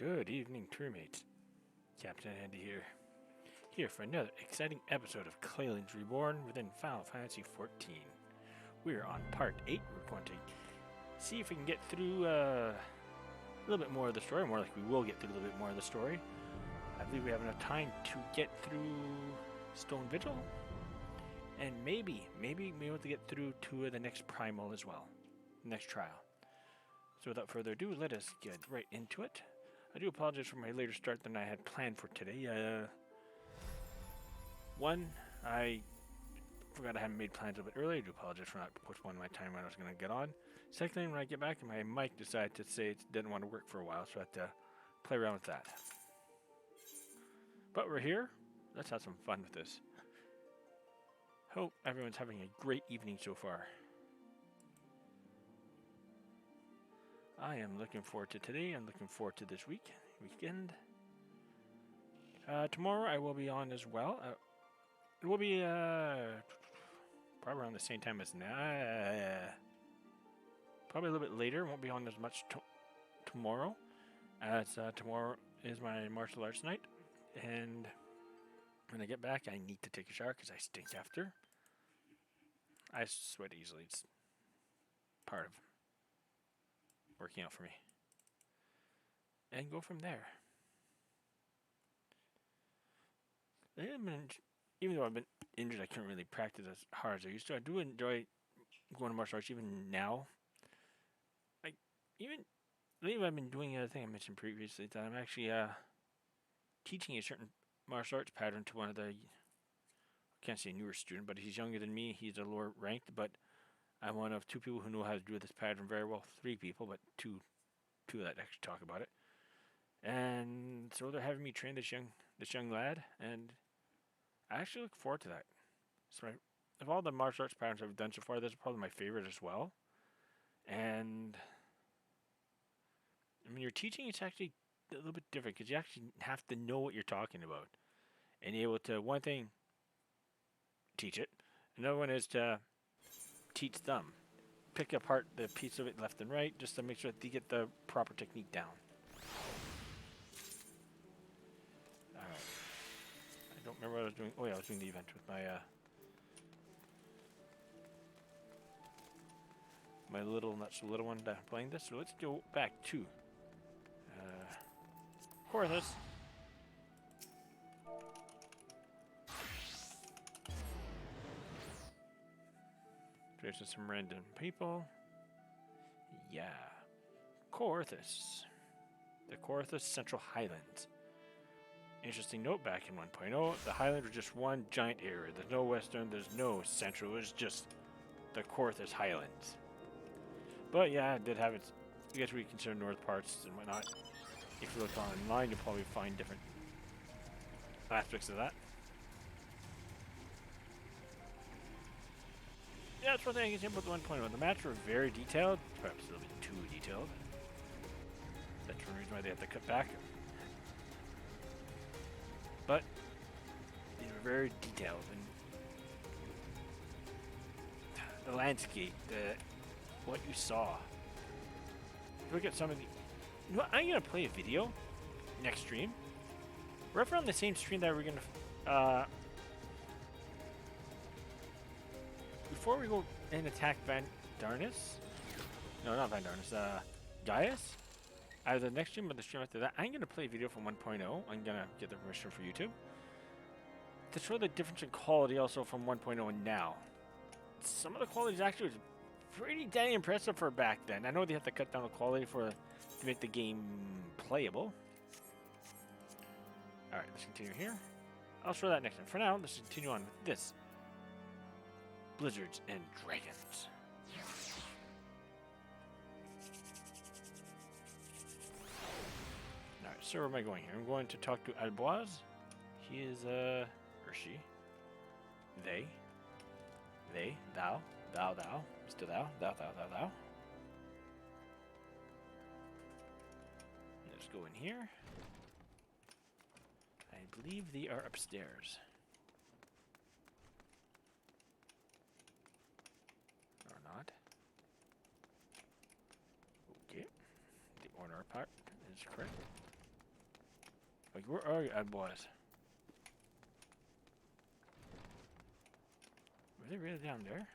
Good evening, crewmates. Captain Andy here for another exciting episode of Clalin's Reborn within Final Fantasy XIV. We are on part 8. We're going to see if we can get through a little bit more of the story. More like we will get through a little bit more of the story. I believe we have enough time to get through Stone Vigil, and maybe be able to get through 2 of the next Primal as well, next trial. So without further ado, let us get right into it. I do apologize for my later start than I had planned for today. One, I forgot I hadn't made plans a bit earlier. I do apologize for not postponing my time when I was going to get on. Secondly, when I get back, my mic decided to say it didn't want to work for a while, so I had to play around with that. But we're here. Let's have some fun with this. Hope everyone's having a great evening so far. I am looking forward to today. I'm looking forward to this weekend. Tomorrow I will be on as well. It will be probably around the same time as now. Probably a little bit later. Won't be on as much tomorrow, as tomorrow is my martial arts night. And when I get back, I need to take a shower because I stink after. I sweat easily. It's part of working out for me. And go from there. Even though I've been injured, I can't really practice as hard as I used to. I do enjoy going to martial arts even now. Lately I've been doing a thing I mentioned previously, that I'm actually teaching a certain martial arts pattern to one of the, I can't say newer student, but he's younger than me. He's a lower ranked, but I'm one of 2 people who know how to do this pattern very well. 3 people, but two that actually talk about it. And so they're having me train this young lad, and I actually look forward to that. So of all the martial arts patterns I've done so far, this is probably my favorite as well. And when you're teaching, it's actually a little bit different because you actually have to know what you're talking about, and you're able to, one thing, teach it. Another one is to teach them. Pick apart the piece of it left and right just to make sure that you get the proper technique down. Alright. I don't remember what I was doing. Oh yeah, I was doing the event with my my little, not so little one playing this. So let's go back to Corthus. There's some random people. Yeah. Corthus. The Corthus Central Highlands. Interesting note, back in 1.0, the Highlands were just one giant area. There's no Western, there's no Central, it's just the Corthus Highlands. But yeah, it did have its, I guess we consider north parts and whatnot. If you look online, you'll probably find different aspects of that. Yeah, that's one thing I can say about the 1.0. The maps were very detailed, perhaps a little bit too detailed. That's one reason why they had to cut back. But they were very detailed, and the landscape, what you saw. Look at some of the. You know what, I'm gonna play a video next stream. We're on the same stream that we're gonna. Before we go and attack Van Darnus. No, not Van Darnus. Gaius. Either the next stream or the stream after that, I'm going to play a video from 1.0. I'm going to get the permission for YouTube to show the difference in quality also from 1.0 and now. Some of the quality is actually pretty dang impressive for back then. I know they have to cut down the quality to make the game playable. Alright, let's continue here. I'll show that next time. For now, let's continue on with this. Blizzards and Dragons. Alright, so where am I going here? I'm going to talk to Alboise. He is, or she. They, thou, Mr. Thou. Let's go in here. I believe they are upstairs. Or not. Okay. The order part is correct. Like, where are you, boys? Were they really down there?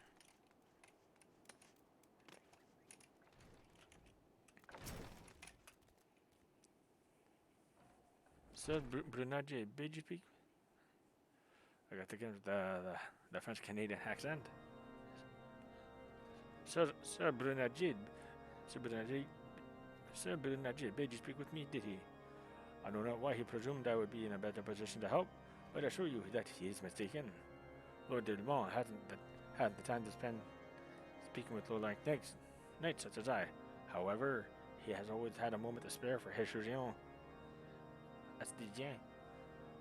Sir Brunage, did you speak? I got to get the French Canadian accent. Sir Brunage, Sir Brunage, Sir Brunage, did you speak with me? Did he? I know not why he presumed I would be in a better position to help, but I assure you that he is mistaken. Lord de Lemont hadn't the time to spend speaking with low-rank knights such as I. However, he has always had a moment to spare for Hechurion. Astidien.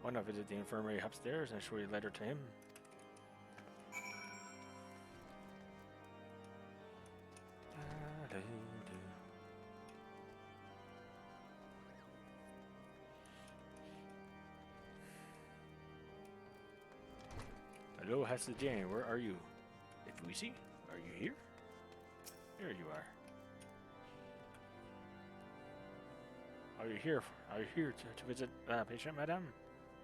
Why not visit the infirmary upstairs and show a letter to him? Hello, Astidien, where are you? If we see, are you here? Here you are. Are you here to visit patient, madame?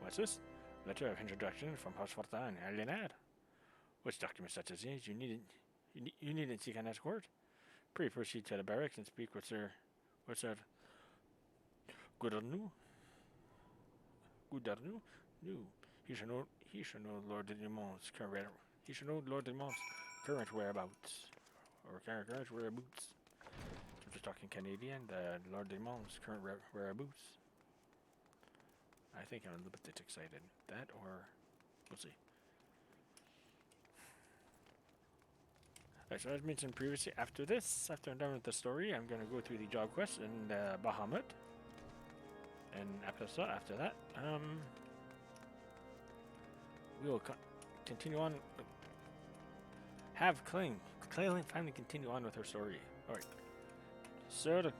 What's this? Letter of introduction from House Fortin and Léonard. Which document such as these you needn't seek an escort? Pray proceed to the barracks and speak with Sir Gouderneux? No. He should know Lord de Lemont's current whereabouts. Or current whereabouts. I'm just talking Canadian, the Lord de Lemont's current whereabouts. I think I'm a little bit excited. That or we'll see. Alright, so as mentioned previously, after I'm done with the story, I'm going to go through the job quest in Bahamut. And after that, we will continue on. Have Clalin finally continue on with her story. Alright. Sir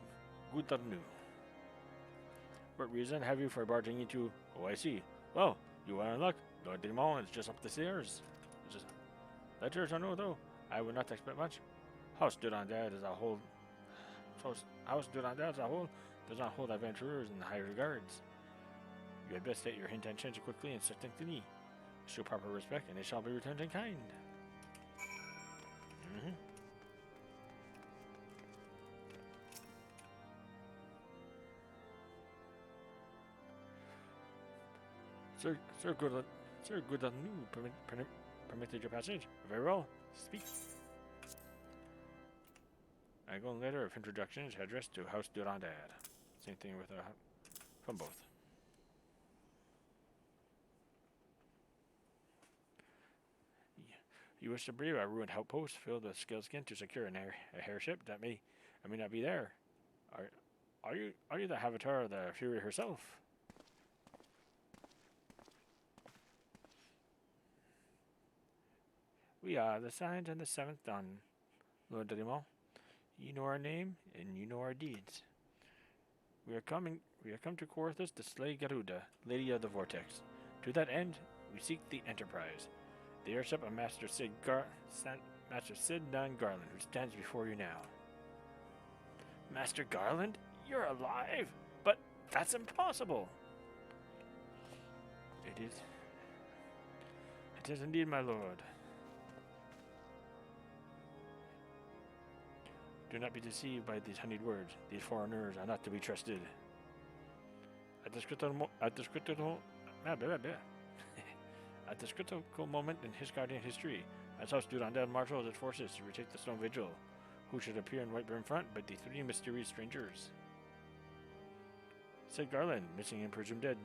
Gouderneux. What reason have you for barging into... Oh, I see. Well, you are in luck. Lord de Lemont is just up the stairs. Letters or no, though. I would not expect much. House Durandad as a whole does not hold adventurers in high regards. You had best state your intentions quickly and succinctly. Show proper respect, and it shall be returned in kind. Sir Gouderneux permitted your passage. Very well. Speak. A golden letter of introduction is addressed to House Durandad. Same thing with from both. You wish to brave a ruined outpost filled with skillskin to secure an airship that may or may not be there. Are you the avatar of the Fury herself? We are the signs and the seventh dawn, Lord de Lemont. You know our name, and you know our deeds. We are come to Corthus to slay Garuda, Lady of the Vortex. To that end, we seek the Enterprise, the airship of Master Sid Nan Garland, who stands before you now. Master Garland? You're alive? But that's impossible! It is indeed, my lord. Do not be deceived by these honeyed words. These foreigners are not to be trusted. At this critical moment in his guardian history, as House Durandad marshals its forces to retake the Stone Vigil, who should appear in Whiteburn front but the three mysterious strangers. Sid Garland, missing and presumed dead,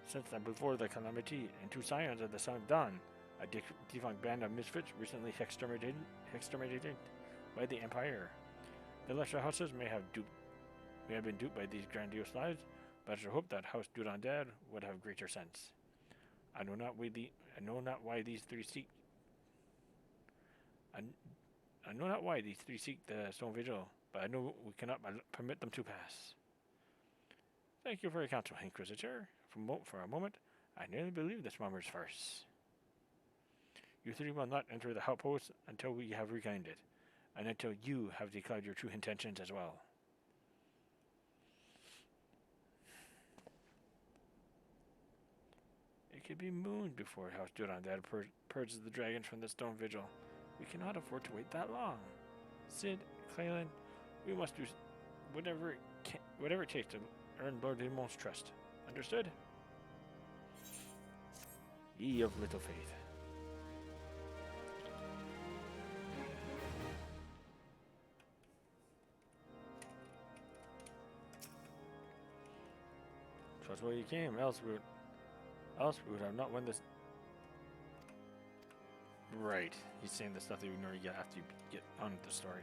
since and before the calamity, and two scions of the Son of Dawn, a defunct band of misfits recently exterminated by the Empire. The lesser houses may have been duped by these grandiose lies, but I should hope that House Durandad would have greater sense. I know not why these three seek the Stone Vigil, but I know we cannot permit them to pass. Thank you for your counsel, Inquisitor. For a moment, I nearly believed this murmur's farce. You three will not enter the outpost until we have regained it, and until you have declared your true intentions as well. could be moons before House Duran that purges the dragons from the stone vigil. We cannot afford to wait that long. Sid, Clalin, we must do whatever it takes to earn Lord Demon's trust. Understood? Ye of little faith. Trust where you came, else we would have not won this. Right. He's saying the stuff that you ignore you after you get on with the story.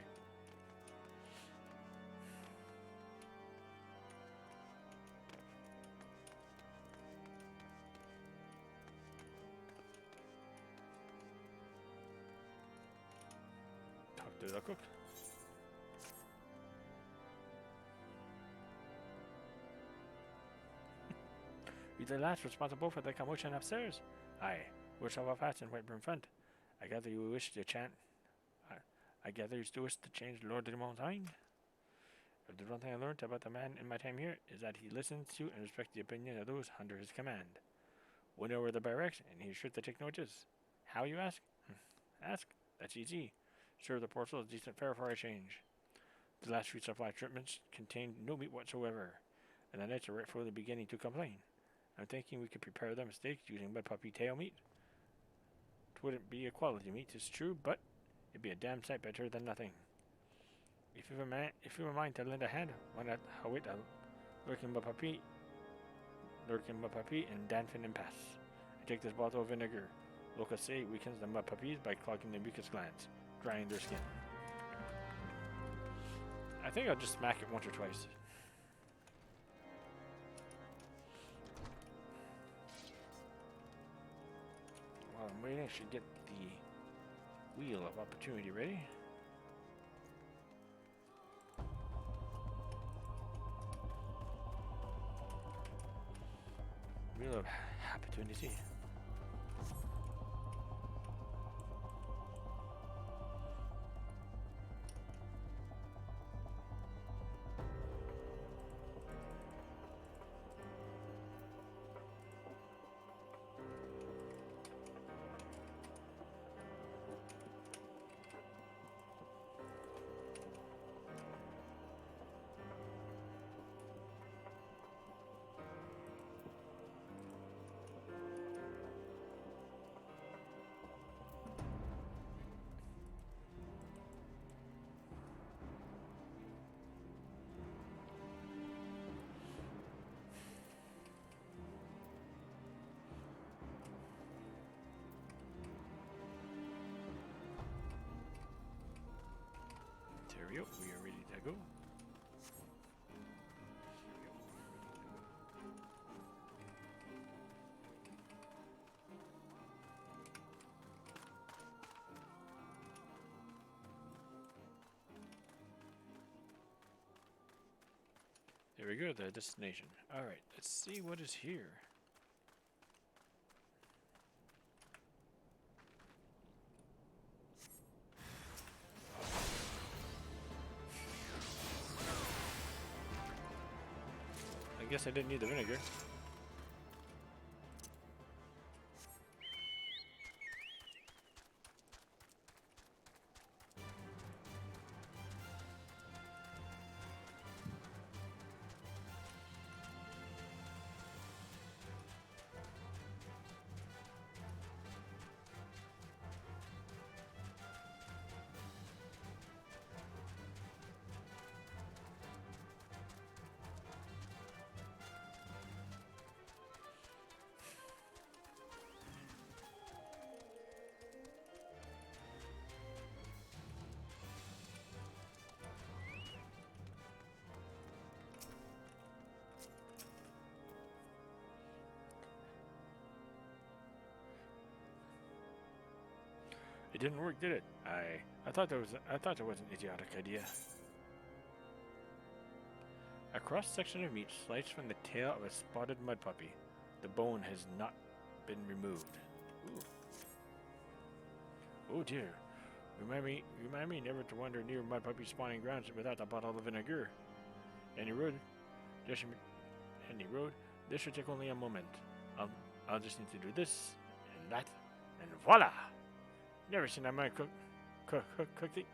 Talk to the cook. You're the last responsible for the commotion upstairs. Aye, wish of hats and white brim front. I gather you wish to chant. I gather you still wish to change Lord Demon's mind. If there's one thing I learned about the man in my time here, is that he listens to and respects the opinion of those under his command. We know where the barracks, and he's sure to take notice. How, you ask? Ask? That's easy. Sure, the parcel is decent fare for a change. The last few supply shipments contained no meat whatsoever, and the knights are rightfully beginning to complain. I'm thinking we could prepare them steaks using mud puppy tail meat. It wouldn't be a quality meat, it's true, but it'd be a damn sight better than nothing. If you have a mind to lend a hand, why not await a lurking mud puppy and Danfin and pass. I take this bottle of vinegar. Locals say it weakens the mud puppies by clogging the mucus glands, drying their skin. I think I'll just smack it once or twice. While I'm waiting, I should get the wheel of opportunity ready. Wheel of opportunity. There we go, we are ready to go. There we go, the destination. Alright, let's see what is here. I guess I didn't need the vinegar. It didn't work, did it? I thought that was an idiotic idea. A cross section of meat sliced from the tail of a spotted mud puppy. The bone has not been removed. Ooh. Oh dear. Remind me never to wander near mud puppy spawning grounds without a bottle of vinegar. Any road, this should take only a moment. I'll just need to do this and that, and voila! Never seen a man cook it.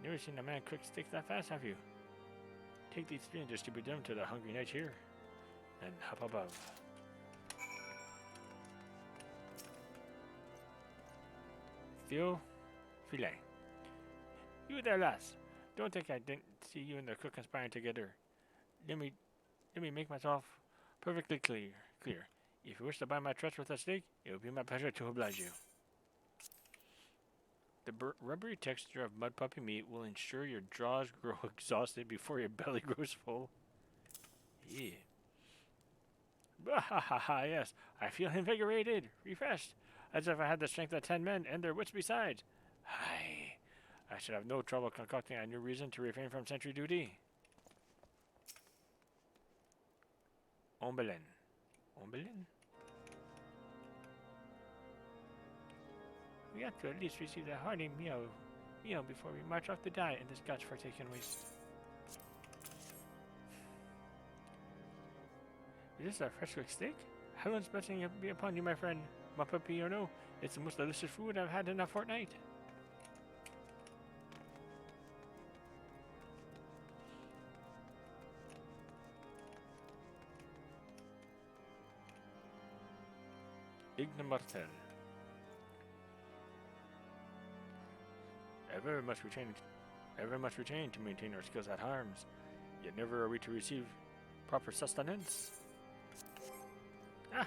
Never seen a man cook steak that fast, have you? Take these 3 and distribute them to the hungry knight here, and hop above. Theo, filet. You there, lass. Don't think I didn't see you and the cook conspiring together. Let me make myself perfectly clear. If you wish to buy my trust with a steak, it will be my pleasure to oblige you. The rubbery texture of mud puppy meat will ensure your jaws grow exhausted before your belly grows full. Yeah. Bah, yes, I feel invigorated, refreshed, as if I had the strength of 10 men and their wits besides. Aye, I should have no trouble concocting a new reason to refrain from sentry duty. Ombelin. Ombelin? We have to at least receive a hearty meal before we march off to die in this godforsaken waste. Is this a fresh cooked steak? Heaven's blessing be upon you, my friend. My puppy, or no, it's the most delicious food I've had in a fortnight. Igna Martel. Ever must retain to maintain our skills at harms, yet never are we to receive proper sustenance. Ah!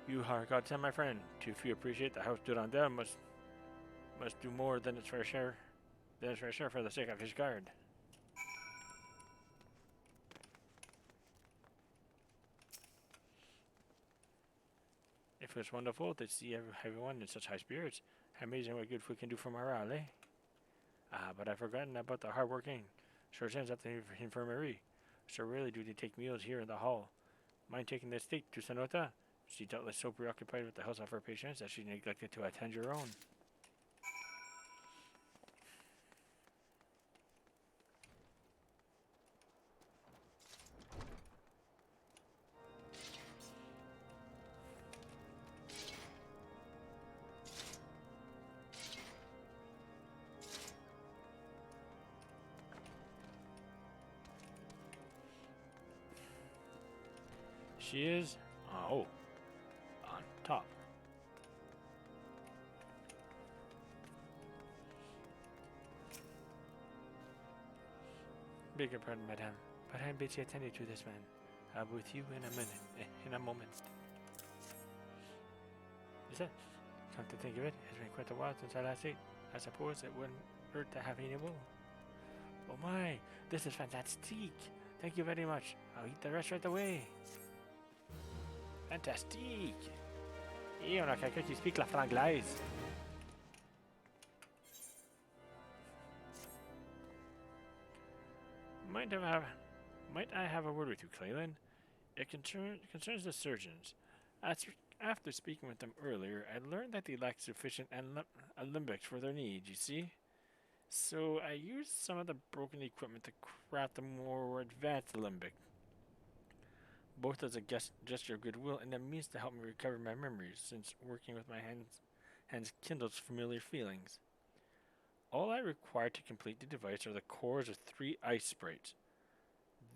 You are godsend, my friend. Too few appreciate the house stood on them must do more than its fair share for the sake of his guard. It was wonderful to see everyone in such high spirits. Amazing what good food can do for morale, eh? Ah, but I've forgotten about the hard-working surgeons at the infirmary. So rarely do they take meals here in the hall. Mind taking the steak to Sonota? She doubtless so preoccupied with the health of her patients that she neglected to attend your own. She is, on top. Beg your pardon, madame, but I'm busy attending to this man. I'll be with you in a moment. Is that? Come to think of it, it's been quite a while since I last ate. I suppose it wouldn't hurt to have any more. Oh my, this is fantastic. Thank you very much. I'll eat the rest right away. Fantastique! Et on a quelqu'un qui speak la franglaise. Might I have a word with you, Clalin? It concerns the surgeons. After speaking with them earlier, I learned that they lack sufficient alembics for their needs, you see? So I used some of the broken equipment to craft a more advanced alembic. Both as a gesture of goodwill and a means to help me recover my memories, since working with my hands kindles familiar feelings. All I require to complete the device are the cores of 3 ice sprites.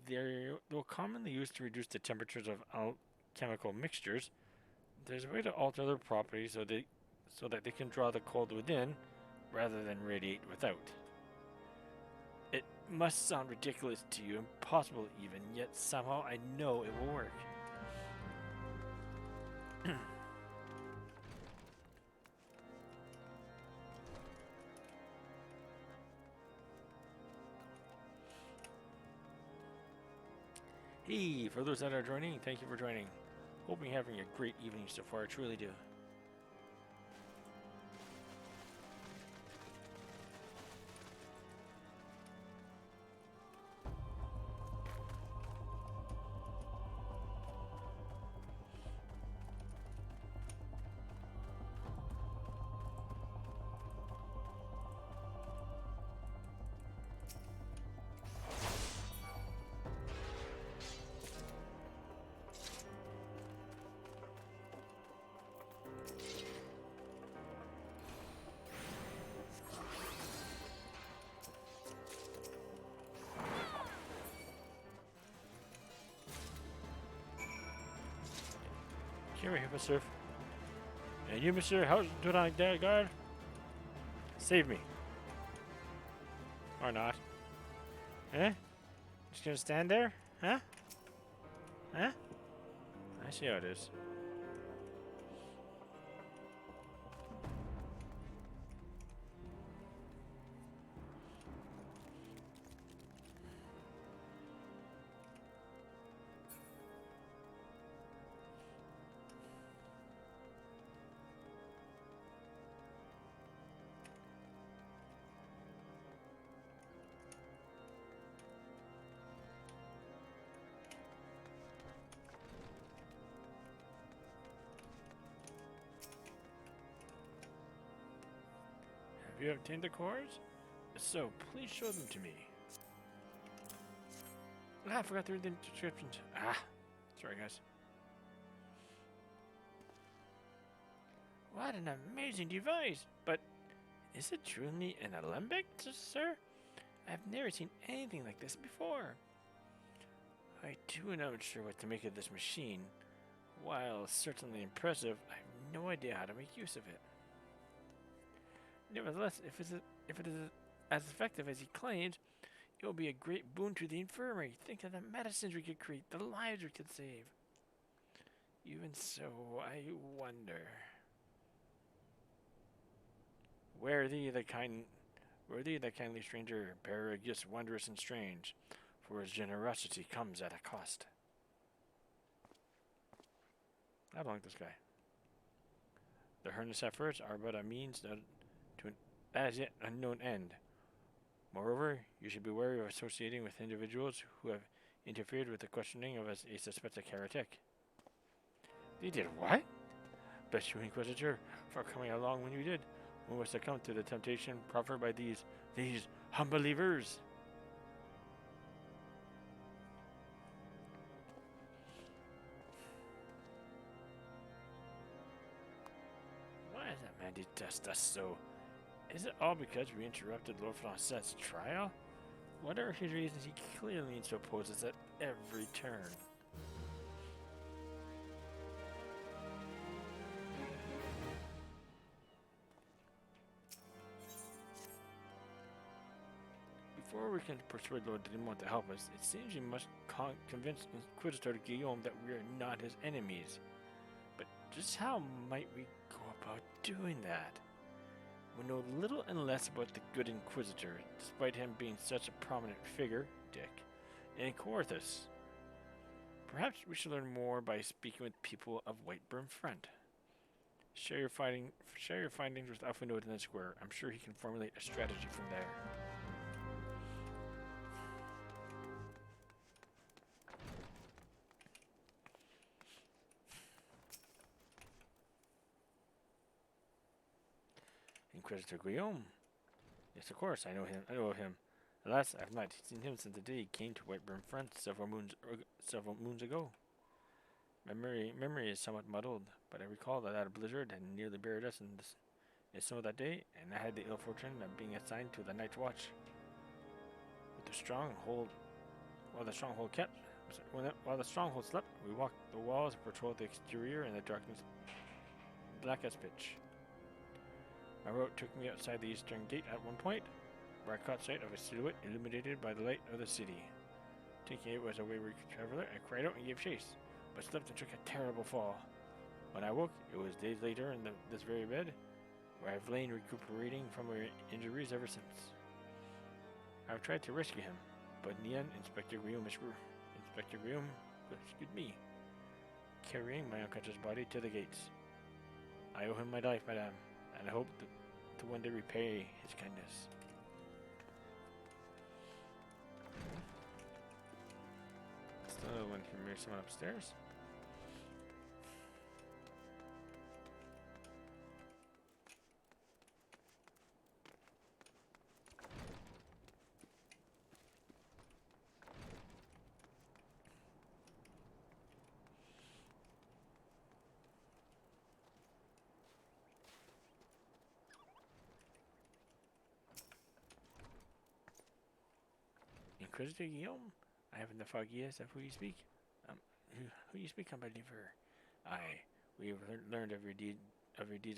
They're commonly used to reduce the temperatures of alchemical mixtures. There's a way to alter their properties so that they can draw the cold within, rather than radiate without. It must sound ridiculous to you, impossible even, yet somehow I know it will work. Hey, for those that are joining, thank you for joining. Hoping you're having a great evening so far, I truly do. Here, mister. And you, mister, how's it doing there, guard? Save me. Or not. Eh? Just gonna stand there? Huh? Huh? I see how it is. Have you obtained the cores? If so, please show them to me. Ah, I forgot to read the descriptions. Ah, sorry guys. What an amazing device! But is it truly an alembic, sir? I've never seen anything like this before. I too am not sure what to make of this machine. While certainly impressive, I have no idea how to make use of it. Nevertheless, if it is as effective as he claims, it will be a great boon to the infirmary. Think of the medicines we could create, the lives we could save. Even so, I wonder. Where thee the kindly stranger, bearer of gifts wondrous and strange, for his generosity comes at a cost. I don't like this guy. The earnest efforts are but a means to an as yet unknown end. Moreover, you should be wary of associating with individuals who have interfered with the questioning of a suspected heretic. They did what? Bless you, Inquisitor, for coming along when you did. We must succumb to the temptation proffered by these unbelievers. Why does that man detest us so? Is it all because we interrupted Lord France's trial? Whatever his reasons, he clearly needs to oppose us at every turn. Before we can persuade Lord Demont to help us, it seems we must convince Inquisitor Guillaume that we are not his enemies. But just how might we go about doing that? We know little and less about the good Inquisitor, despite him being such a prominent figure, Dick, in Coerthus. Perhaps we should learn more by speaking with people of Whiteburn Front. Share your findings with Alpha in the square. I'm sure he can formulate a strategy from there. Inquisitor Guillaume. Yes, of course, I know him. I know of him. Alas, I've not seen him since the day he came to Whiteburn Front several moons ago. Memory is somewhat muddled, but I recall that a blizzard had nearly buried us in the snow that day, and I had the ill fortune of being assigned to the night watch. While the stronghold slept, we walked the walls and patrolled the exterior in the darkness, black as pitch. My route took me outside the eastern gate at one point, where I caught sight of a silhouette illuminated by the light of the city. Thinking it was a wayward traveler, I cried out and gave chase, but slipped and took a terrible fall. When I woke, it was days later in this very bed, where I've lain recuperating from my injuries ever since. I've tried to rescue him, but in the end, Inspector Guillaume rescued me, carrying my unconscious body to the gates. I owe him my life, madame, and I hope to one day repay his kindness. Still another one from someone upstairs. Inquisitor Guillaume? I haven't the foggiest of who you speak. Who you speak, unbeliever? Aye, We have learned of your deeds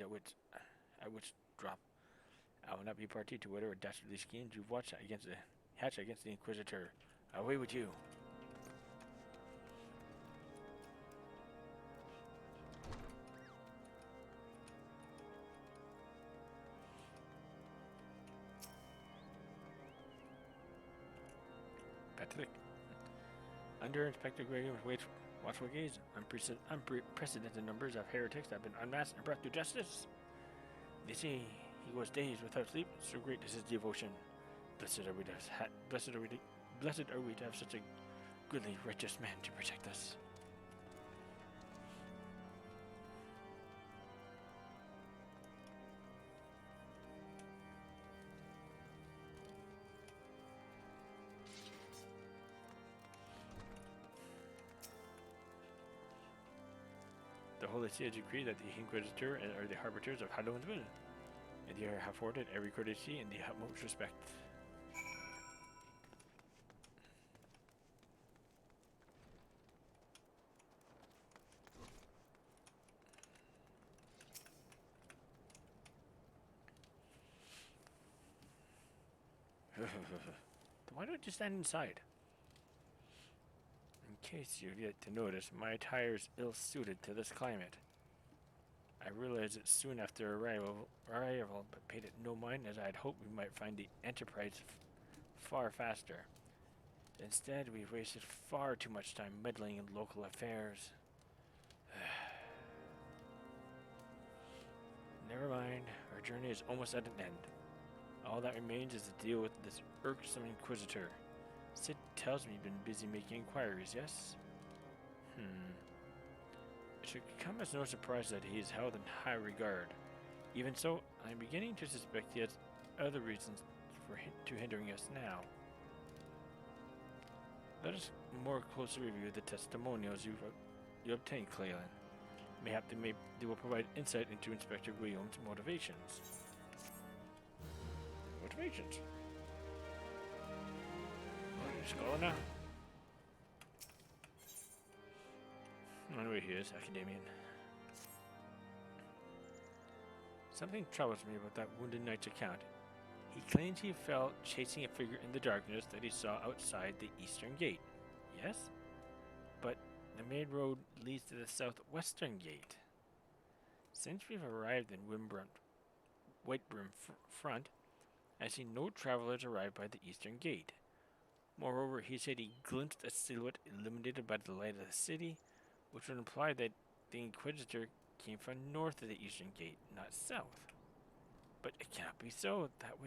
at which drop. I will not be party to whatever dastardly schemes you've hatched against the Inquisitor. Away with you. Pathetic. Under Inspector Graham's watchful gaze, unprecedented numbers of heretics have been unmasked and brought to justice. They say he goes days without sleep, so great is his devotion. Blessed are we to have such a goodly, righteous man to protect us. The Holy See has decreed that the Inquisitor are the harbingers of Halloween's will, and they have afforded every courtesy and the utmost respect. Why don't you stand inside? In case you've yet to notice, my attire is ill-suited to this climate. I realized it soon after arrival, but paid it no mind, as I had hoped we might find the Enterprise far faster. Instead, we've wasted far too much time meddling in local affairs. Never mind, our journey is almost at an end. All that remains is to deal with this irksome Inquisitor. Sid tells me you've been busy making inquiries, yes? It should come as no surprise that he is held in high regard. Even so, I am beginning to suspect he has other reasons to hindering us now. Let us more closely review the testimonials you obtained, Clalin. Mayhap they will provide insight into Inspector Guillaume's motivations. Motivations? Scholar? Anyway, he is Academian. Something troubles me about that wounded knight's account. He claims he fell chasing a figure in the darkness that he saw outside the eastern gate. Yes? But the main road leads to the southwestern gate. Since we've arrived in Whitebrim Front, I see no travelers arrive by the eastern gate. Moreover, he said he glimpsed a silhouette illuminated by the light of the city, which would imply that the Inquisitor came from north of the eastern gate, not south. But it cannot be so. That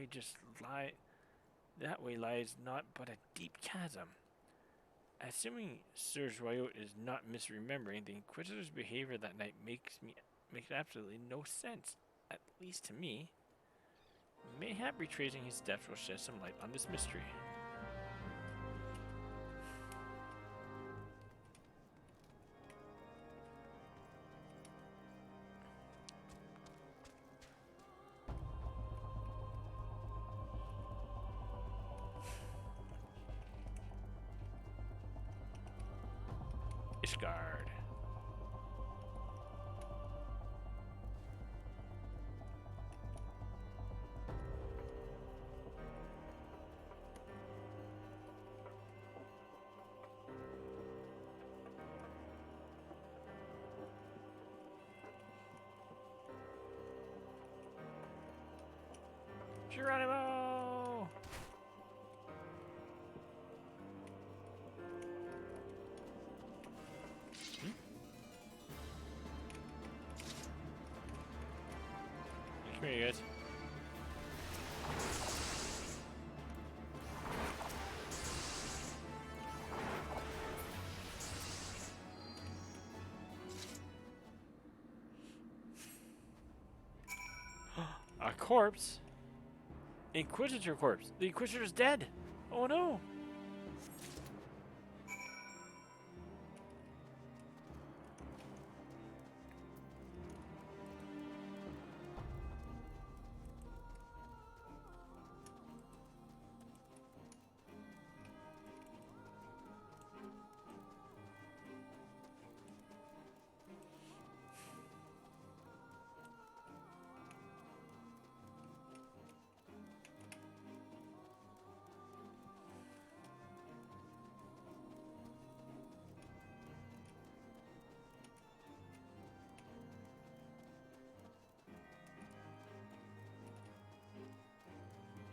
way lies not but a deep chasm. Assuming Sir Joyot is not misremembering, the Inquisitor's behavior that night makes absolutely no sense, at least to me. Mayhap retracing his steps will shed some light on this mystery. Ishgard. Geronimo! Come here, you guys. A corpse? Inquisitor corpse. The Inquisitor's dead. Oh no.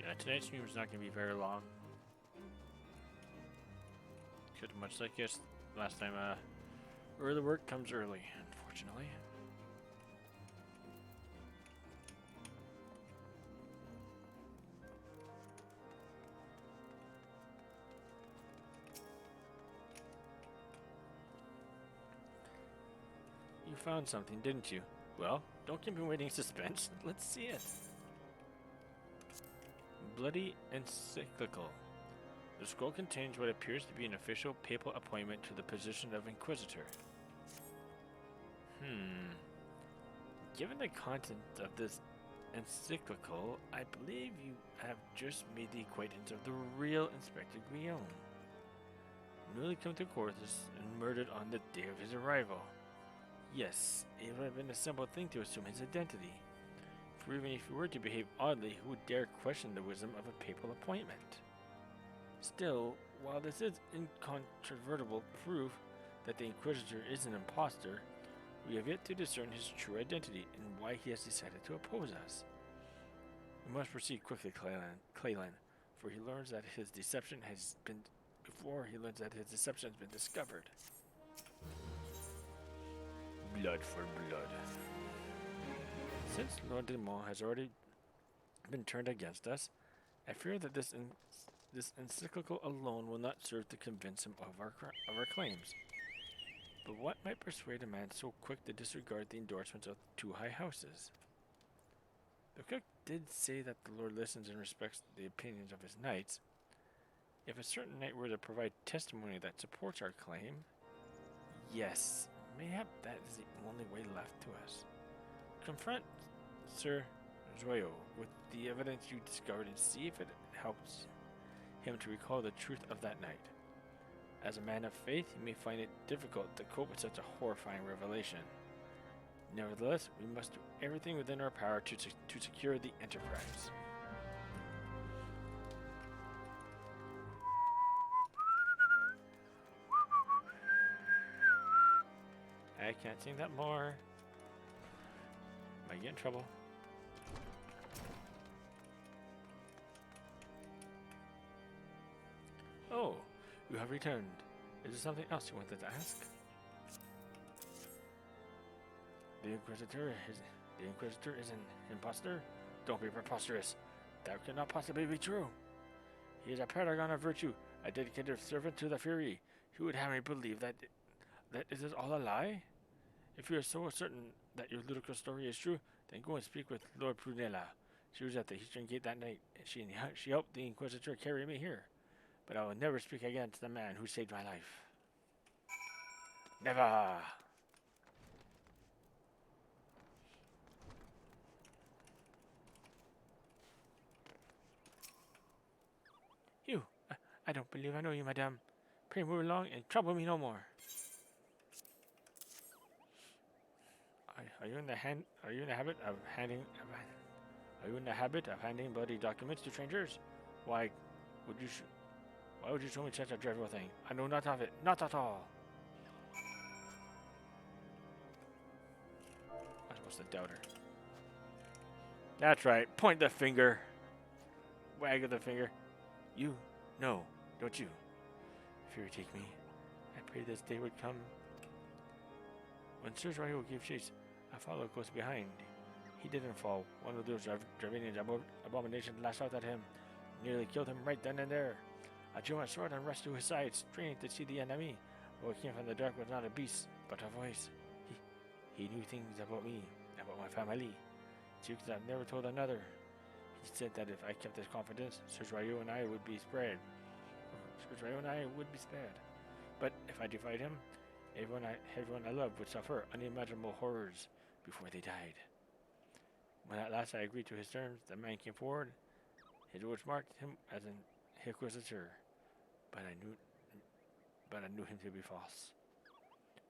Yeah, tonight's stream is not going to be very long. Because much like yes, last time, early work comes early, unfortunately. You found something, didn't you? Well, don't keep me waiting in suspense. Let's see it. Bloody encyclical. The scroll contains what appears to be an official papal appointment to the position of Inquisitor. Given the content of this encyclical, I believe you have just made the acquaintance of the real Inspector Guillaume. Newly come to Corthus and murdered on the day of his arrival. Yes, it would have been a simple thing to assume his identity. For even if he were to behave oddly, who would dare question the wisdom of a papal appointment? Still, while this is incontrovertible proof that the Inquisitor is an impostor, we have yet to discern his true identity and why he has decided to oppose us. We must proceed quickly, Clalin, for he learns that his deception has been discovered. Blood for blood. Since Lord Demont has already been turned against us, I fear that this encyclical alone will not serve to convince him of our claims. But what might persuade a man so quick to disregard the endorsements of two high houses? The cook did say that the Lord listens and respects the opinions of his knights. If a certain knight were to provide testimony that supports our claim, yes, mayhap that is the only way left to us. Confront Sir Joyo with the evidence you discovered and see if it helps him to recall the truth of that night. As a man of faith, he may find it difficult to cope with such a horrifying revelation. Nevertheless, we must do everything within our power to secure the Enterprise. I can't sing that more. Might get in trouble. Oh, you have returned. Is there something else you wanted to ask? The Inquisitor is an impostor? Don't be preposterous. That cannot possibly be true. He is a paragon of virtue, a dedicated servant to the Fury. Who would have me believe that it is all a lie? If you are so certain that your ludicrous story is true, then go and speak with Lord Prunella. She was at the Eastern Gate that night, and she helped the Inquisitor carry me here. But I will never speak again to the man who saved my life. Never! You! I don't believe I know you, madame. Pray move along and trouble me no more. Are you in the habit of handing bloody documents to strangers? Why would you show me such a dreadful thing? I know not of it, not at all. I'm supposed to doubt her. That's right. Point the finger. Wag of the finger. You know, don't you? Fear take me. I pray this day would come. When Sir Joyo gave chase, I followed close behind. He didn't fall. One of those Dravinian abominations lashed out at him, nearly killed him right then and there. I drew my sword and rushed to his side, straining to see the enemy. What came from the dark was not a beast, but a voice. He knew things about me, about my family, secrets I've never told another. He said that if I kept his confidence, Sir Joyo and I would be spared. But if I defied him, everyone I loved would suffer unimaginable horrors before they died. When at last I agreed to his terms, the man came forward. His words marked him as an Inquisitor, but I knew him to be false.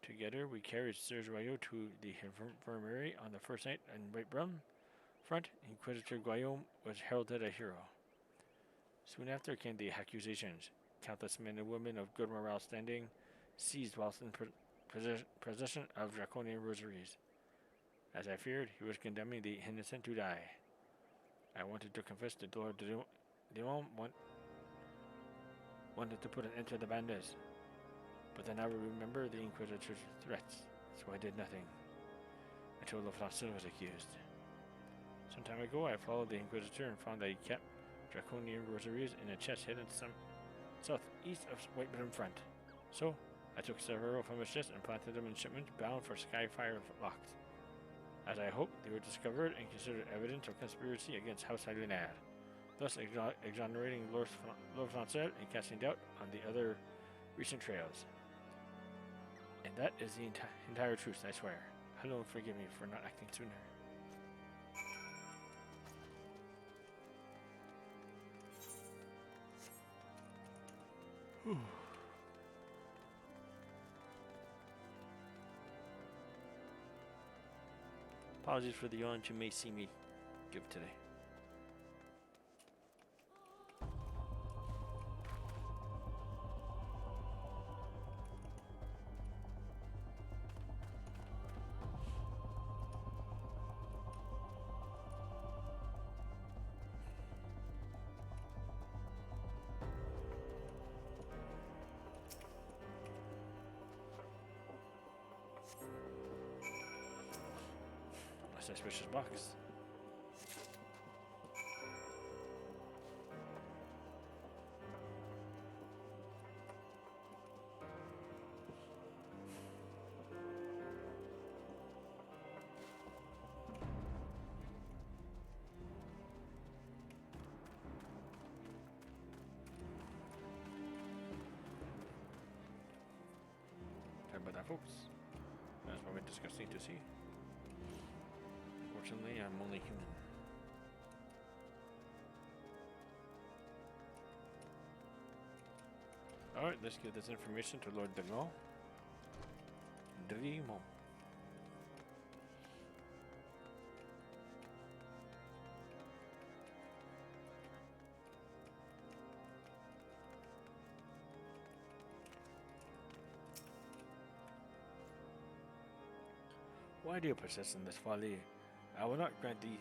Together, we carried Sir Joyo to the infirmary on the first night in Reborn. Front, Inquisitor Guillaume was heralded a hero. Soon after came the accusations. Countless men and women of good morale standing, seized whilst in possession of draconian rosaries. As I feared, he was condemning the innocent to die. I wanted to confess to Lord wanted to put an end to the bandits, but then I remember the Inquisitor's threats, so I did nothing until the Fossil was accused. Some time ago, I followed the Inquisitor and found that he kept draconian rosaries in a chest hidden some southeast of Whitebrim Front. So, I took several from his chest and planted them in shipments bound for Skyfire Locked. As I hoped, they were discovered and considered evidence of conspiracy against House Hylinad, thus exonerating Lord Francel and casting doubt on the other recent trails. And that is the entire truth, I swear. Hello, forgive me for not acting sooner. Apologies for the yawn you may see me give today. Suspicious box. Sorry about that, folks. That's probably disgusting to see. Unfortunately, I'm only human. Alright, let's give this information to Lord Delmont. Dremont. Why do you persist in this folly? I will not grant you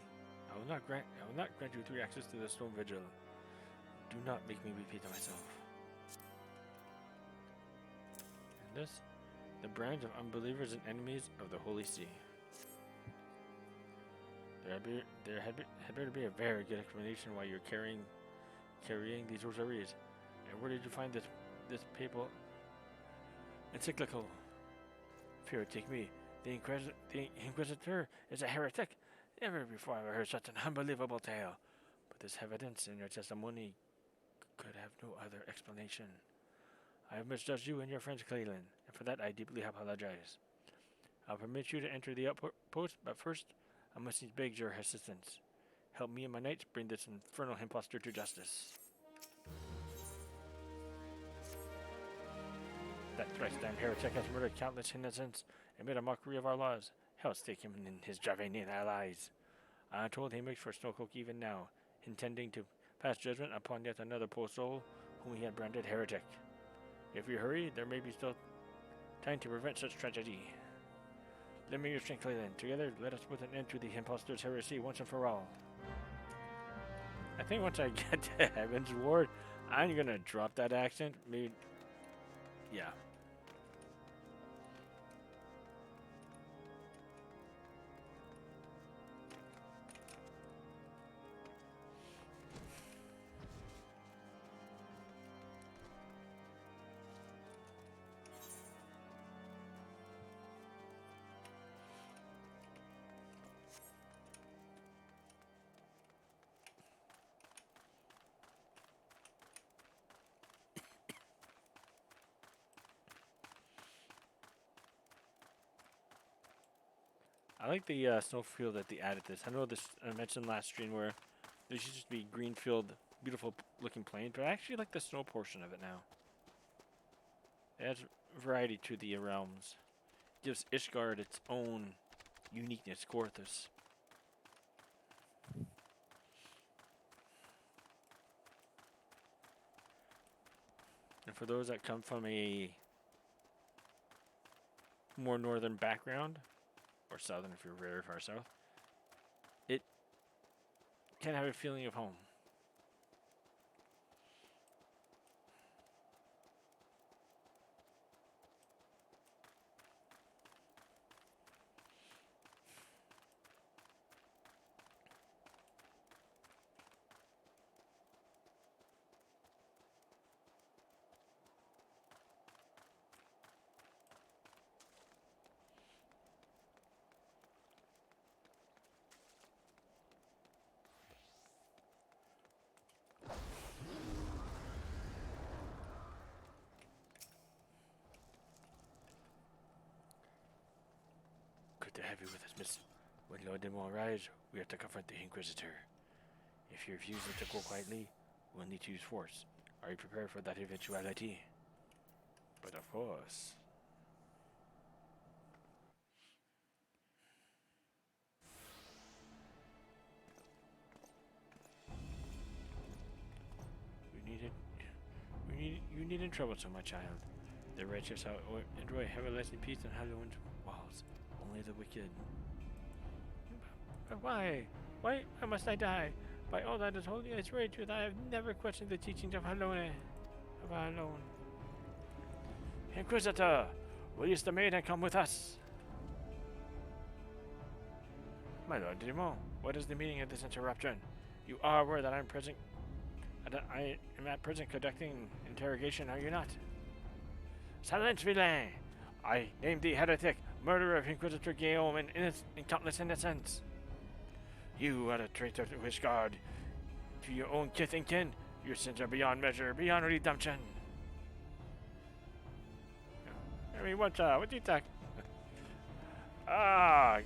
3 access to the stone vigil. Do not make me repeat myself. And this, the brands of unbelievers and enemies of the Holy See. There had better be a very good explanation why you're carrying these rosaries. And where did you find this papal encyclical? Fear take me. The Inquisitor is a heretic. Never before have I heard such an unbelievable tale. But this evidence in your testimony could have no other explanation. I have misjudged you and your friends, Clalin, and for that I deeply apologize. I'll permit you to enter the outpost, but first I must needs beg your assistance. Help me and my knights bring this infernal impostor to justice. That thrice-damned heretic has murdered countless innocents and made a mockery of our laws. Hell's take him and his Javanian allies. I am told he makes for Snowcloak even now, intending to pass judgment upon yet another poor soul whom he had branded heretic. If we hurry, there may be still time to prevent such tragedy. Lend me your strength, Clalin. Together, let us put an end to the impostor's heresy once and for all. I think once I get to Heaven's Ward, I'm gonna drop that accent. Maybe, yeah. I like the snowfield that they added this. I know this I mentioned last stream where there used to be greenfield, beautiful looking plain, but I actually like the snow portion of it now. It adds variety to the realms. Gives Ishgard its own uniqueness, Gorthus. And for those that come from a more northern background, or southern if you're very far south, it can have a feeling of home. have you with us, miss. When Lord Demon arrives, we have to confront the Inquisitor. If you refuse to go quietly, we'll need to use force. Are you prepared for that eventuality? But of course. You needn't trouble so much, child. The righteous enjoy everlasting peace and hallowed walls. Only the wicked. But why? Why must I die? By all that is holy, I swear to you that I have never questioned the teachings of Halone. Inquisitor, release the maid and come with us. My lord Demon, what is the meaning of this interruption? You are aware that I am at present conducting interrogation, are you not? Silence, villain! I name thee heretic, murderer of Inquisitor Guillaume and countless innocents. You are a traitor to his guard. To your own kith and kin, your sins are beyond measure, beyond redemption. I mean, what do you talk?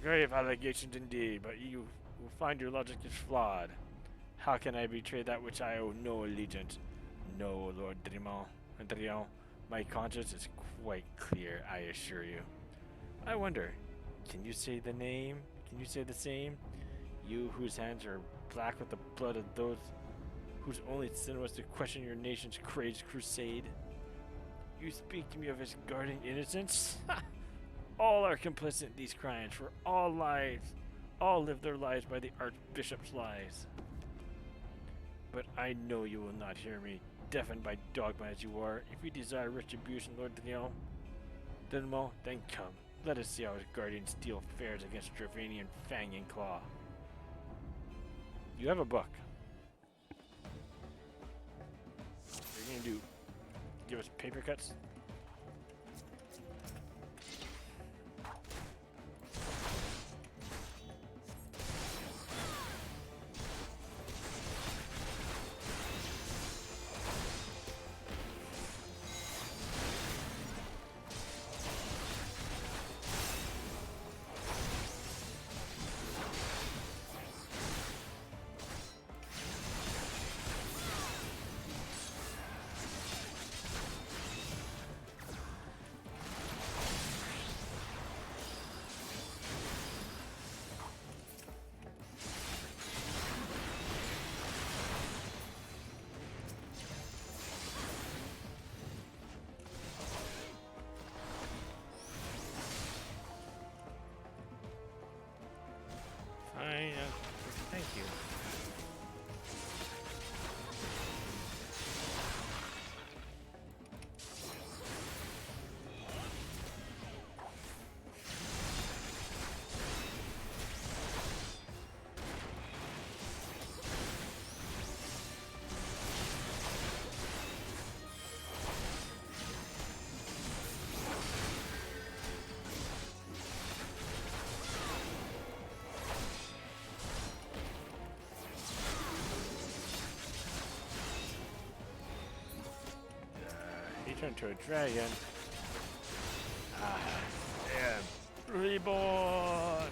Grave allegations indeed, but you will find your logic is flawed. How can I betray that which I owe no allegiance? No, Lord Drion. My conscience is quite clear, I assure you. I wonder, can you say the name? Can you say the same? You whose hands are black with the blood of those whose only sin was to question your nation's crazed crusade? You speak to me of his guarding innocence? All are complicit in these crimes, for all live their lives by the Archbishop's lies. But I know you will not hear me, deafened by dogma as you are. If you desire retribution, Lord Daniel, then come. Let us see how his guardian steel fares against Dravanian fang and claw. You have a book. What are you gonna do? Give us paper cuts? Thank you. He turned to a dragon. And Reborn!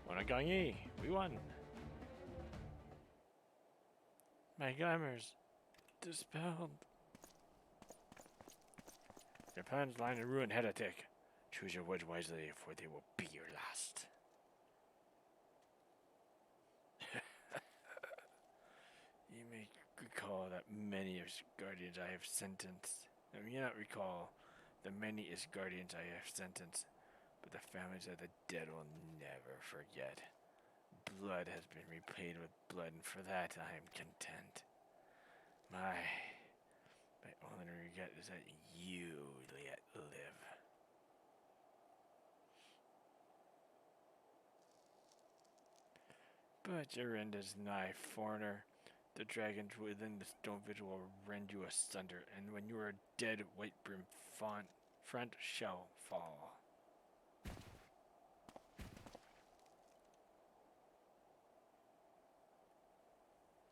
On a gagné, we won. My glamours dispelled. Your plans lie in ruin, heretic. Choose your words wisely, for they will be your last. recall that many as guardians I have sentenced. I may not recall the many as guardians I have sentenced, but the families of the dead will never forget. Blood has been repaid with blood, and for that I am content. My only regret is that you yet live. But your end is nigh, foreigner. The dragons within the stone vigil will rend you asunder, and when you are dead, white brim front shall fall.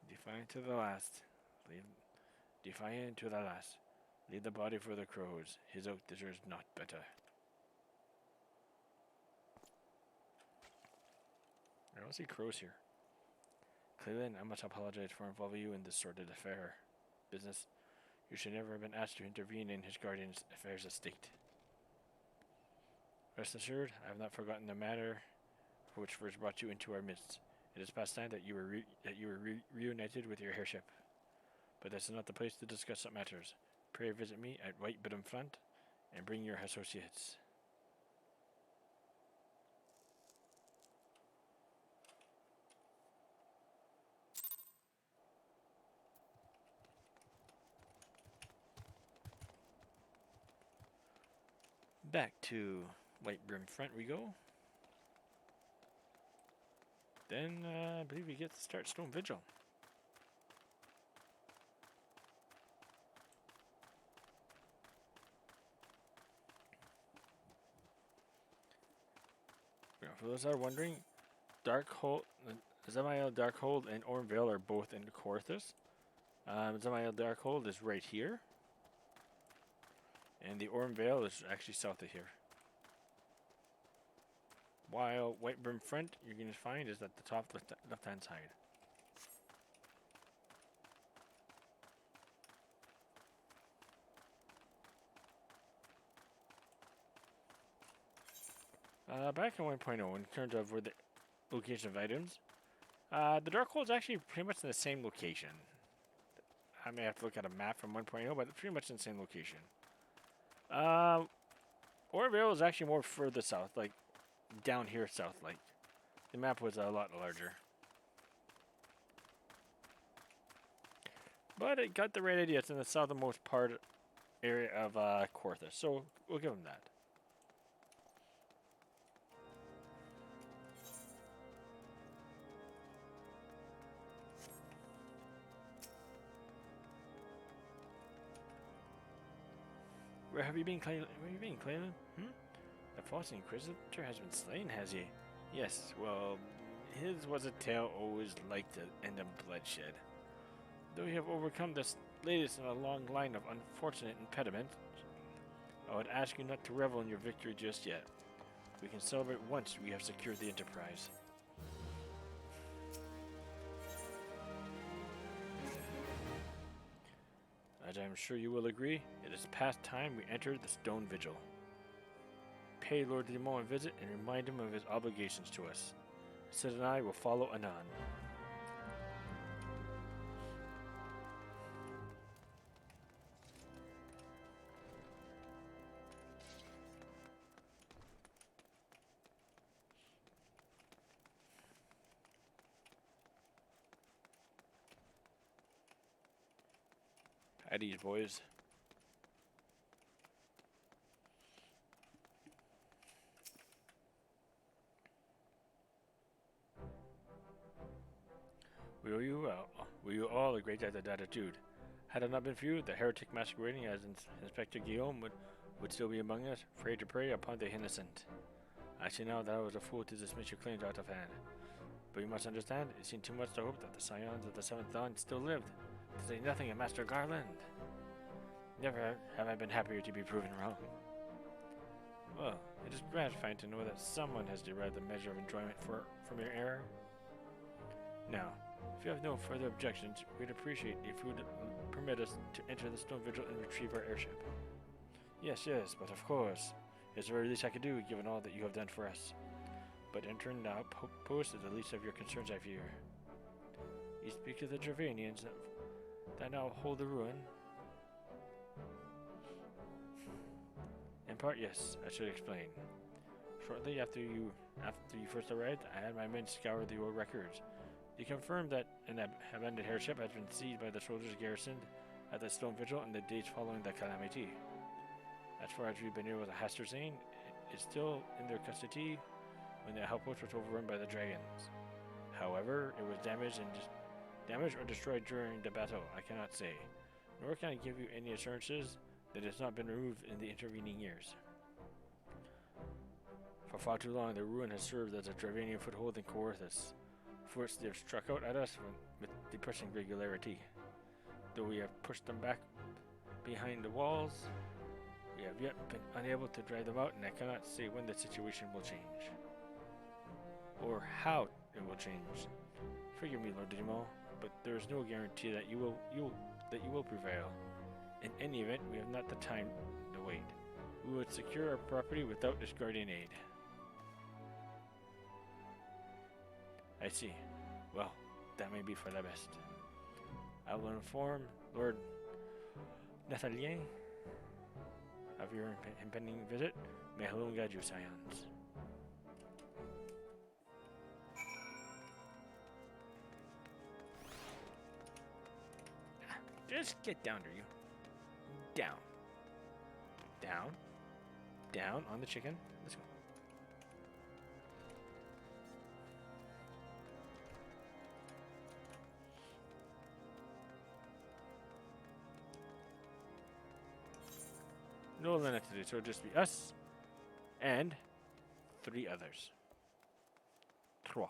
Defiant to the last. Defiant to the last. Leave the body for the crows. His oak deserves not better. I don't see crows here. Clalin, I must apologize for involving you in this sordid business. You should never have been asked to intervene in his guardian's affairs of state. Rest assured, I have not forgotten the matter for which first brought you into our midst. It is past time that you were reunited with your heirship. But this is not the place to discuss such matters. Pray visit me at White Bottom Front and bring your associates. Back to White Brim Front we go. Then I believe we get to start Stone Vigil. For those that are wondering, Zemael Darkhold and Ormvale are both in Corthus. Zemael Darkhold is right here. And the Ormvale is actually south of here. While White Brim Front, you're going to find is at the top left-hand side. Back in 1.0, in terms of where the location of items, the Darkhold is actually pretty much in the same location. I may have to look at a map from 1.0, but it's pretty much in the same location. Orvale is actually more further south, like down here south. Like the map was a lot larger, but it got the right idea. It's in the southernmost part area of Corthus, so we'll give them that. Where have you been, Clalin? The false Inquisitor has been slain, has he? Yes, well, his was a tale always like to end in bloodshed. Though you have overcome this latest in a long line of unfortunate impediments, I would ask you not to revel in your victory just yet. We can celebrate once we have secured the Enterprise. As I am sure you will agree, it is past time we enter the Stone Vigil. Pay Lord Limon a visit and remind him of his obligations to us. Sid and I will follow anon. At ease, boys. We owe you all a great debt of gratitude. Had it not been for you, the heretic masquerading as Inspector Guillaume would still be among us, afraid to prey upon the innocent. I see now that I was a fool to dismiss your claims out of hand. But you must understand, it seemed too much to hope that the scions of the Seventh Dawn still lived, to say nothing of Master Garland. Never have I been happier to be proven wrong. Well, it is gratifying to know that someone has derived a measure of enjoyment from your error. Now, if you have no further objections, we'd appreciate if you would permit us to enter the Stone Vigil and retrieve our airship. Yes, but of course. It's the very least I could do, given all that you have done for us. But entering the outpost is the least of your concerns, I fear. You speak of the Gervanians. that now hold the ruin. In part, yes, I should explain. Shortly after you first arrived, I had my men scour the old records. They confirmed that an abandoned airship has been seized by the soldiers garrisoned at the Stone Vigil in the days following the calamity. As far as we've been able to ascertain, it is still in their custody when the outpost was overrun by the dragons. However, it was damaged or destroyed during the battle, I cannot say. Nor can I give you any assurances that it has not been removed in the intervening years. For far too long, the ruin has served as a Dravanian foothold in Coerthus, for which they have struck out at us with depressing regularity. Though we have pushed them back behind the walls, we have yet been unable to drive them out, and I cannot say when the situation will change. Or how it will change. Forgive me, Lord Dimo, but there is no guarantee that you will prevail. In any event, we have not the time to wait. We would secure our property without this guardian aid. I see. Well, that may be for the best. I will inform Lord Nathalien of your impending visit. May Halloum guide you, scions. Just get down, there, you. Down. Down. Down on the chicken. Let's go. No limit today, so it'll just be us and 3 others. 3.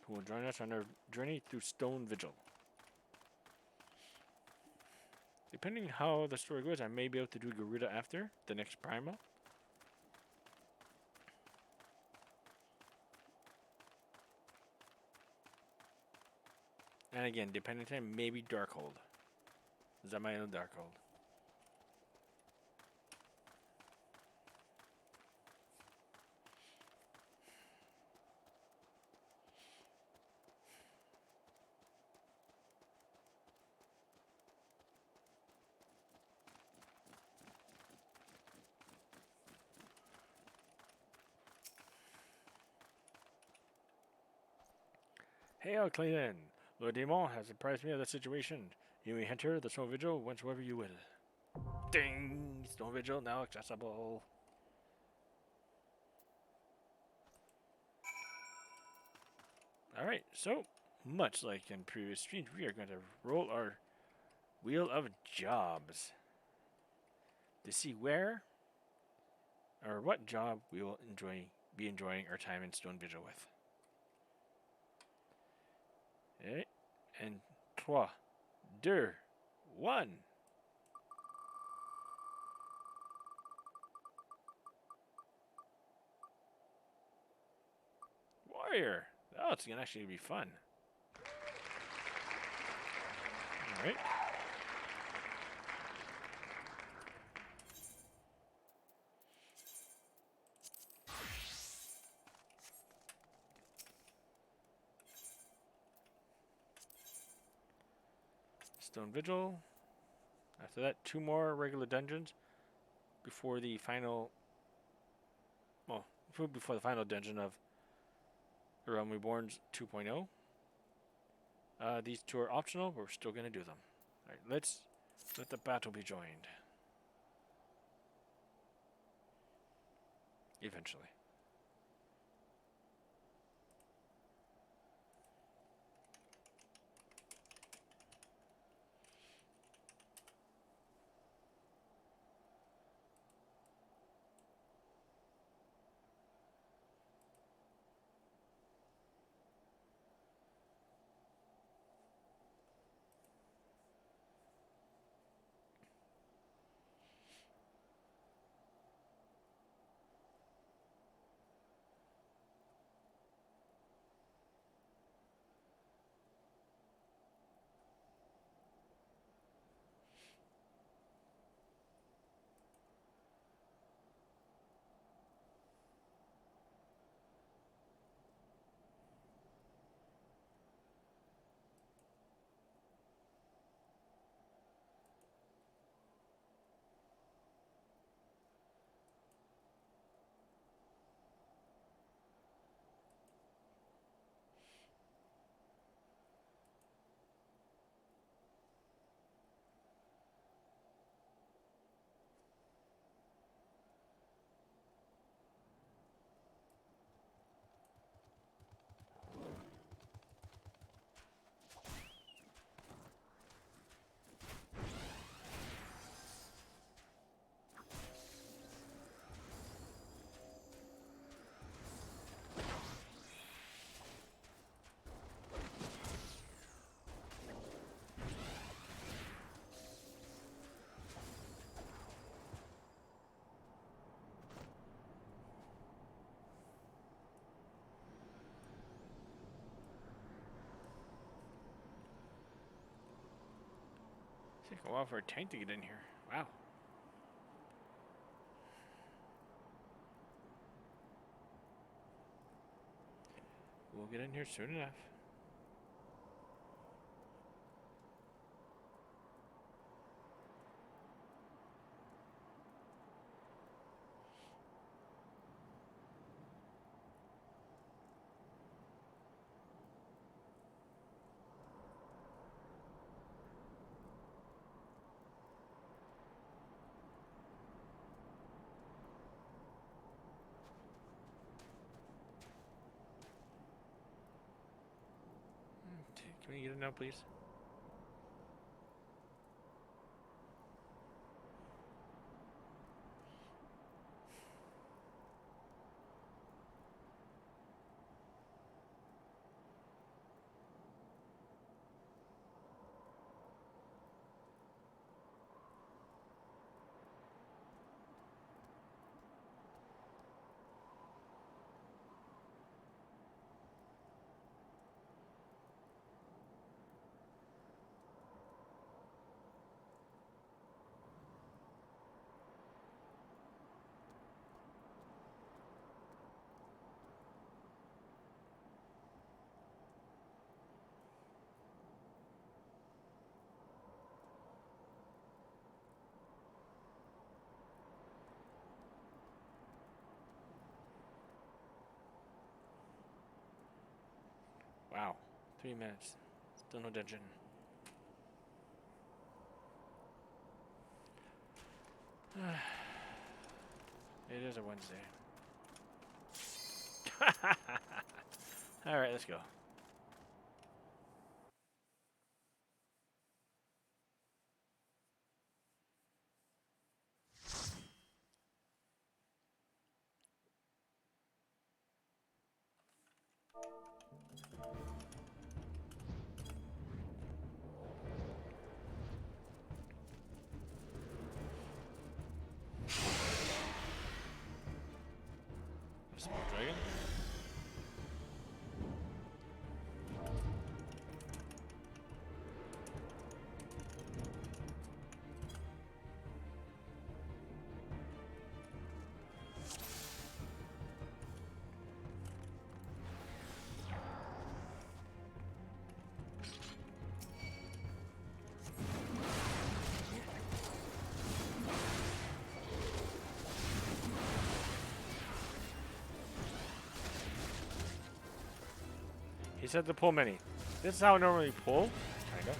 Who will join us on our journey through Stone Vigil. Depending on how the story goes, I may be able to do Garuda after the next primal. And again, depending on time, maybe Darkhold. Zamael Darkhold. Hail, Clalin! Lord Demon has apprised me of the situation. You may enter the Stone Vigil whensoever you will. Ding! Stone Vigil now accessible. Alright, so, much like in previous streams, we are going to roll our Wheel of Jobs to see where or what job we will be enjoying our time in Stone Vigil with. Okay, and 3, 2, 1. Warrior. Oh, it's gonna actually be fun. All right. Stone Vigil. After that, 2 more regular dungeons before the final. Well, before the final dungeon of Realm Reborn's 2.0. These 2 are optional, but we're still going to do them. Alright, let's let the battle be joined. Eventually. Take a while for a tank to get in here. Wow. We'll get in here soon enough. Can we get it now, please? Wow. 3 minutes. Still no dungeon. It is a Wednesday. Alright, let's go. Small dragon. He said to pull many. This is how I normally pull. Kinda.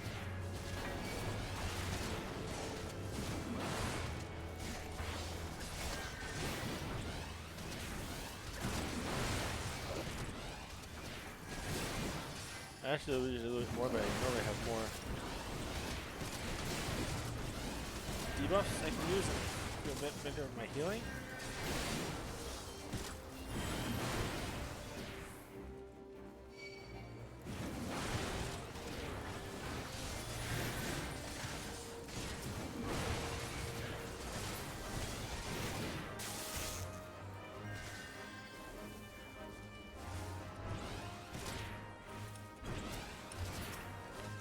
Actually, we usually lose more, but I normally have more debuffs I can use and do a bit better with my healing.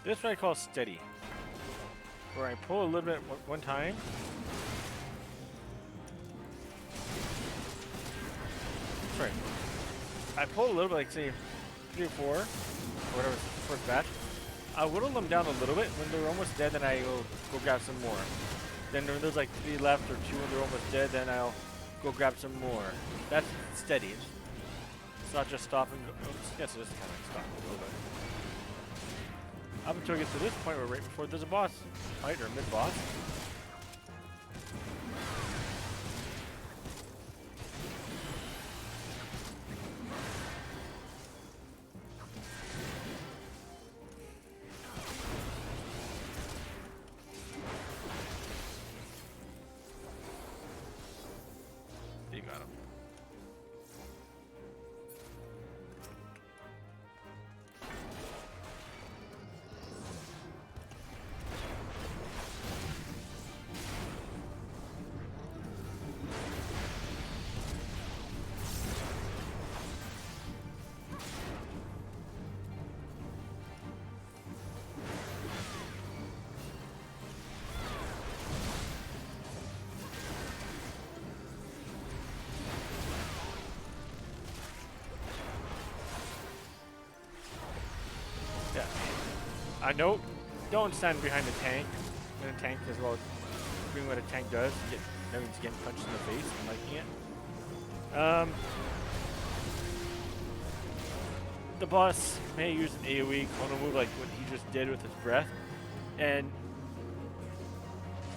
This is what I call steady, where I pull a little bit one time. Sorry. I pull a little bit, like say 3 or 4, or whatever, first batch. I'll whittle them down a little bit. When they're almost dead, then I go grab some more. Then when there's like 3 left or 2 and they're almost dead, then I'll go grab some more. That's steady. It's not just stop and go. Oops, yes, it is kind of like stop a little bit. Up until I get to this point where right before there's a boss fight or mid-boss. You got him. I don't stand behind the tank. When a tank as well as doing what a tank does. That means getting punched in the face and liking it. The boss may use an AoE clone move like what he just did with his breath. And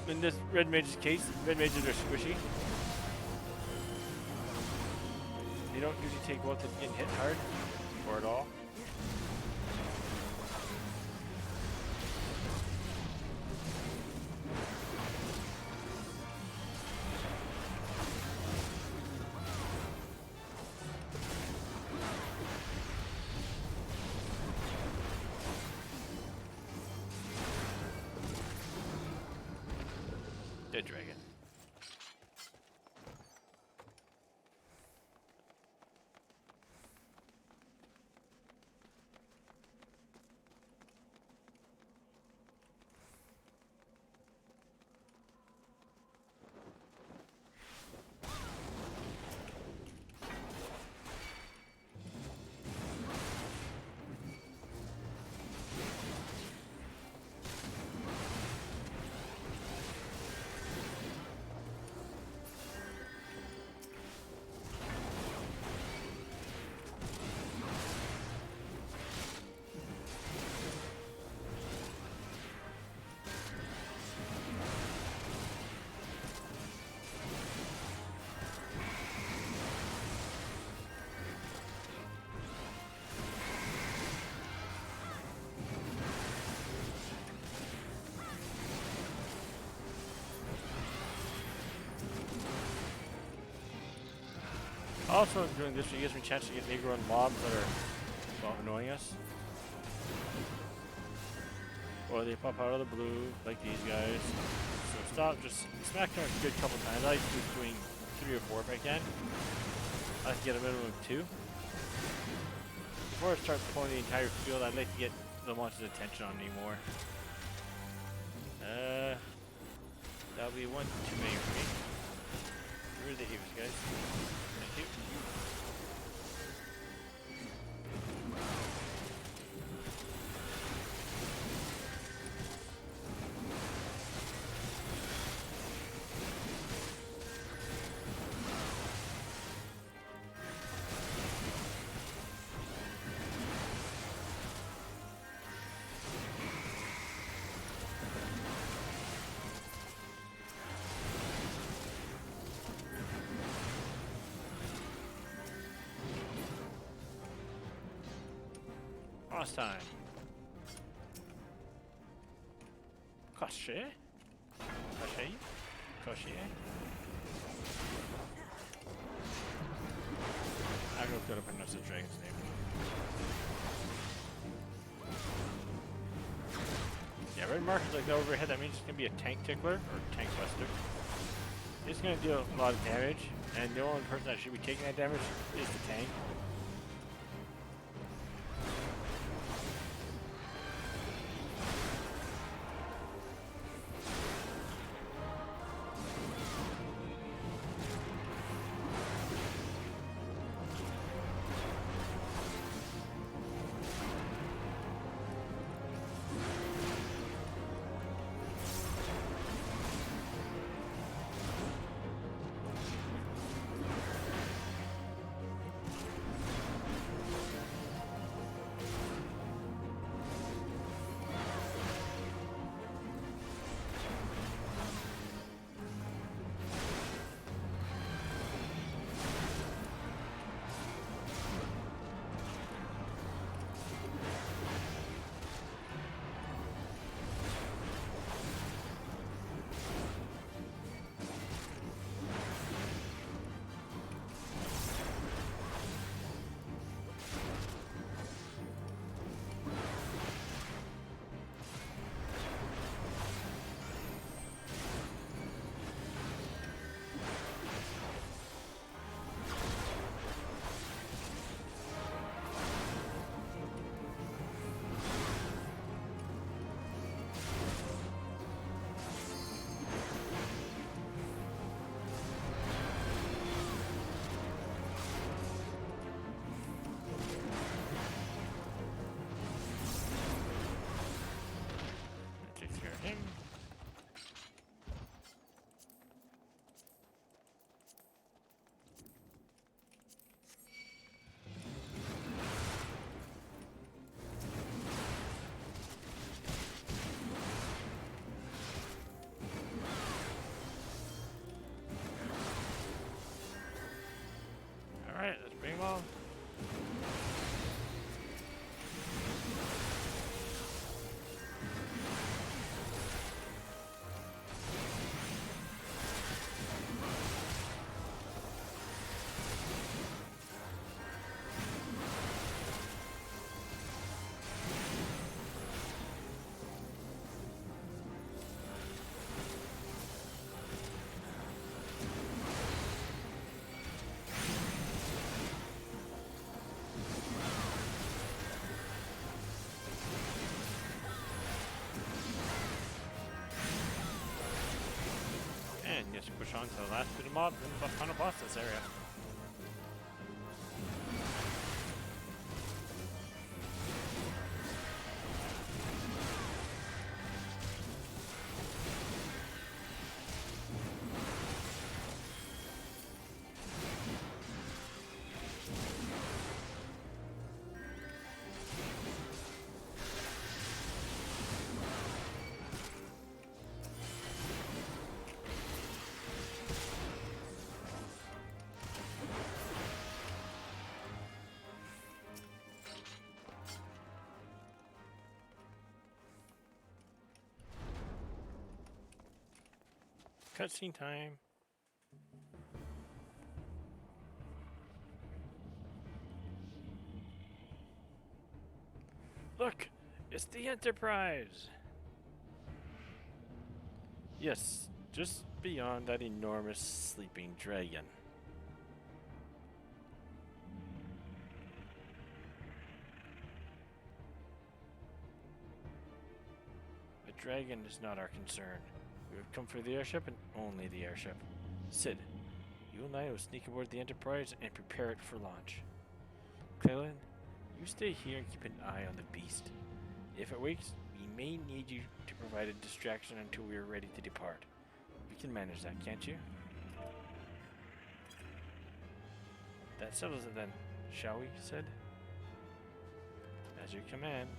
in this red mage's case, red mages are squishy. They don't usually take well to getting hit hard or at all. Dead dragon. Also, doing this, it gives me a chance to get Negro and mobs that are, well, annoying us. Or they pop out of the blue, like these guys. So stop, just smack them a good couple times. I like doing 3 or 4 if I can. I like to get a minimum of 2. Before I start pulling the entire field, I'd like to get the monster's attention on me more. That'll be 1 too many for me. Where are the heroes, guys? Thank you. Last time. Crochet? Crochet? Crochet? I'm gonna go up and pronounce the dragon's name. Yeah, red markers like that overhead, that means it's gonna be a tank tickler or tank buster. It's gonna deal a lot of damage, and the only person that should be taking that damage is the tank. guess we push on to the last bit of mobs and the final boss of this area. Cutscene time. Look, it's the Enterprise. Yes, just beyond that enormous sleeping dragon. The dragon is not our concern. We have come for the airship and only the airship. Sid, you and I will sneak aboard the Enterprise and prepare it for launch. Clalin, you stay here and keep an eye on the beast. If it wakes, we may need you to provide a distraction until we are ready to depart. We can manage that, can't you? That settles it then, shall we, Sid? As you command.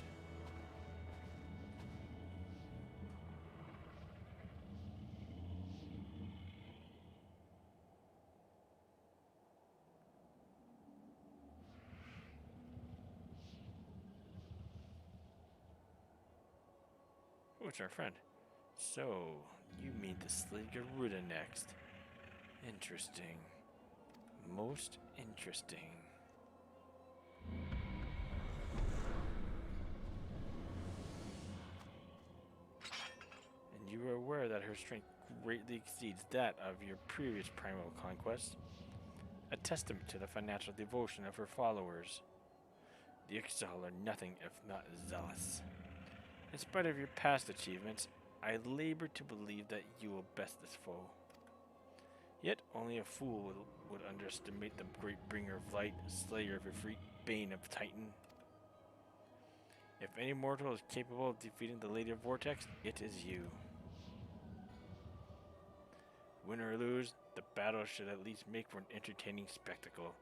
Oh, it's our friend. So, you meet the Slave Garuda next. Interesting. Most interesting. And you are aware that her strength greatly exceeds that of your previous primal conquests, a testament to the financial devotion of her followers. The Ixal are nothing if not zealous. In spite of your past achievements, I labor to believe that you will best this foe. Yet only a fool would underestimate the great bringer of light, slayer of Ifrit, bane of Titan. If any mortal is capable of defeating the Lady of Vortex, it is you. Win or lose, the battle should at least make for an entertaining spectacle.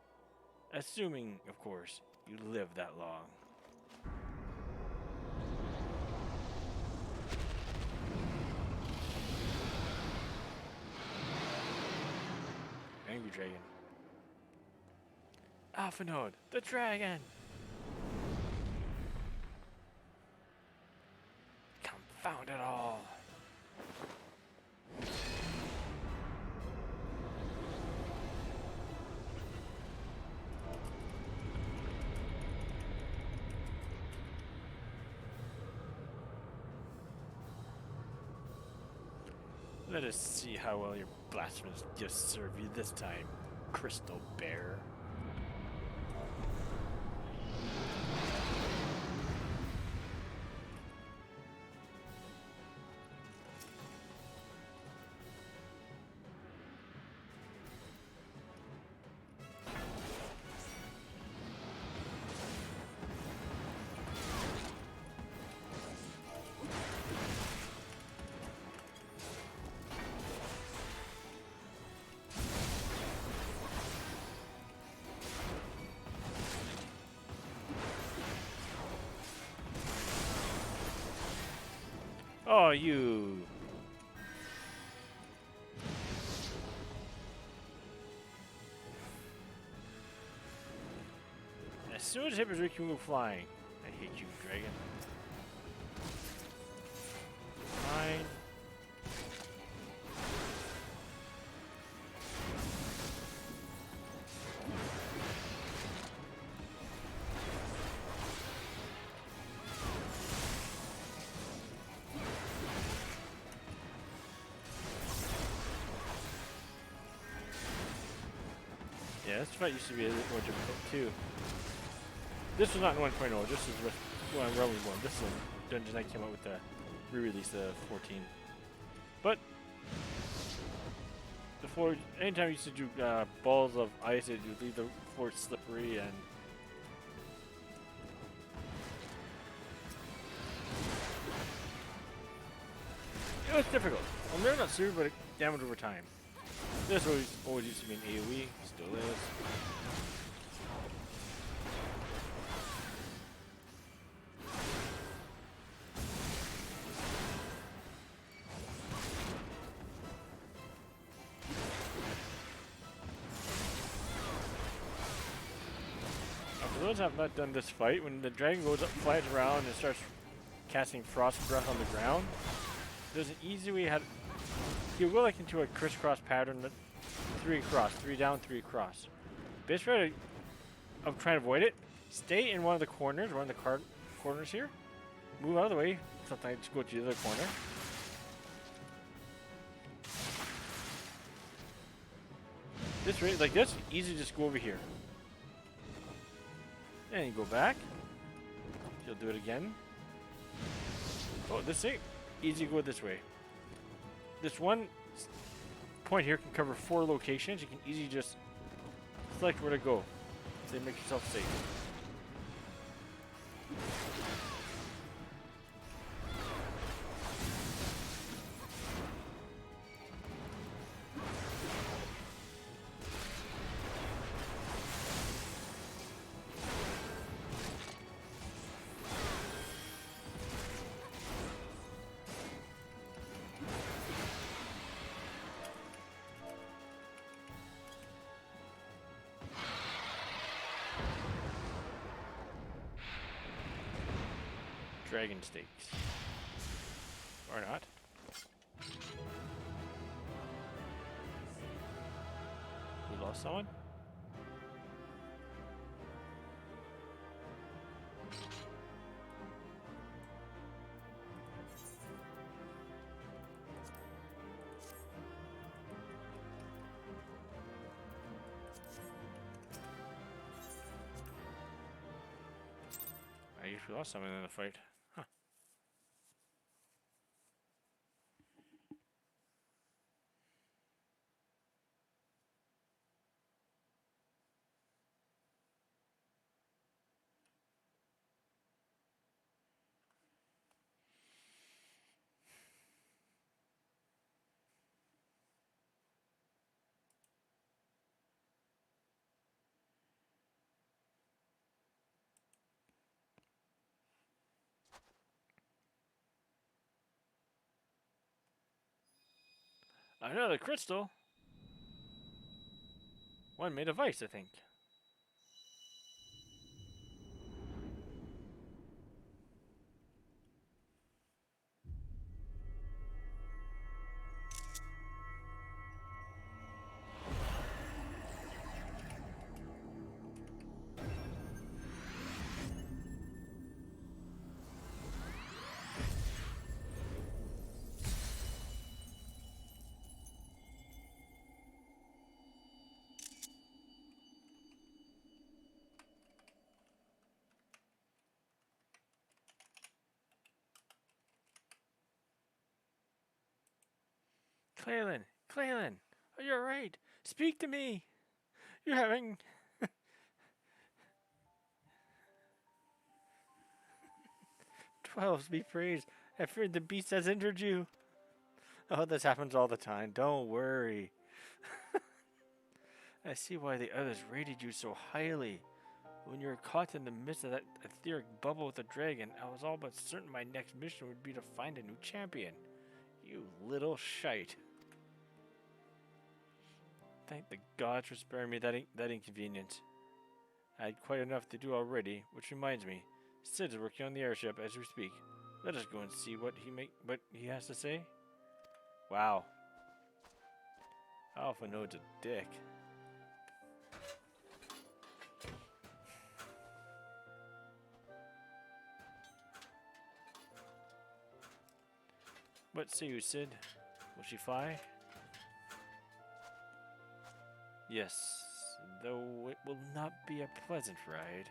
Assuming, of course, you live that long. Angry Dragon. Alpha Node, the dragon! Confound it all! Let us see how well your blasphemous gifts serve you this time, Crystal Bear. Oh, you. As soon as Hippers can move flying. I hate you, dragon. Fine. Yeah, this fight used to be a little more difficult too. This was not in 1.0, this is Realm Reborn. This is a dungeon that came out with the re-release of 14. But floor. Anytime you used to do balls of ice, it would leave the floor slippery and. It was difficult. Well, they're not super, but it damaged over time. This always used to be an AoE, still is. For those who have not done this fight, when the dragon goes up, flies around, and starts casting frost breath on the ground, there's an easy way how to. You go like into a crisscross pattern, 3 across, 3 down, 3 across. Best way of trying to avoid it, stay in one of the corners, one of the corners here. Move out of the way. Sometimes just go to the other corner. This way, like this, easy to just go over here. And you go back. You'll do it again. Oh, this way, easy to go this way. This one point here can cover 4 locations. You can easily just select where to go. So make yourself safe. Dragon stakes. Or not. We lost someone? I guess we lost someone in the fight. Huh. Another crystal? One made of ice, I think. Clalin! Clalin! Oh, you're right! Speak to me! You're having... 12s be praised. I feared the beast has injured you. Oh, this happens all the time. Don't worry. I see why the others rated you so highly. When you were caught in the midst of that etheric bubble with the dragon, I was all but certain my next mission would be to find a new champion. You little shite. Thank the gods for sparing me that inconvenience. I had quite enough to do already, which reminds me, Sid is working on the airship as we speak. Let us go and see what he has to say. Wow. Alpha Node's a dick. What say you, Sid? Will she fly? Yes, though it will not be a pleasant ride.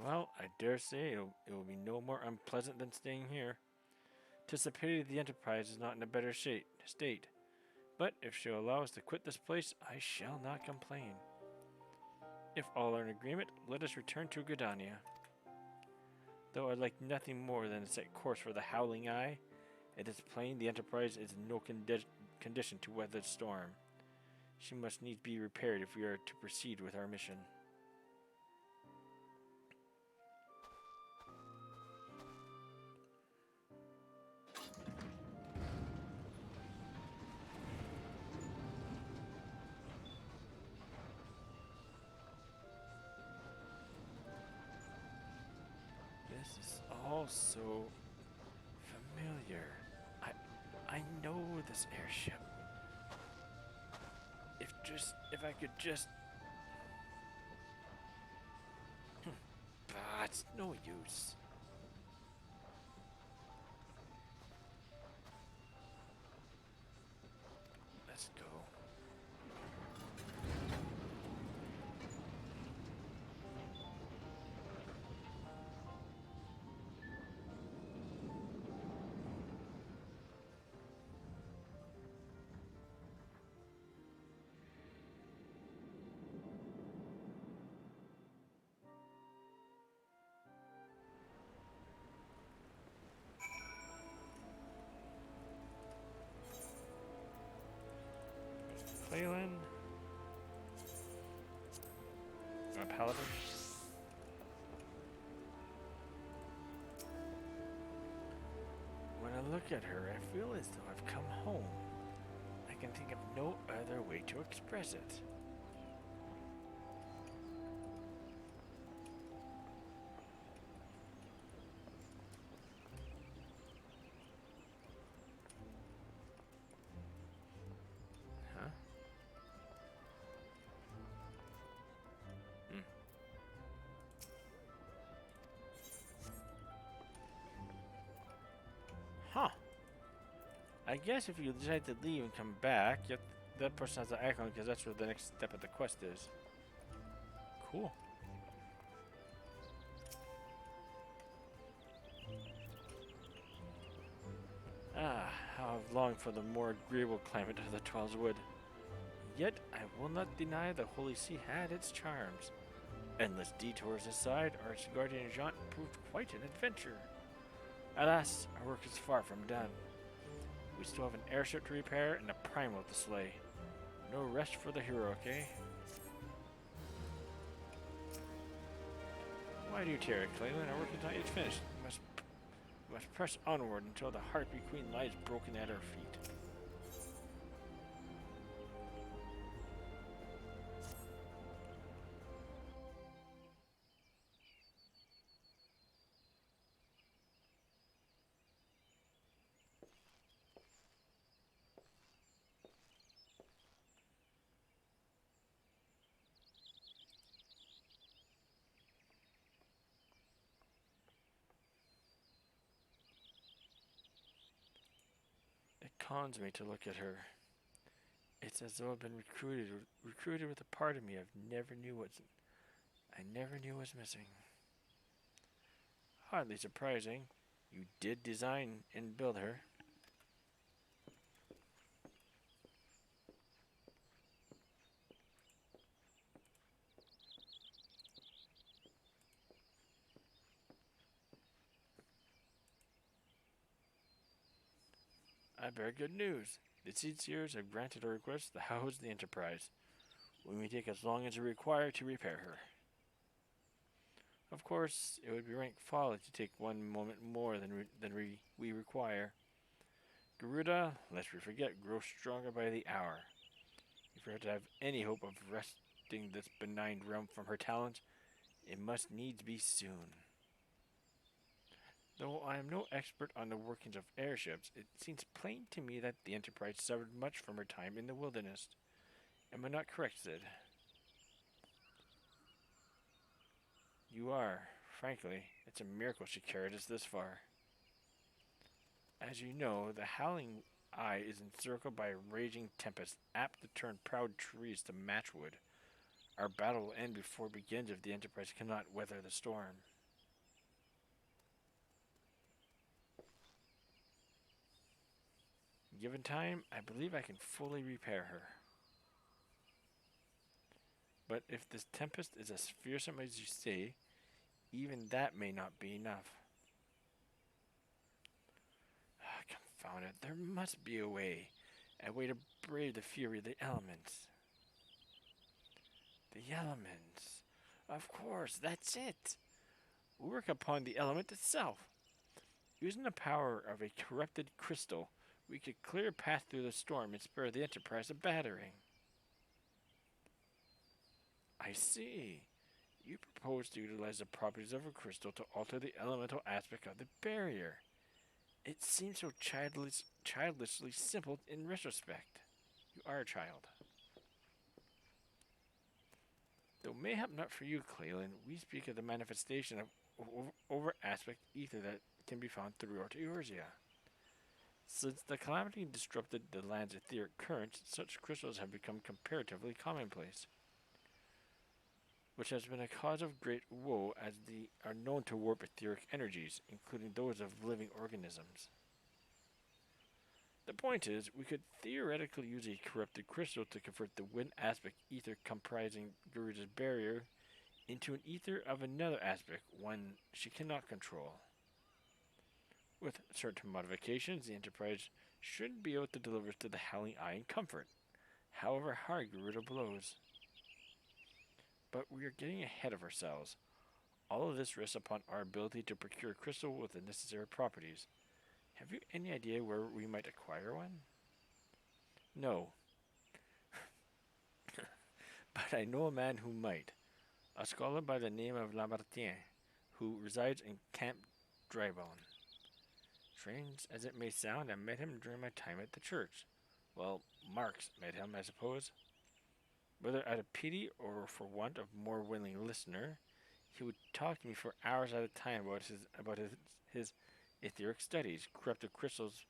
Well, I dare say it will be no more unpleasant than staying here. 'Tis a pity the Enterprise is not in a better state. But if she'll allow us to quit this place, I shall not complain. If all are in agreement, let us return to Gridania. Though I'd like nothing more than to set course for the Howling Eye, it is plain the Enterprise is in no condition to weather the storm. She must needs be repaired if we are to proceed with our mission. This is all so familiar. I know this airship. If I could just... But it's no use. Let's go. Clalin. A paladin. When I look at her, I feel as though I've come home. I can think of no other way to express it. Huh? Huh. I guess if you decide to leave and come back, that person has to act on it because that's where the next step of the quest is. Cool. Ah, how I've longed for the more agreeable climate of the Twelves Wood. Yet I will not deny the Holy See had its charms. Endless detours aside, our guardian jaunt proved quite an adventure. Alas, our work is far from done. We still have an airship to repair and a primal to slay. No rest for the heroic, eh? Why do you tarry, Clalin? Our work is not yet finished. We must press onward until the Heartbeat Queen lies broken at our feet. It cons me to look at her. It's as though I've been recruited with a part of me I never knew was missing. Hardly surprising. You did design and build her. I bear good news. The Seedseers have granted our request to house the Enterprise. We may take as long as we require to repair her. Of course, it would be rank folly to take one moment more than we require. Garuda, lest we forget, grows stronger by the hour. If we are to have any hope of wresting this benign realm from her talons, it must needs be soon. Though I am no expert on the workings of airships, it seems plain to me that the Enterprise suffered much from her time in the wilderness. Am I not correct, Sid? You are. Frankly, it's a miracle she carried us this far. As you know, the Howling Eye is encircled by a raging tempest, apt to turn proud trees to matchwood. Our battle will end before it begins if the Enterprise cannot weather the storm. given time, I believe I can fully repair her. But if this tempest is as fearsome as you say, even that may not be enough. Confound it, there must be a way to brave the fury of the elements. The elements. Of course, that's it. Work upon the element itself. Using the power of a corrupted crystal, we could clear a path through the storm and spare the Enterprise a battering. I see. You propose to utilize the properties of a crystal to alter the elemental aspect of the barrier. It seems so childishly simple in retrospect. You are a child. Though mayhap not for you, Clalin, we speak of the manifestation of over aspect ether that can be found throughout Eorzea. Since the calamity disrupted the land's etheric currents, such crystals have become comparatively commonplace, which has been a cause of great woe as they are known to warp etheric energies, including those of living organisms. The point is, we could theoretically use a corrupted crystal to convert the wind aspect ether comprising Garuda's barrier into an ether of another aspect, one she cannot control. With certain modifications, the Enterprise should be able to deliver to the Howling Eye in comfort, however hard Garuda blows. But we are getting ahead of ourselves. All of this rests upon our ability to procure a crystal with the necessary properties. Have you any idea where we might acquire one? No. But I know a man who might. A scholar by the name of Lamartine, who resides in Camp Drybone. Strange as it may sound, I met him during my time at the church. Well, Marx met him, I suppose. Whether out of pity or for want of more willing listener, he would talk to me for hours at a time about his etheric studies, corrupted crystals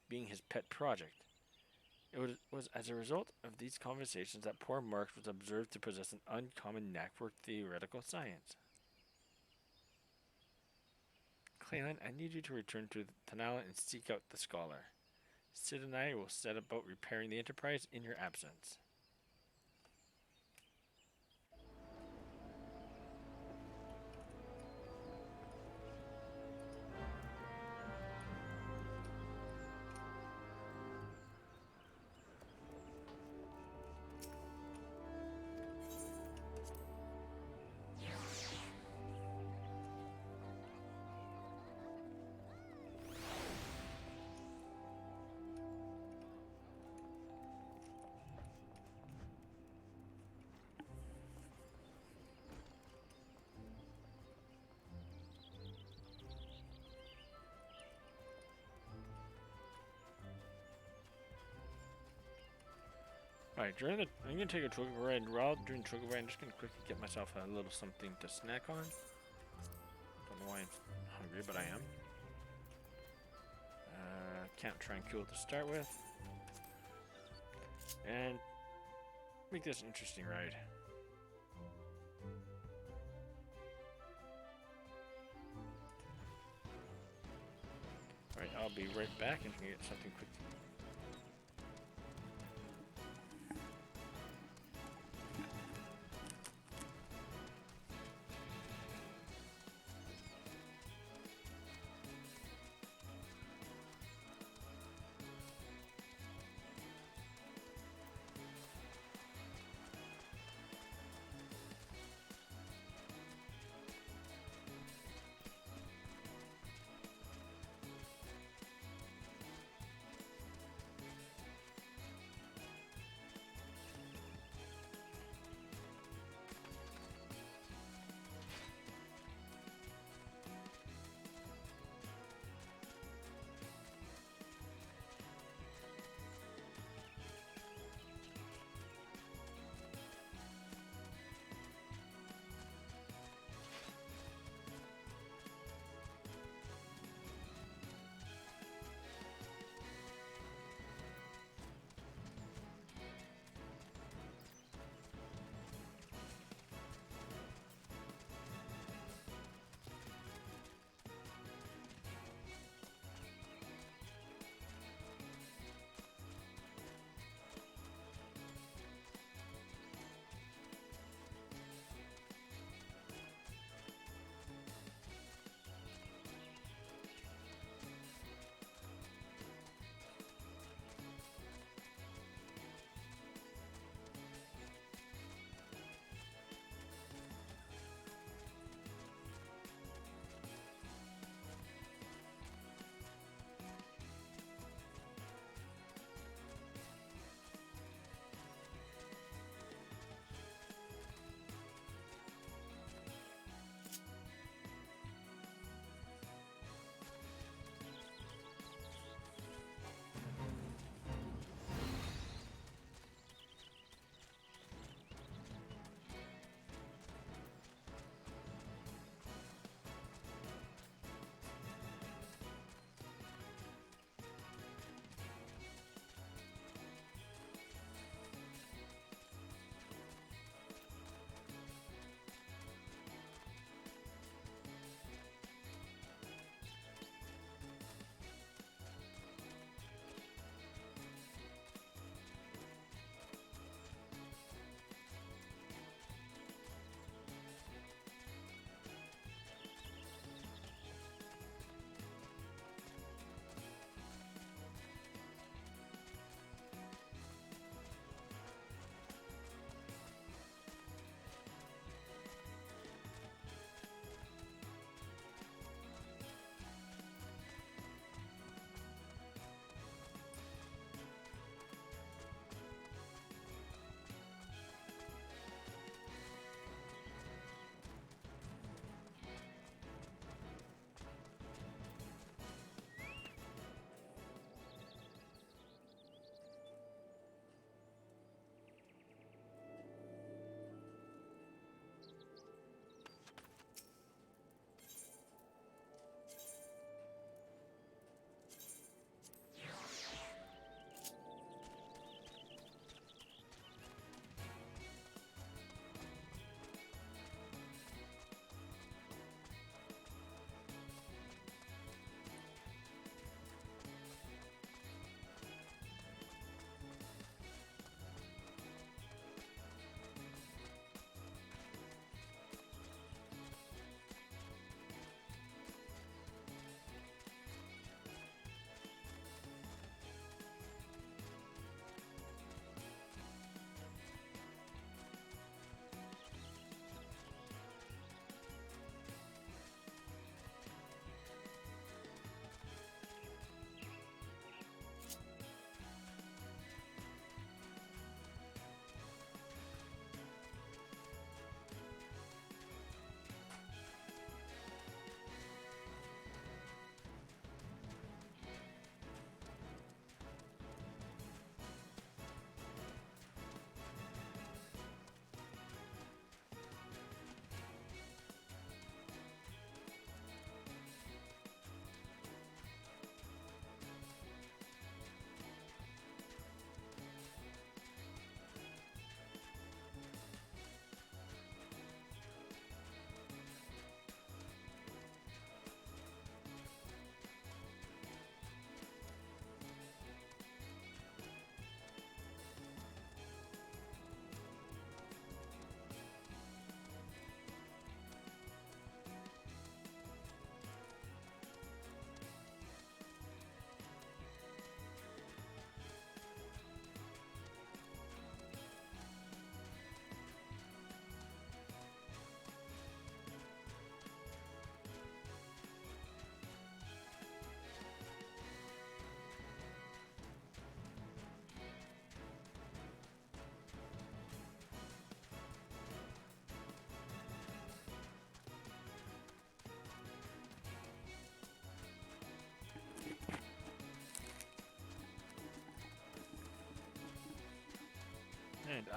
being his pet project. It was as a result of these conversations that poor Marx was observed to possess an uncommon knack for theoretical science. Clalin, I need you to return to Tanala and seek out the scholar. Sid and I will set about repairing the Enterprise in your absence. Alright, I'm gonna take a chocobo ride, and while during the chocobo ride, I'm just gonna quickly get myself a little something to snack on. Don't know why I'm hungry, but I am. Can't try and kill it to start with. And make this an interesting ride. Alright, I'll be right back and get something quick.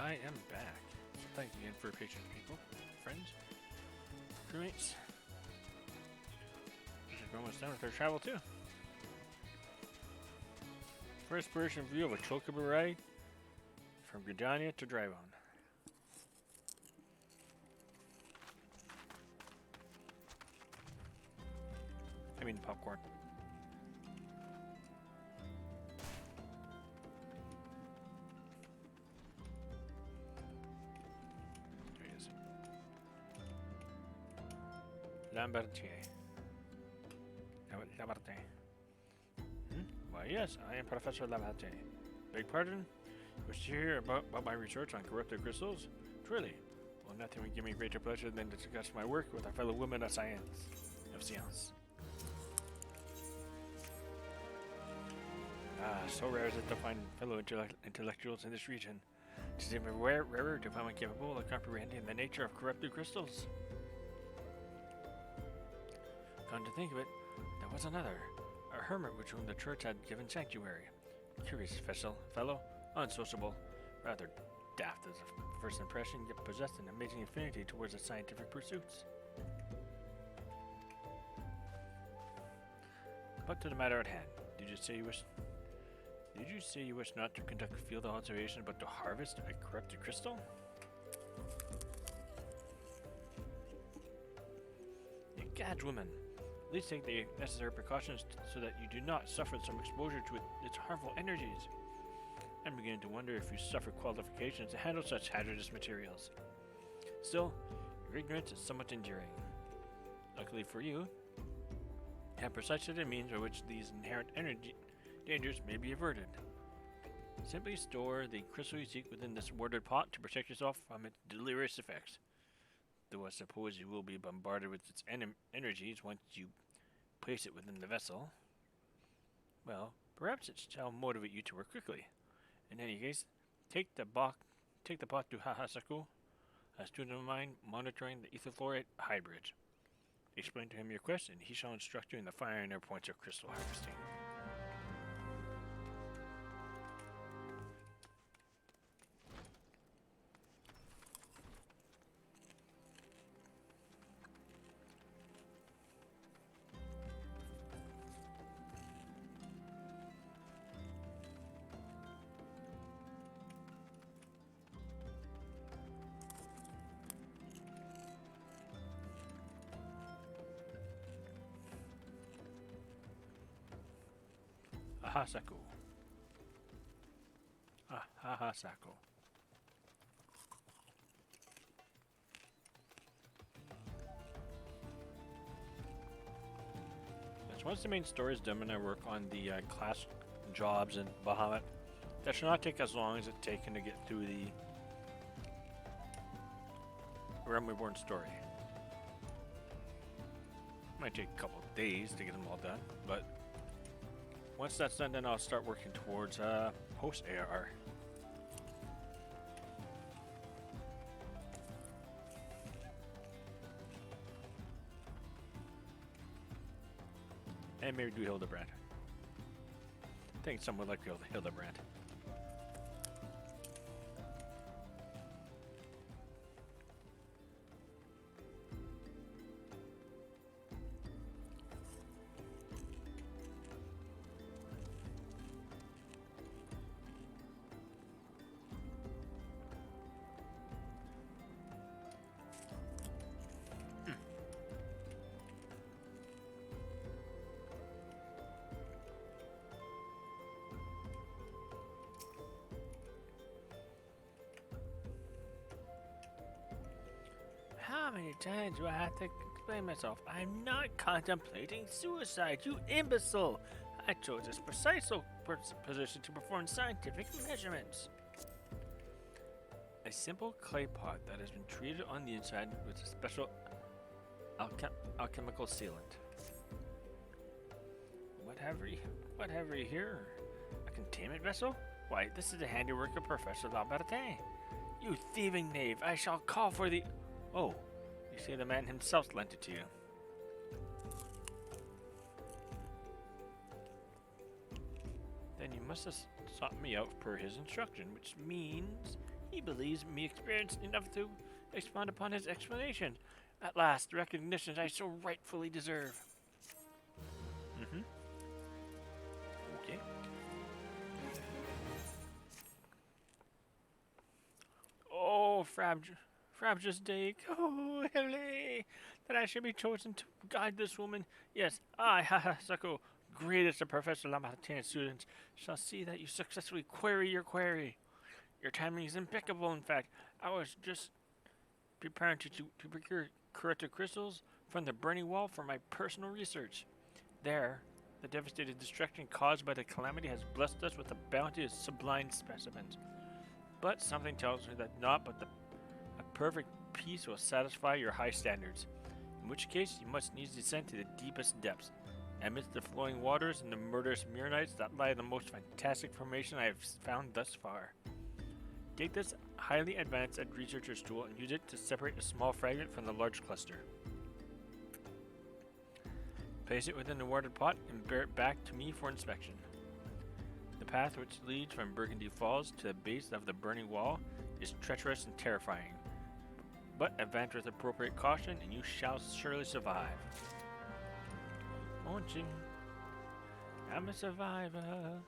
I am back. Thank you again for your patience, people, friends, crewmates. We're almost done with our travel too. First person view of a chocobo ride from Gridania to Drybone. I mean popcorn. There he is. Lambertier. Lambertier. Why yes, I am Professor Lambertier. Beg pardon? Wish to hear about my research on corrupted crystals? Truly. Well, nothing would give me greater pleasure than to discuss my work with a fellow woman of science. So rare is it to find fellow intellectuals in this region. It is even rarer to find one capable of comprehending the nature of corrupted crystals. Come to think of it, there was another, a hermit which whom the church had given sanctuary. Curious fellow, unsociable, rather daft as a first impression, yet possessed an amazing affinity towards the scientific pursuits. But to the matter at hand, did you say you wish not to conduct field observation, but to harvest a corrupted crystal? Egad, woman, at least take the necessary precautions so that you do not suffer some exposure to its harmful energies. I'm beginning to wonder if you suffer qualifications to handle such hazardous materials. Still, your ignorance is somewhat endearing. Luckily for you, you have precisely the means by which these inherent energy dangers may be averted. Simply store the crystal you seek within this warded pot to protect yourself from its deleterious effects. Though I suppose you will be bombarded with its energies once you place it within the vessel. Well, perhaps it shall motivate you to work quickly. In any case, take the pot to Hahasaku, a student of mine monitoring the ether fluoride high bridge. Explain to him your quest, and he shall instruct you in the finer points of crystal harvesting. Ahasako. Ahasako. Once the main story is done and I work on the class jobs in Bahamut, that should not take as long as it's taken to get through the Reborn story. Might take a couple of days to get them all done, but once that's done, then I'll start working towards post ARR. And maybe do Hildebrand. I think someone would like Hildebrand. How many times do I have to explain myself? I'm not contemplating suicide, you imbecile! I chose this precise position to perform scientific measurements. A simple clay pot that has been treated on the inside with a special alchemical sealant. What have we here? A containment vessel? Why, this is the handiwork of Professor Lambertin. You thieving knave, I shall call for the... Oh, you say the man himself lent it to you. Then you must have sought me out per his instruction, which means He believes me experienced enough to expound upon his explanation. At last, the recognition I so rightfully deserve. Mm-hmm. Okay. Oh, Frabjous Day. Oh, Hele! That I should be chosen to guide this woman. Yes, I, Sako, greatest of Professor Lamartine's students, shall see that you successfully query your query. Your timing is impeccable, in fact. I was just preparing to procure corrupted crystals from the burning wall for my personal research. There, the devastating destruction caused by the calamity has blessed us with a bounty of sublime specimens. But something tells me that not but a perfect peace will satisfy your high standards, in which case you must needs descend to the deepest depths, amidst the flowing waters and the murderous Myrnites that lie in the most fantastic formation I have found thus far. Take this highly advanced researcher's tool and use it to separate a small fragment from the large cluster. Place it within the watered pot and bear it back to me for inspection. The path which leads from Burgundy Falls to the base of the burning wall is treacherous and terrifying, but advance with appropriate caution and you shall surely survive. Won't you? I'm a survivor.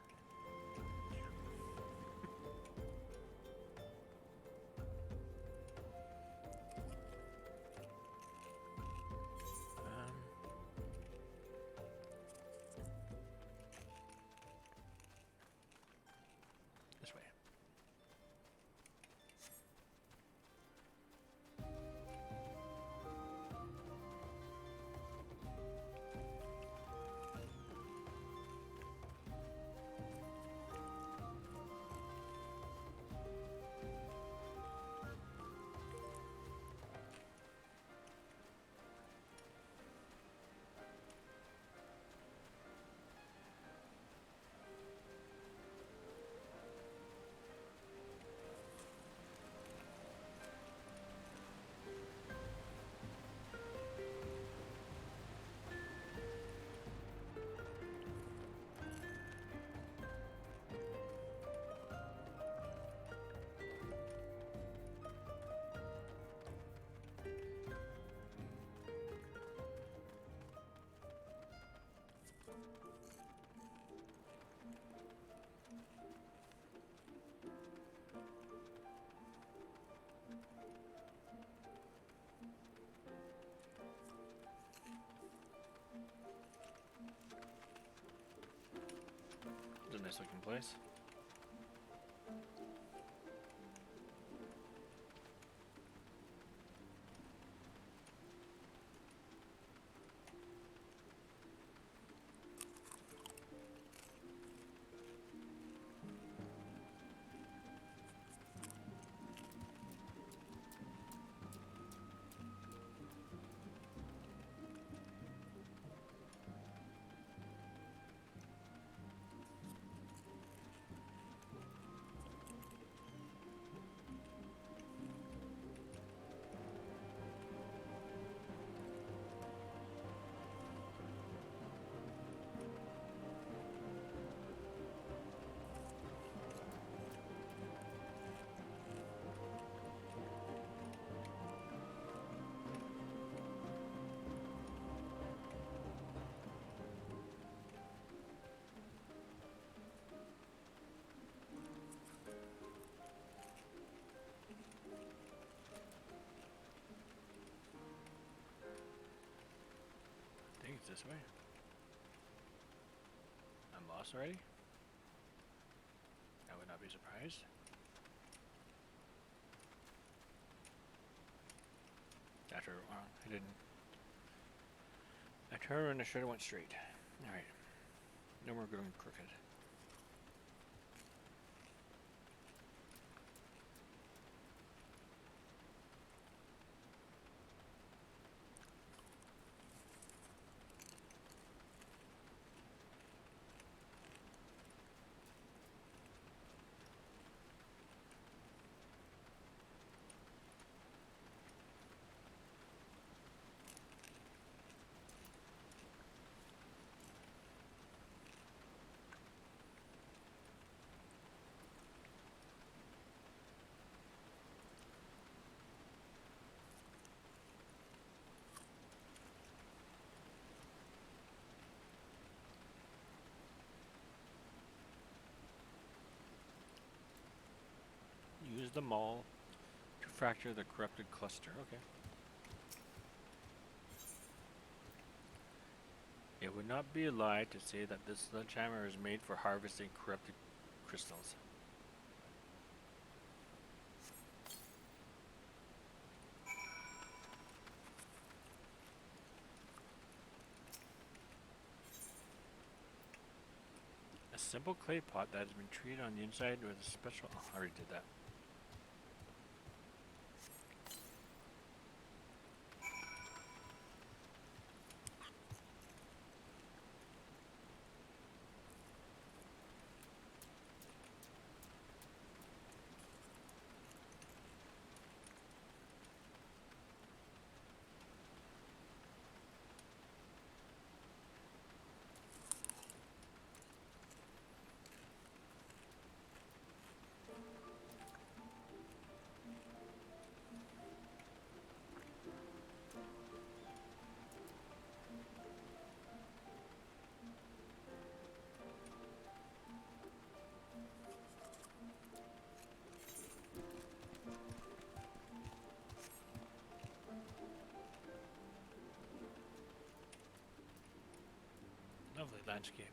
This way. It's a nice looking place. I think it's this way. I'm lost already? I would not be surprised. After, I didn't. I turned and I should have went straight. Alright. No more going crooked. use the maul to fracture the corrupted cluster. Okay. It would not be a lie to say that this sledgehammer is made for harvesting corrupted crystals. A simple clay pot that has been treated on the inside with a special... Oh, I already did that. Lovely landscape.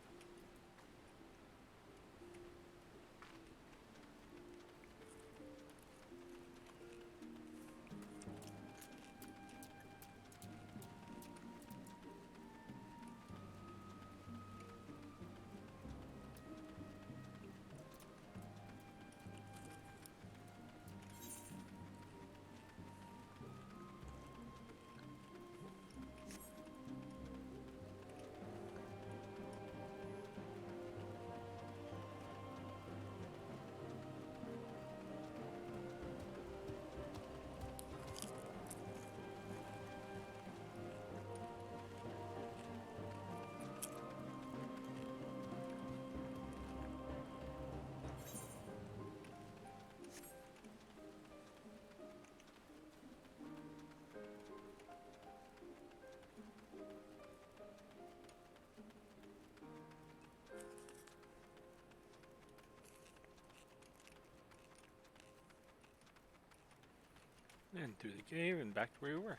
And through the cave and back to where we were.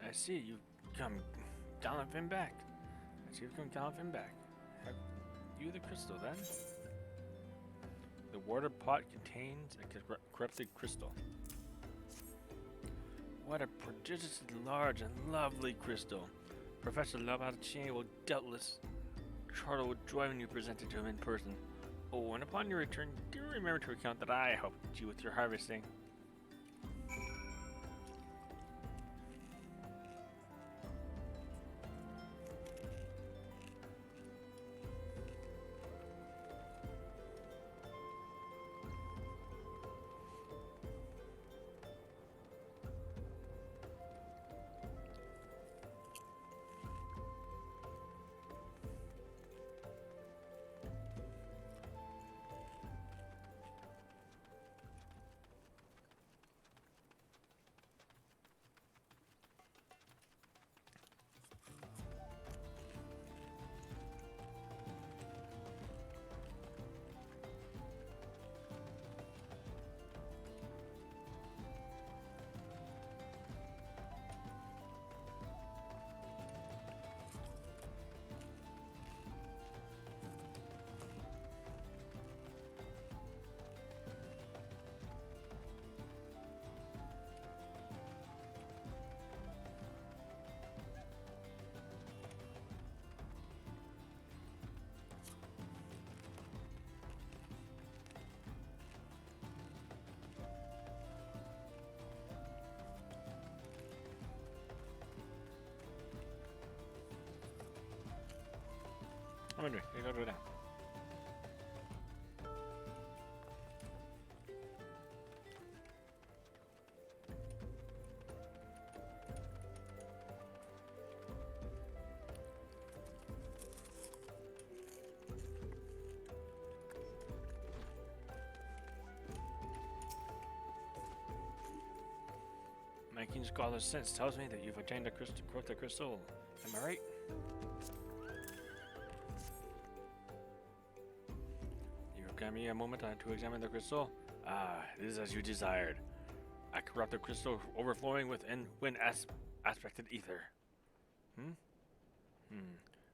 I see you've come galloping back. I see you've come galloping back. Have you the crystal then? The water pot contains a corrupted crystal. What a prodigiously large and lovely crystal. Professor Labartine will doubtless charter with joy when you present it to him in person. Oh, and upon your return, do remember to recount that I helped you with your harvesting. I'm wondering. You go down. My keen scholar's sense tells me that you've obtained a crystal. Am I right? You've given me a moment to examine the crystal. Ah, it is as you desired. I corrupt the crystal overflowing with wind aspected ether.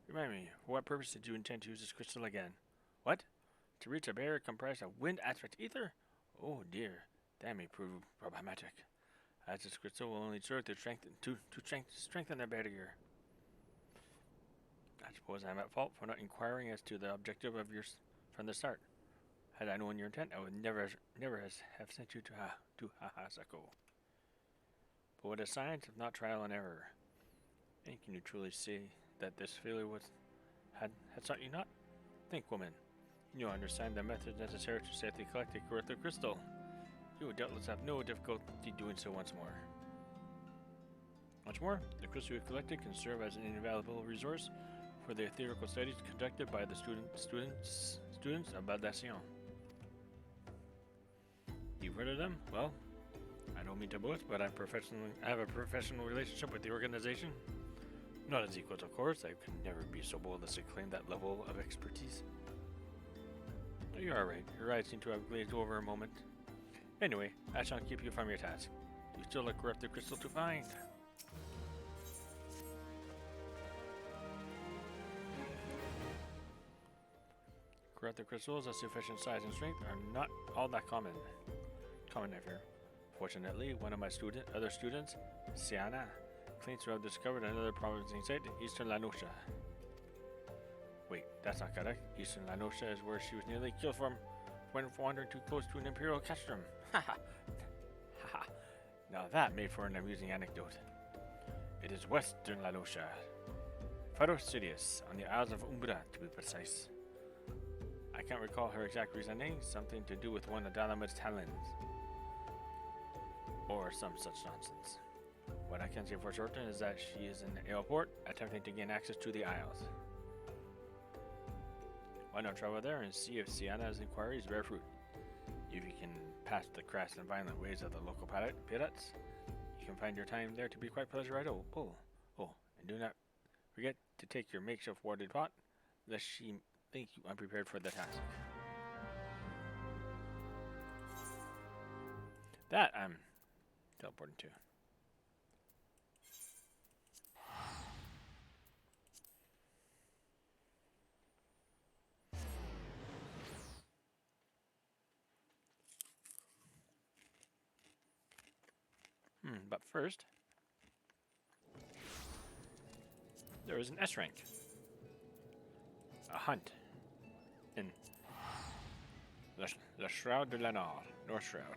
Remind me, for what purpose did you intend to use this crystal again? What? To reach a barrier comprised of wind aspect ether? Oh dear, that may prove problematic. As this crystal will only serve to strengthen the barrier. I suppose I am at fault for not inquiring as to the objective of yours from the start. Had I known your intent, I would never have sent you to Hahazako. But what is science if not trial and error? And can you truly say that this failure had sought you not? Think, woman. You understand the methods necessary to safely collect a corrupted crystal. You would doubtless have no difficulty doing so once more. Once more, the crystal you collected can serve as an invaluable resource for the theoretical studies conducted by the students of Badassion. You've heard of them? Well, I don't mean to boast, but I have a professional relationship with the organization. Not as equals, of course. I could never be so bold as to claim that level of expertise. No, you are right. Your eyes seem to have glazed over a moment. Anyway, I shan't keep you from your task. You still have a corrupted crystal to find. Corrupted crystals of sufficient size and strength are not all that common, I fear. Fortunately, one of my other students, Siana, claims to have discovered another promising site in eastern Lanosha. Wait, that's not correct. Eastern Lanosha is where she was nearly killed when wandering too close to an imperial castrum. Haha. Now that made for an amusing anecdote. It is western Lanosha. Photosidious, on the Isles of Umbra, to be precise. I can't recall her exact reasoning, something to do with one of Dalamit's talons. Or some such nonsense. What I can say for certain is that she is in the airport, attempting to gain access to the Isles. Why not travel there and see if Sienna's inquiries bear fruit? If you can pass the crass and violent ways of the local pirates, you can find your time there to be quite pleasurable. Oh, and do not forget to take your makeshift watered pot, lest she think you unprepared for the task. That I'm teleporting to. But first, there is an S rank. A hunt in the Shroud de Lenard, North Shroud.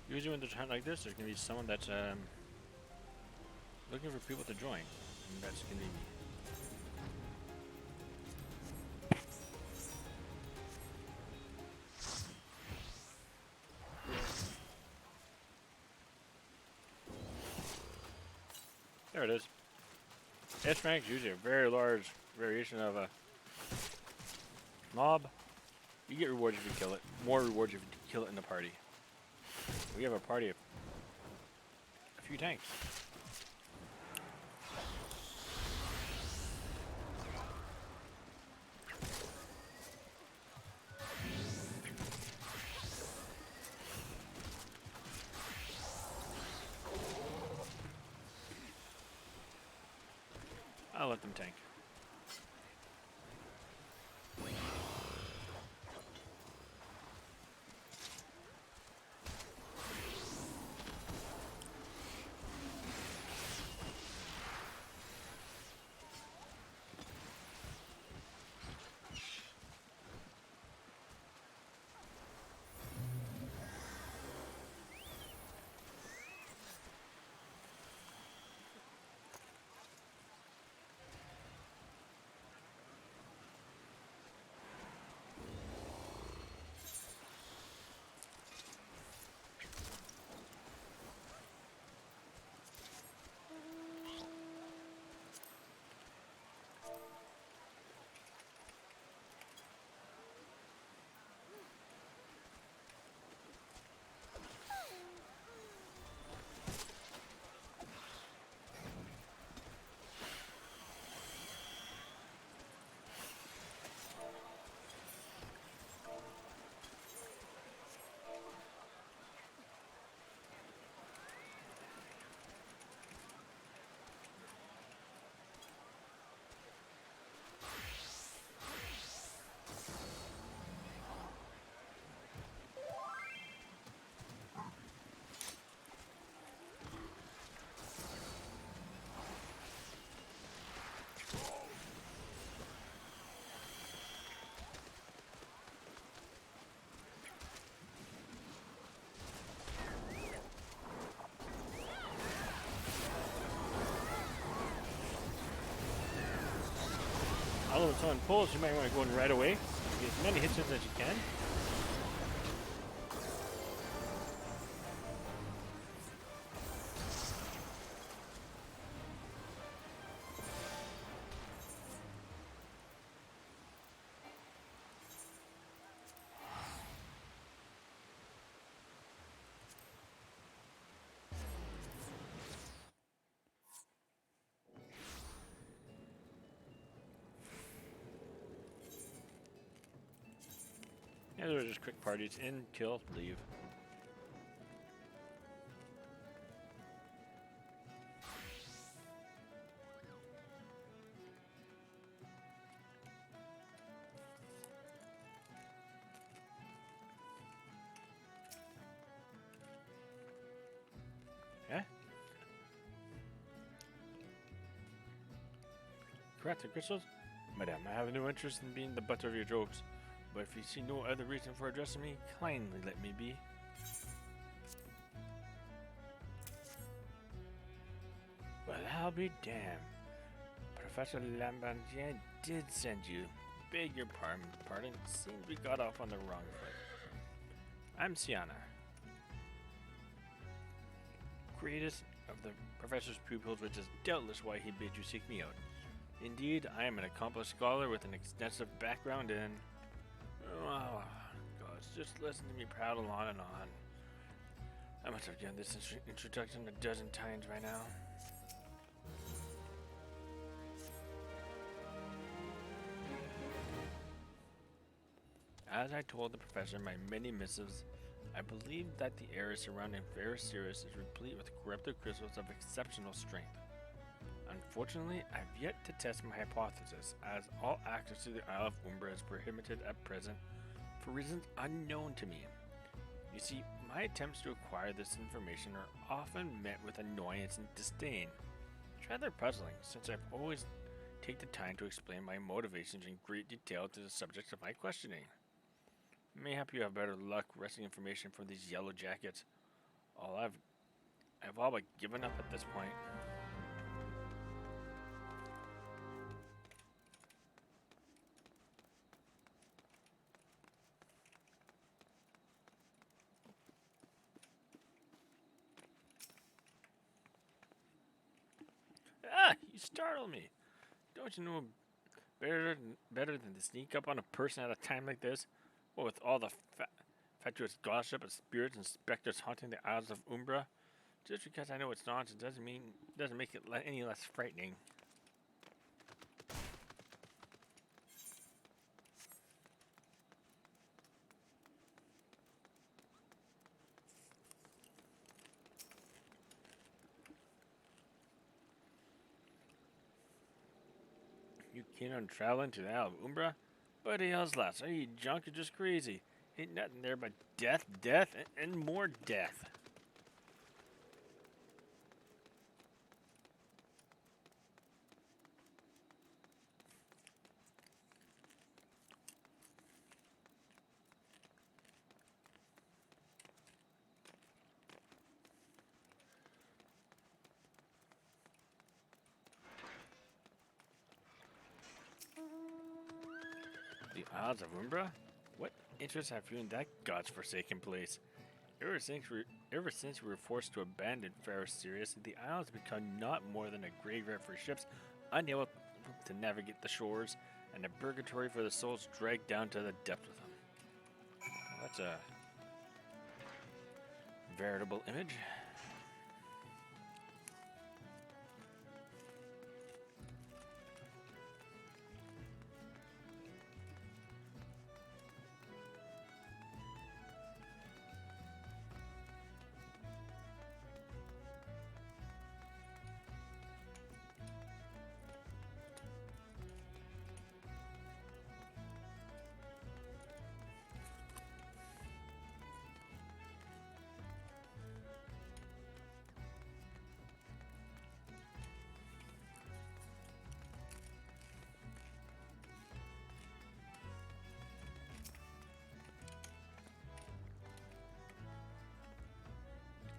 Usually when there's a hunt like this, there's going to be someone that's looking for people to join. And that's going to be me. There it is. S rank is usually a very large variation of a mob. You get rewards if you kill it. More rewards if you kill it in the party. We have a party of a few tanks. I'll let them tank. on pulls, you might want to go in right away. Get as many hits as you can. Yeah, those are just quick parties. In, kill, leave. Yeah? Correct the crystals? Madame, I have no interest in being the butt of your jokes. But if you see no other reason for addressing me, kindly let me be. Well, I'll be damned. Professor Lambantier did send you. Beg your pardon. Seems we got off on the wrong foot. I'm Sienna. Greatest of the professor's pupils, which is doubtless why he bid you seek me out. Indeed, I am an accomplished scholar with an extensive background in... Oh, gosh, just listen to me prattle on and on. I must have done this introduction a dozen times by now. As I told the professor in my many missives, I believe that the area surrounding Ferris Sirius is replete with corrupted crystals of exceptional strength. Unfortunately, I've yet to test my hypothesis, as all access to the Isle of Umbra is prohibited at present for reasons unknown to me. You see, my attempts to acquire this information are often met with annoyance and disdain. It's rather puzzling, since I've always taken the time to explain my motivations in great detail to the subjects of my questioning. Mayhap you have better luck wresting information from these yellow jackets. I've all but given up at this point. Ah, you startle me. Don't you know better than to sneak up on a person at a time like this? Well, with all the fatuous gossip of spirits and specters haunting the Isles of Umbra? Just because I know it's nonsense doesn't make it any less frightening. You keen on traveling to the Isle of Umbra? Buddy, how's last? Are you drunk or just crazy? Ain't nothing there but death, and more death. The Isles of Umbra? What interest have you in that god's-forsaken place? Ever since we were forced to abandon Ferris Sirius, the isle has become not more than a graveyard for ships unable to navigate the shores, and a purgatory for the souls dragged down to the depths of them. That's a veritable image.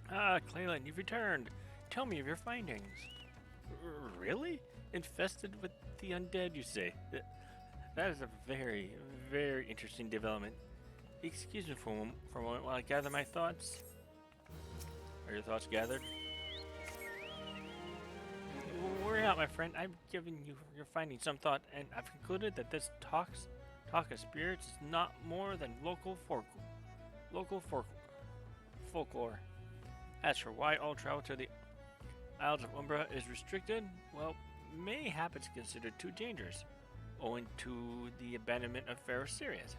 Ah, Clalin, you've returned. Tell me of your findings. Really? Infested with the undead, you say? That is a very, very interesting development. Excuse me for a moment while I gather my thoughts. Are your thoughts gathered? Worry not, my friend. I'm giving you your findings some thought, and I've concluded that this talk of spirits is not more than local folklore. As for why all travel to the Isles of Umbra is restricted, well, mayhap it's considered too dangerous, owing to the abandonment of Pharaoh Sirius.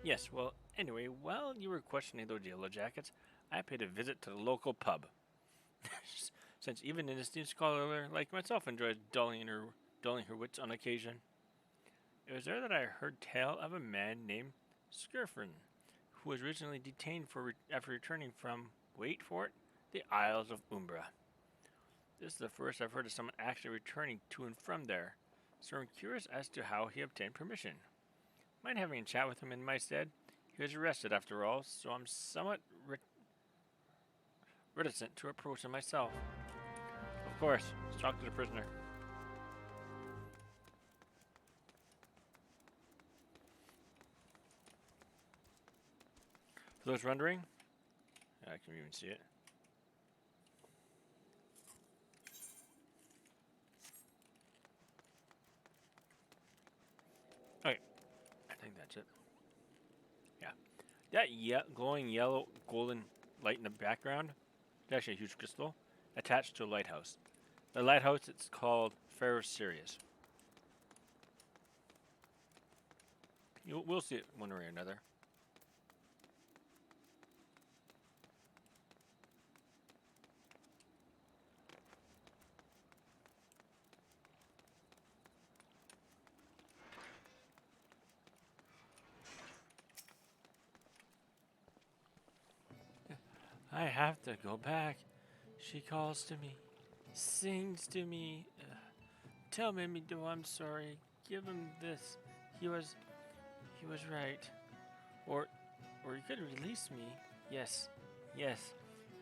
Yes, well, anyway, while you were questioning those yellow jackets, I paid a visit to the local pub. Since even an esteemed scholar like myself enjoys dulling her wits on occasion. It was there that I heard tale of a man named Skirfin, who was originally detained after returning from, wait for it, the Isles of Umbra. This is the first I've heard of someone actually returning to and from there, so I'm curious as to how he obtained permission. Mind having a chat with him in my stead? He was arrested after all, so I'm somewhat reticent to approach him myself. Of course, let's talk to the prisoner. For those wondering, I can even see it. Okay, I think that's it. Yeah. That glowing yellow golden light in the background is actually a huge crystal attached to a lighthouse. The lighthouse, it's called Pharaoh Sirius. We'll see it one way or another. I have to go back. She calls to me, sings to me. Tell Mimido I'm sorry. Give him this. He was right. Or you could release me. Yes,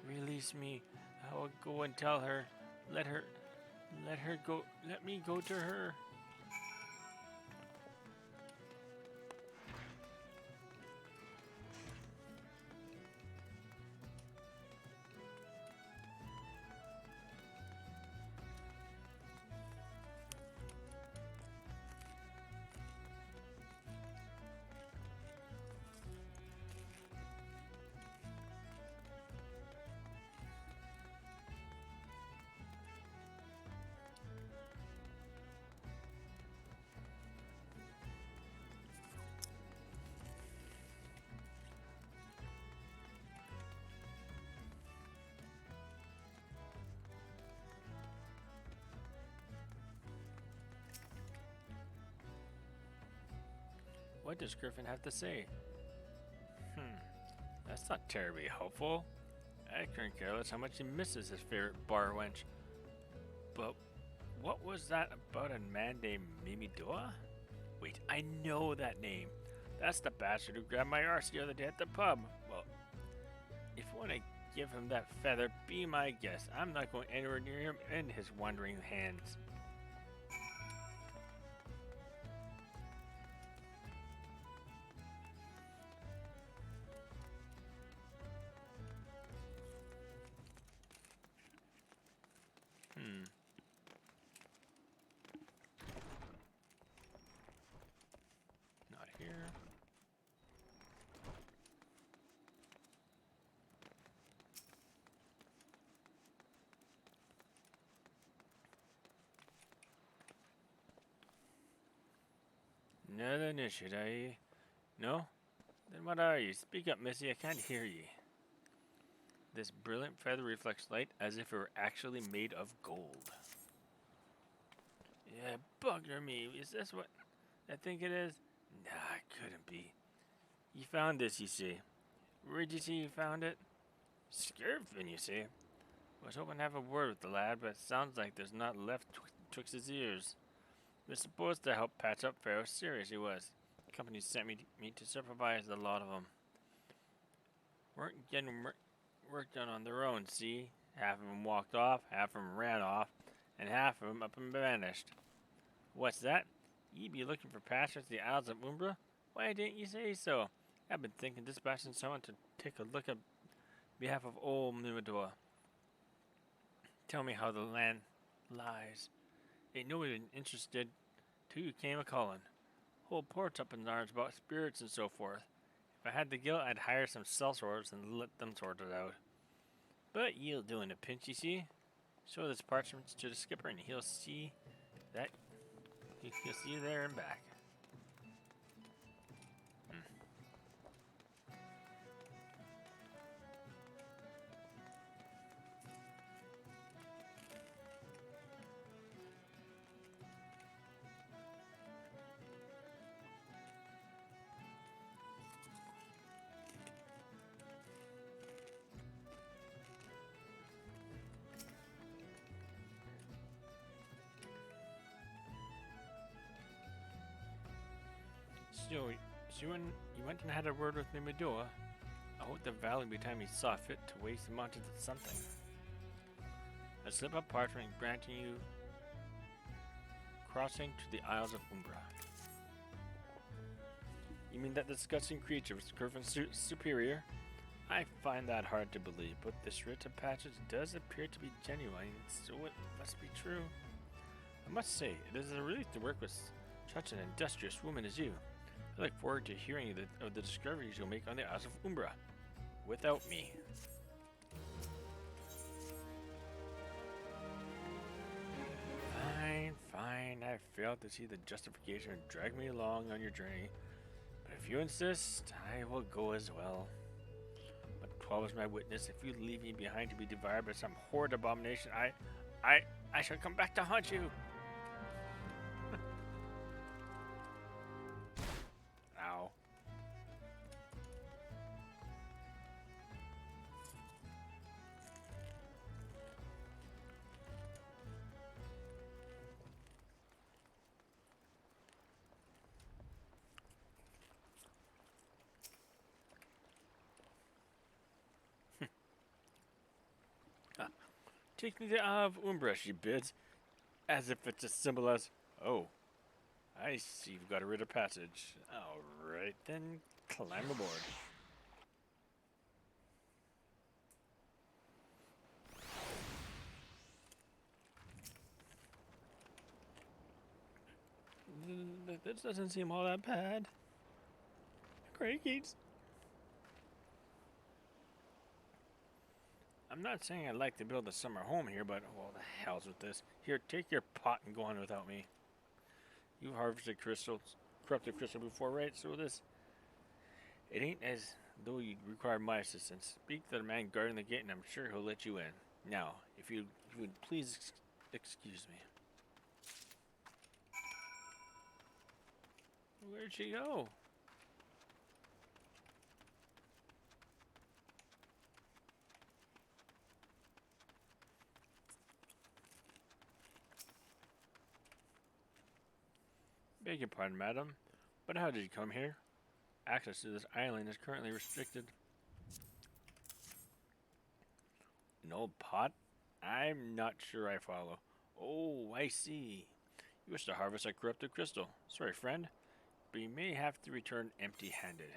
release me. I will go and tell her. Let her go. Let me go to her. What does Griffin have to say? That's not terribly helpful. I couldn't care less how much he misses his favorite bar wench. But what was that about a man named Mimidoa? Wait, I know that name. That's the bastard who grabbed my arse the other day at the pub. Well, if you want to give him that feather, be my guest. I'm not going anywhere near him and his wandering hands. Not here. Nothing issued, are you? No? Then what are you? Speak up, Missy. I can't hear ye. This brilliant feather reflects light as if it were actually made of gold. Yeah, bugger me. Is this what I think it is? Nah, it couldn't be. You found this, you see. Where'd you see you found it? Skirfin, you see. Was hoping to have a word with the lad, but it sounds like there's not left twixt his ears. He was supposed to help patch up Pharaoh Sirius, he was. The company sent me to supervise the lot of them. Weren't getting work done on their own, see? Half of them walked off, half of them ran off, and half of them up and vanished. What's that? Ye be looking for passage to the Isles of Umbra? Why didn't you say so? I've been thinking dispatching someone to take a look at behalf of old Numador. Tell me how the land lies. Ain't nobody interested till you came a-calling. Whole port's up in arms about spirits and so forth. If I had the guilt, I'd hire some sellswords and let them sort it out. But you'll do in a pinch, you see. Show this parchment to the skipper and he'll see that he'll see you there and back. So you went and had a word with Numador. I hope the valley time he saw fit to waste him onto something. A slip of parchment granting you crossing to the Isles of Umbra. You mean that disgusting creature was Curvin's superior? I find that hard to believe, but this writ of passage does appear to be genuine, so it must be true. I must say, it is a relief to work with such an industrious woman as you. I look forward to hearing of the discoveries you'll make on the Isles of Umbra. Without me. Fine. I failed to see the justification of dragging me along on your journey. But if you insist, I will go as well. But 12 is my witness. If you leave me behind to be devoured by some horrid abomination, I shall come back to haunt you. Ow. Take me to Isle of Umbra, she bids, as if it's as simple as, oh, I see you've got a writ of passage. Alright then, climb aboard. This doesn't seem all that bad. Craigies. I'm not saying I'd like to build a summer home here, but well, the hell's with this. Here, take your pot and go on without me. You've harvested crystals, corrupted crystal before, right? So this, it ain't as though you require my assistance. Speak to the man guarding the gate, and I'm sure he'll let you in. Now, if you would please excuse me. Where'd she go? Beg your pardon, madam, but how did you come here? Access to this island is currently restricted. An old pot? I'm not sure I follow. Oh, I see. You wish to harvest a corrupted crystal. Sorry, friend, but you may have to return empty-handed.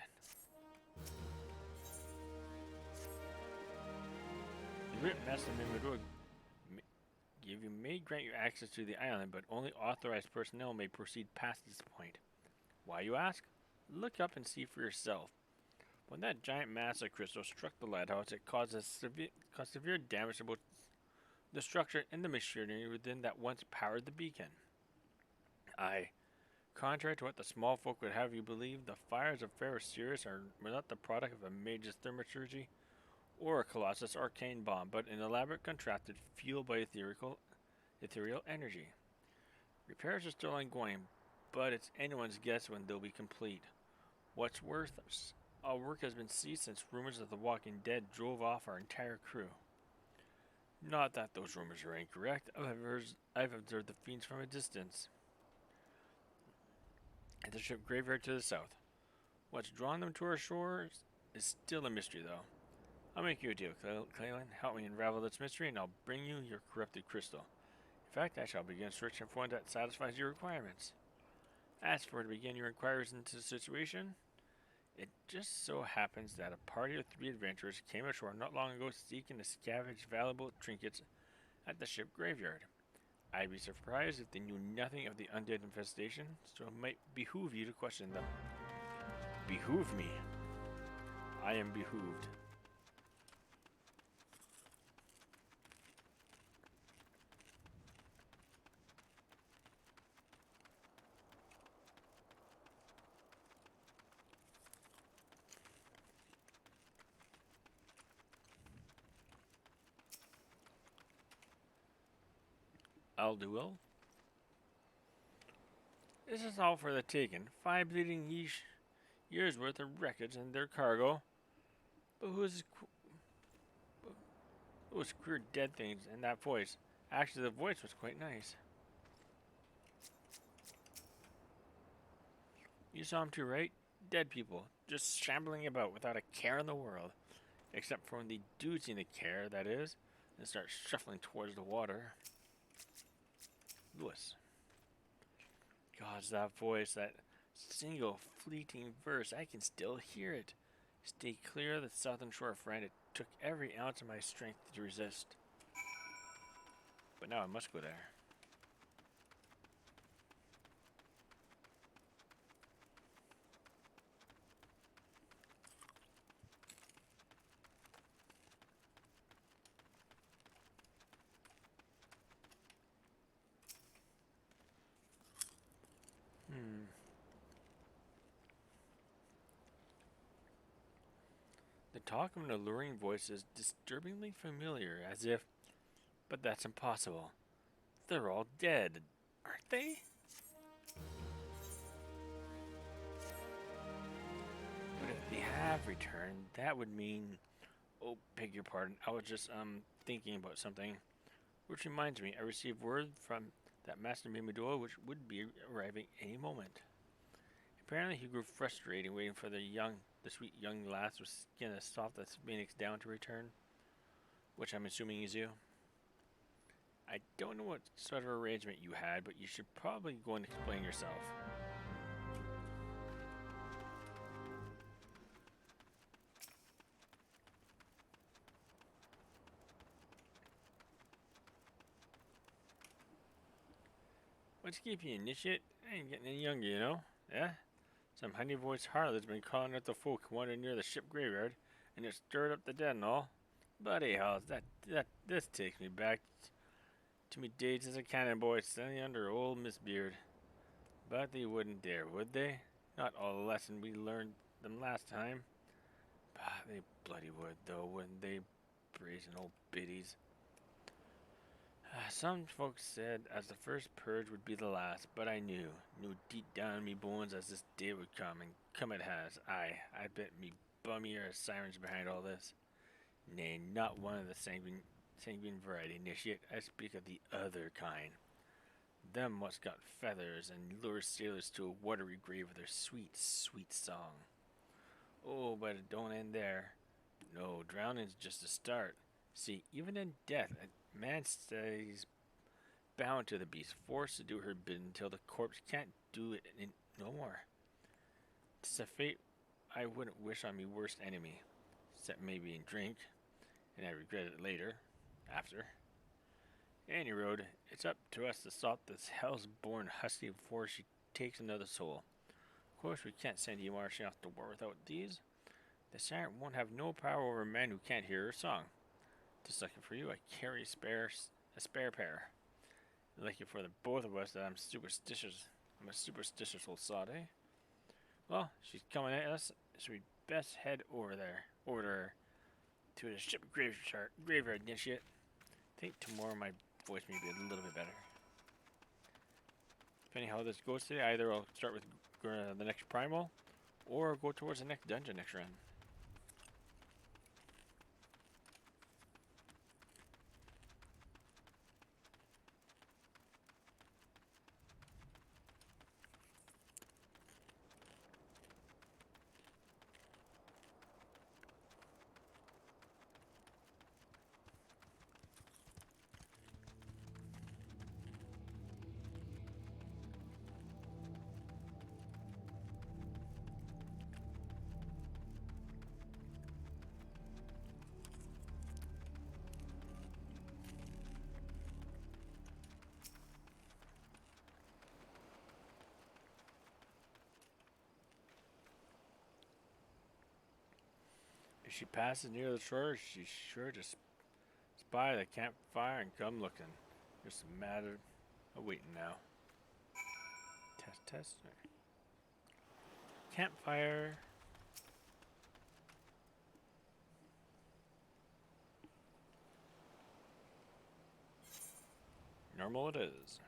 The writ master may grant you access to the island, but only authorized personnel may proceed past this point. Why, you ask? Look up and see for yourself. When that giant mass of crystal struck the lighthouse, it caused severe damage to both the structure and the machinery within that once powered the beacon. Aye, contrary to what the small folk would have you believe, the fires of Ferrocerius were not the product of a mage's thaumaturgy or a Colossus arcane bomb, but an elaborate contraption fueled by ethereal energy. Repairs are still ongoing, but it's anyone's guess when they'll be complete. What's worse, our work has been ceased since rumors of the Walking Dead drove off our entire crew. Not that those rumors are incorrect. I've observed the fiends from a distance. At the ship graveyard to the south. What's drawn them to our shores is still a mystery, though. I'll make you a deal, Clalin. Help me unravel this mystery, and I'll bring you your corrupted crystal. In fact, I shall begin searching for one that satisfies your requirements. As for to begin your inquiries into the situation, it just so happens that a party of 3 adventurers came ashore not long ago seeking to scavenge valuable trinkets at the ship graveyard. I'd be surprised if they knew nothing of the undead infestation, so it might behoove you to question them. Behoove me. I am behooved. I'll do well. This is all for the taking. 5 bleeding years worth of wreckage and their cargo. But who's those queer dead things and that voice? Actually, the voice was quite nice. You saw them too, right? Dead people, just shambling about without a care in the world. Except for when the dudes need a care, that is, and start shuffling towards the water. Lewis. Gods, that voice, that single fleeting verse, I can still hear it. Stay clear of the southern shore, friend. It took every ounce of my strength to resist. But now I must go there. The talk of an alluring voice is disturbingly familiar, as if... But that's impossible. They're all dead, aren't they? But if they have returned, that would mean... Oh, beg your pardon. I was just, thinking about something. Which reminds me, I received word from that Master Mimidoa which would be arriving any moment. Apparently he grew frustrated waiting for the sweet young lass with skin as soft as Phoenix down to return. Which I'm assuming is you. I don't know what sort of arrangement you had, but you should probably go and explain yourself. What's keeping you, initiate? I ain't getting any younger, you know? Yeah? Some honey-voiced harlot's been calling out the folk wandering near the ship graveyard, and it stirred up the dead and all. But hey, Halls, this takes me back to me days as a cannon boy standing under old Miss Beard. But they wouldn't dare, would they? Not all the lesson we learned them last time. Bah, they bloody would, though, wouldn't they, brazen old biddies? Some folks said as the first purge would be the last, but I knew deep down in me bones as this day would come, and come it has. I bet me bummy are sirens behind all this. Nay, not one of the sanguine variety, initiate. I speak of the other kind. Them what's got feathers and lure sailors to a watery grave with their sweet, sweet song. Oh, but it don't end there. No, drowning's just a start. See, even in death, a man stays bound to the beast, forced to do her bid until the corpse can't do it no more. 'Tis a fate I wouldn't wish on me worst enemy, except maybe in drink, and I regret it later, after. Any road, it's up to us to stop this hell's-born husky before she takes another soul. Of course, we can't send you marching off to war without these. The siren won't have no power over men who can't hear her song. Just lucky for you, I carry a spare pair. Lucky for the both of us that I'm superstitious. I'm a superstitious old sod, eh? Well, she's coming at us, so we'd best head over to her, to the ship graveyard and shit. Think tomorrow my voice may be a little bit better. Depending how this goes today, either I'll start with the next primal, or go towards the next dungeon next run. If she passes near the shore, she's sure to spy the campfire and come looking. Just a matter of waiting now. Test. Campfire. Normal it is.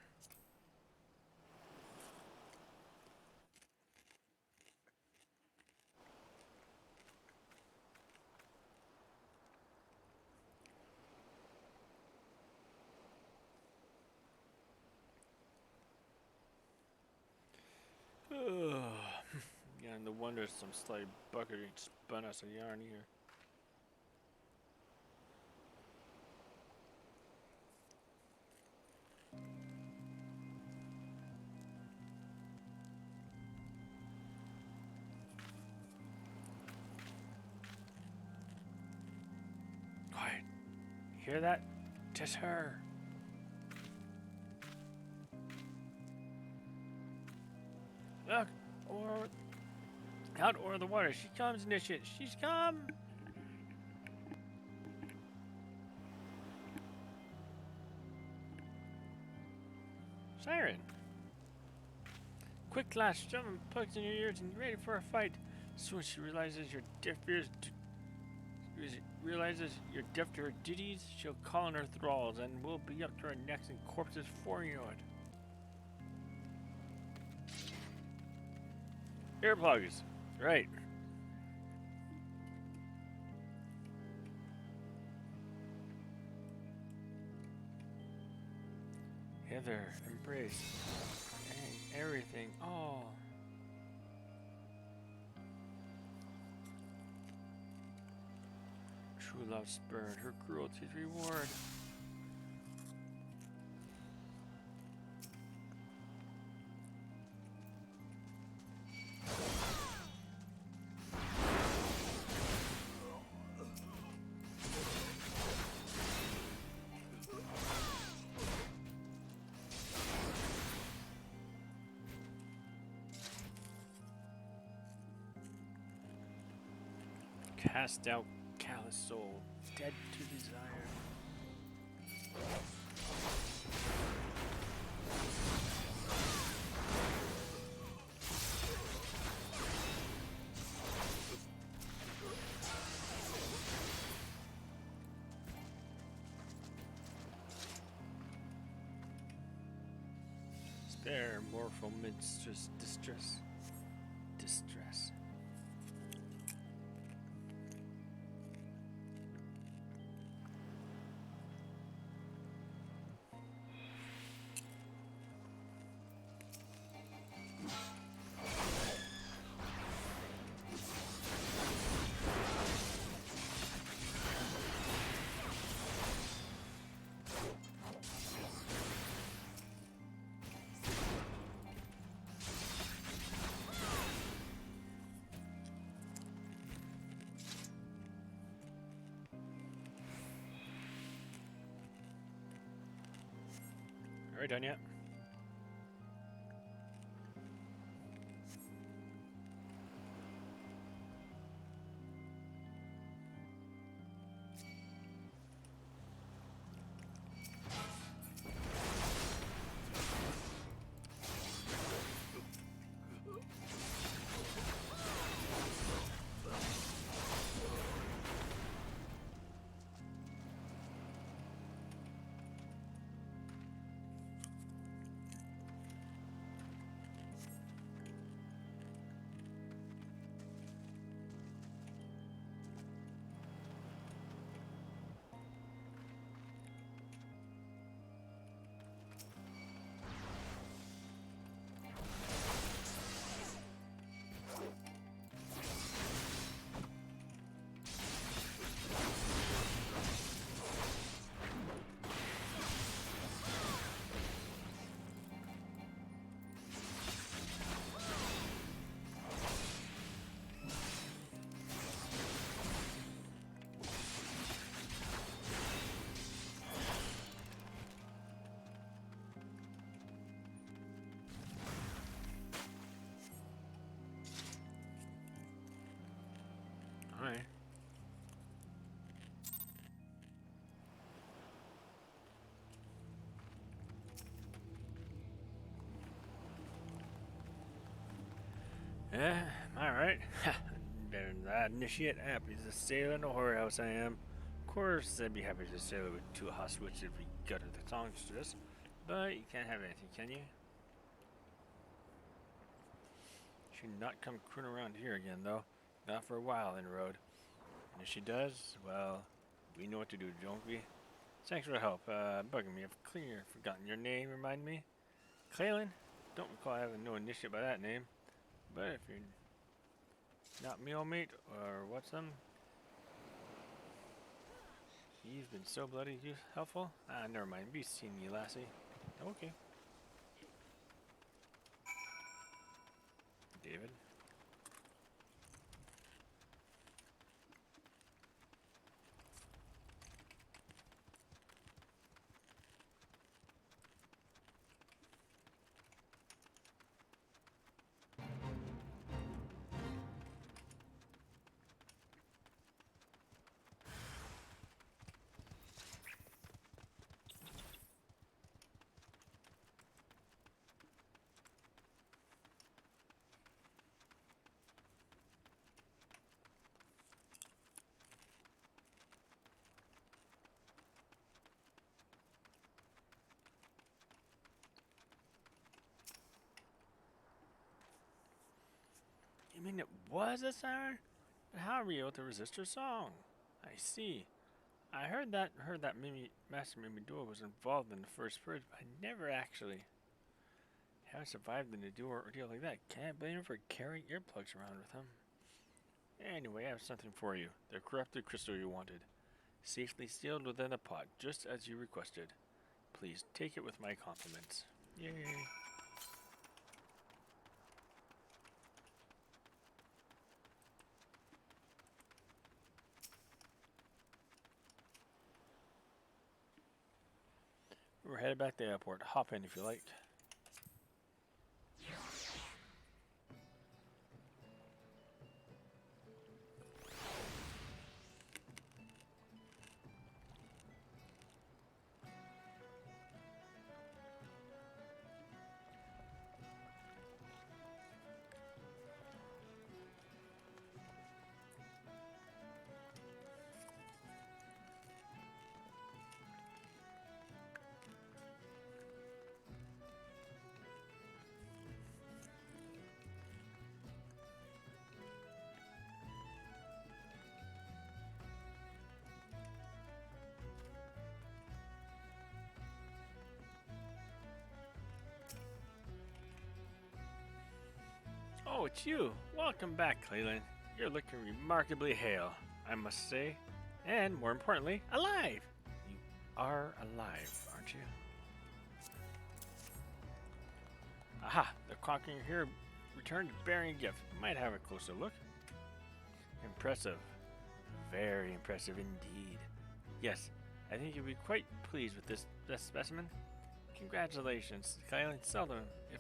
Yeah, and no wonder some slight bucket spun us a yarn here. Quiet. Hear that? 'Tis her. Look, out o'er the water. She comes, Nishit. She's come. Siren. Quick, lass, shove and plugs in your ears and ready for a fight. Soon she realizes you're deaf to her duties. She'll call in her thralls, and we'll be up to our necks in corpses before you know it. Earplugs. Right. Heather, embrace, and everything. Oh. True love spurned, her cruelty's reward. Cast out callous soul, dead to desire. Spare mortal mistress distress. Alright, done yet? Alright. Alright. Better than that initiate. Happy to sail in a whorehouse I am. Of course, I'd be happy to sail with two hostages if we got the songstress. But you can't have anything, can you? Should not come crooning around here again, though. Not for a while, in road. And if she does, well, we know what to do, don't we? Thanks for the help. Bugging me. I've clearly forgotten your name. Remind me. Clalin? Don't recall having no initiate by that name. But if you're not me, old mate, or what's them? You've been so bloody helpful. Ah, never mind. Be seeing you, lassie. Okay. David. You mean it was a siren? But how were you able to resist her song? I see. I heard that Master Mimi Dua was involved in the first purge, but I never actually have survived in a duel ordeal like that. Can't blame him for carrying earplugs around with him. Anyway, I have something for you. The corrupted crystal you wanted. Safely sealed within a pot, just as you requested. Please take it with my compliments. Yay. We're headed back to the airport. Hop in if you like. Oh, it's you. Welcome back, Clalin. You're looking remarkably hale, I must say. And, more importantly, alive. You are alive, aren't you? Aha! The conqueror here returned bearing a gift. Might have a closer look. Impressive. Very impressive indeed. Yes, I think you'll be quite pleased with this specimen. Congratulations, Clalin. Seldom, if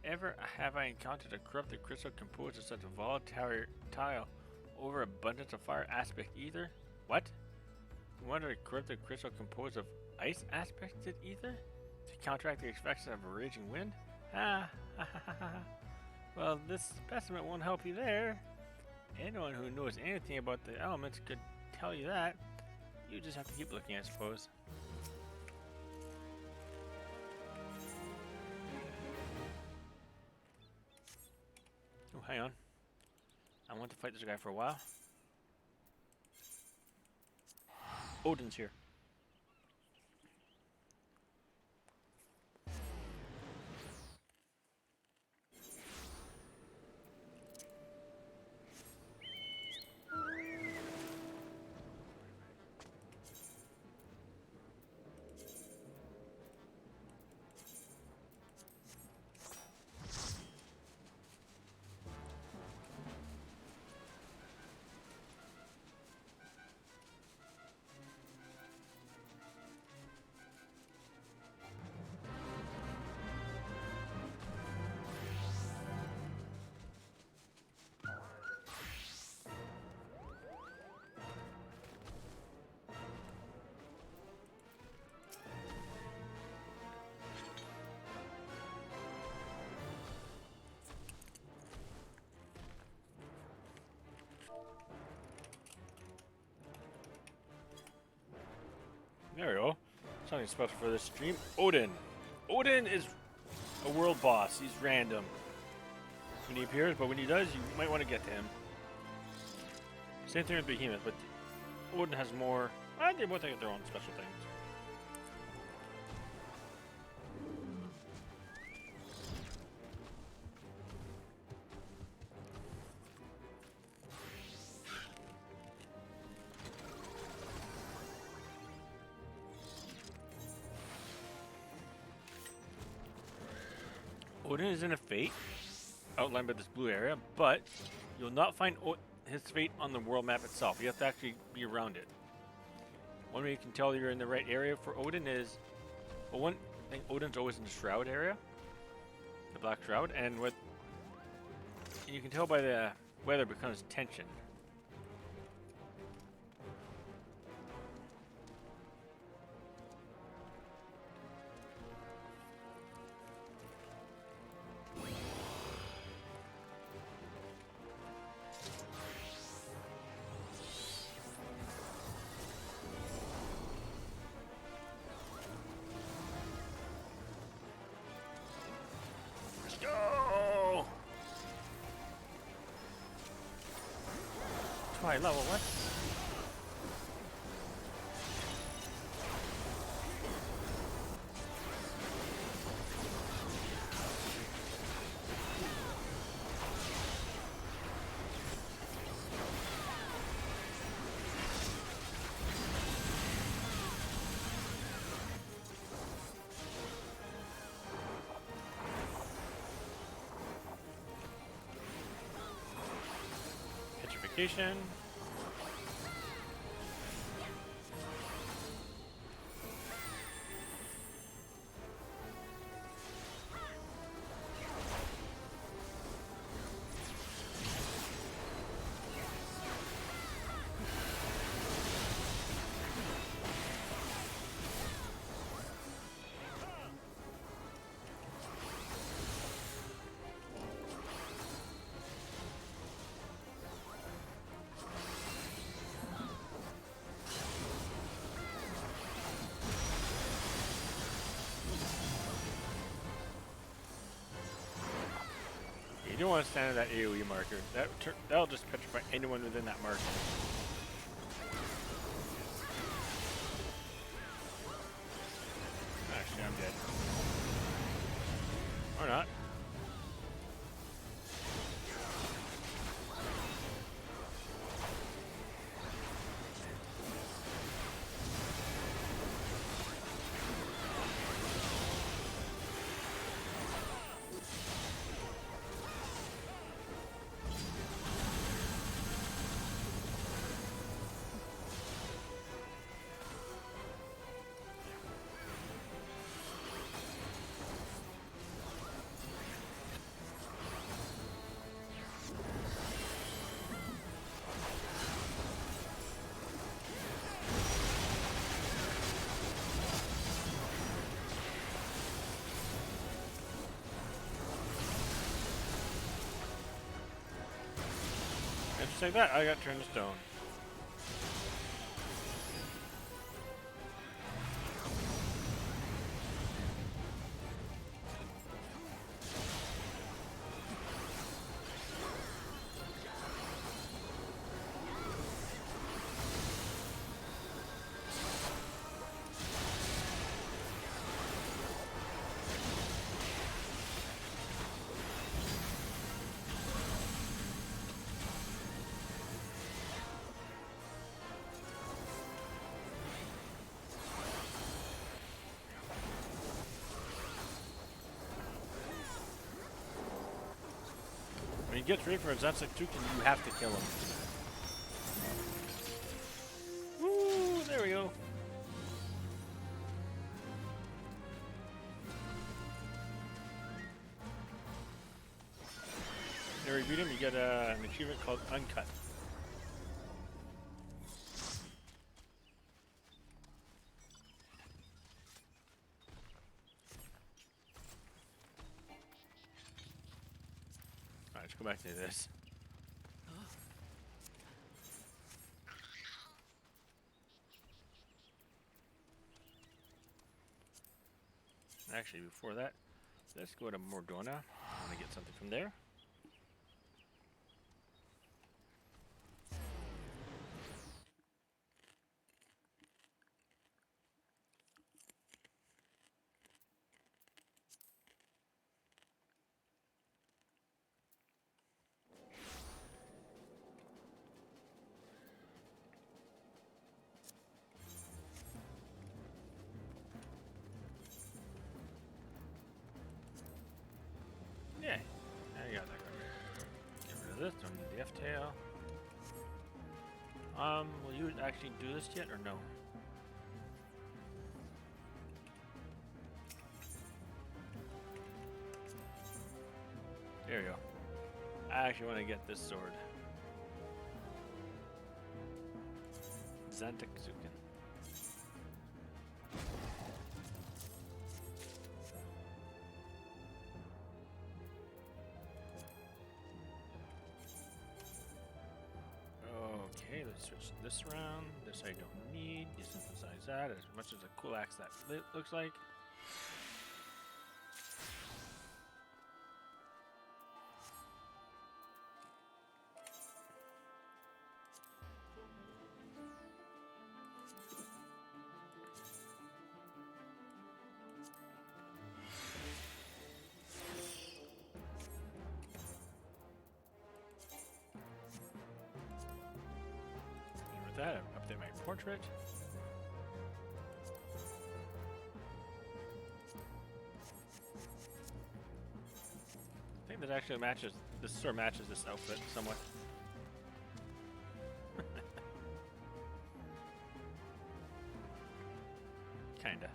ever have I encountered a corrupted crystal composed of such a volatile, overabundance of fire aspect either. What? You wanted a corrupted crystal composed of ice aspected ether? To counteract the effects of a raging wind? Ah, ha ha ha ha. Well, this specimen won't help you there. Anyone who knows anything about the elements could tell you that. You just have to keep looking, I suppose. Oh, hang on. I want to fight this guy for a while. Odin's here. There we go. Something special for this stream. Odin. Odin is a world boss. He's random when he appears, but when he does, you might want to get to him. Same thing with Behemoth, but Odin has more. They both have their own special things. Odin is in a fate outlined by this blue area, but you'll not find his fate on the world map itself. You have to actually be around it. One way you can tell you're in the right area for Odin is, well, one thing, Odin's always in the Shroud area, the Black Shroud, and you can tell by the weather becomes tension. Go! Try level what? Petrification. You don't want to stand at that AoE marker. That'll just petrify anyone within that marker. Actually, I'm dead. Or not. And just like that, I got turned to stone. When he gets ready for his Zetsuki, you have to kill him. Woo! There we go. There we beat him, you get an achievement called Uncut. Alright, let's go back to this. Actually, before that, let's go to Mordona. I want to get something from there. Yeah, there you go. Get rid of this. Don't need the F-tail. Will you actually do this yet or no? There you go. I actually want to get this sword. Zantakzuken. Okay, let's switch this around. This I don't need. Desynthesize that as much as a cool axe that looks like. That, update my portrait. I think that actually matches, this sort of matches this outfit somewhat. Kinda.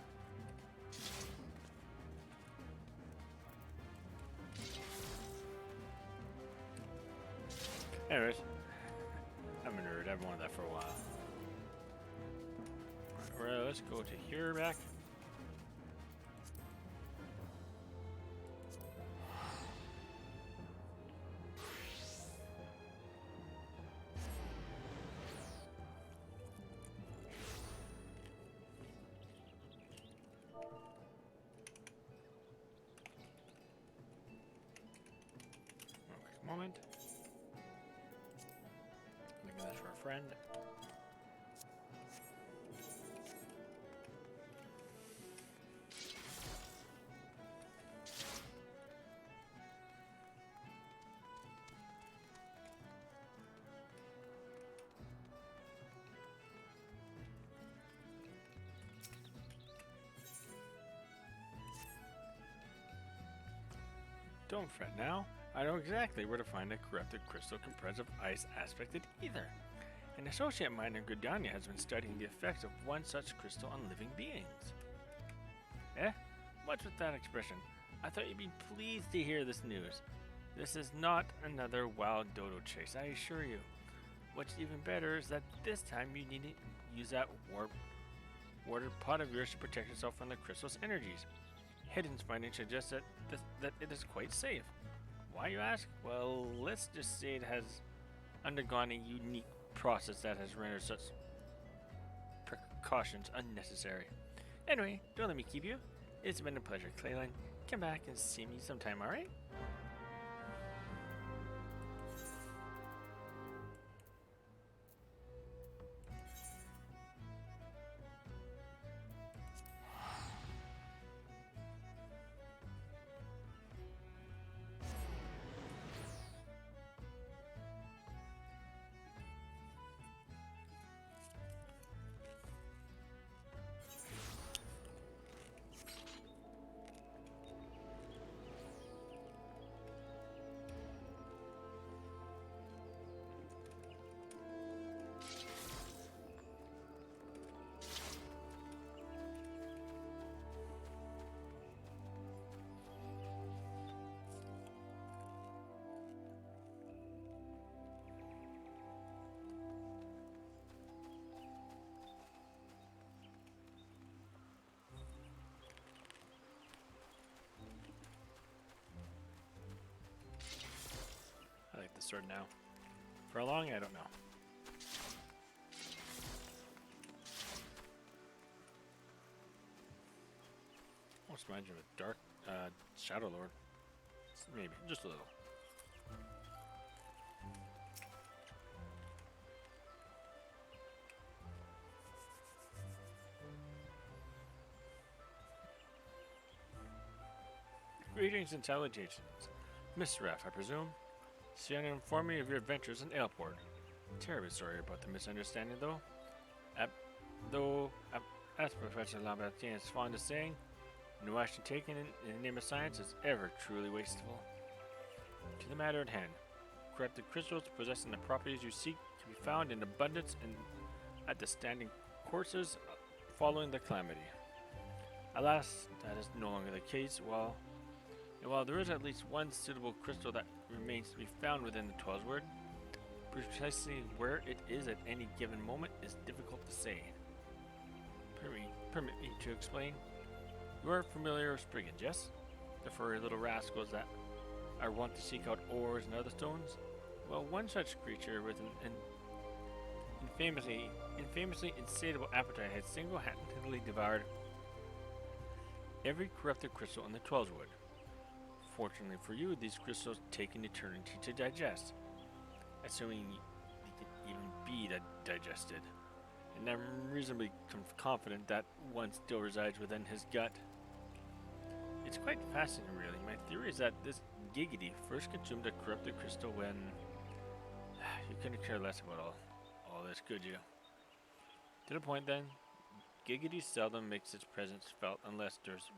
Anyways, I'm a nerd. I've wanted that for a while. Alright, let's go to here back. Quick moment. Maybe that's for a friend. Don't fret now. I know exactly where to find a corrupted crystal compressed of ice aspected ether. An associate miner, Gridania, has been studying the effects of one such crystal on living beings. Eh? What's with that expression? I thought you'd be pleased to hear this news. This is not another wild dodo chase, I assure you. What's even better is that this time you needn't use that water pot of yours to protect yourself from the crystal's energies. Hidden's findings suggest that it is quite safe. Why, you ask? Well, let's just say it has undergone a unique process that has rendered such precautions unnecessary. Anyway, don't let me keep you. It's been a pleasure, Clalin. Come back and see me sometime, alright? I like the sword now. For how long, I don't know. almost reminds me of a dark Shadow Lord. Maybe, just a little. Greetings and salutations. Miss Raff, I presume? Sienna informed me of your adventures in Aleport. Terribly sorry about the misunderstanding, though. As Professor Lambertine is fond of saying, no action taken in the name of science is ever truly wasteful. To the matter at hand, corrupted crystals possessing the properties you seek can be found in abundance at the standing courses following the calamity. Alas, that is no longer the case. While there is at least one suitable crystal that remains to be found within the Twelvesword, precisely where it is at any given moment is difficult to say. Permit me to explain. You are familiar with Spriggans, yes? The furry little rascals that are wont to seek out ores and other stones? Well, one such creature with an infamously insatiable appetite has single-handedly devoured every corrupted crystal in the Twelveswood. Fortunately for you, these crystals take an eternity to digest, assuming they can even be digested. And I'm reasonably confident that one still resides within his gut. It's quite fascinating, really. My theory is that this Giggity first consumed a corrupted crystal when... You couldn't care less about all this, could you? To the point, then, Giggity seldom makes its presence felt unless there's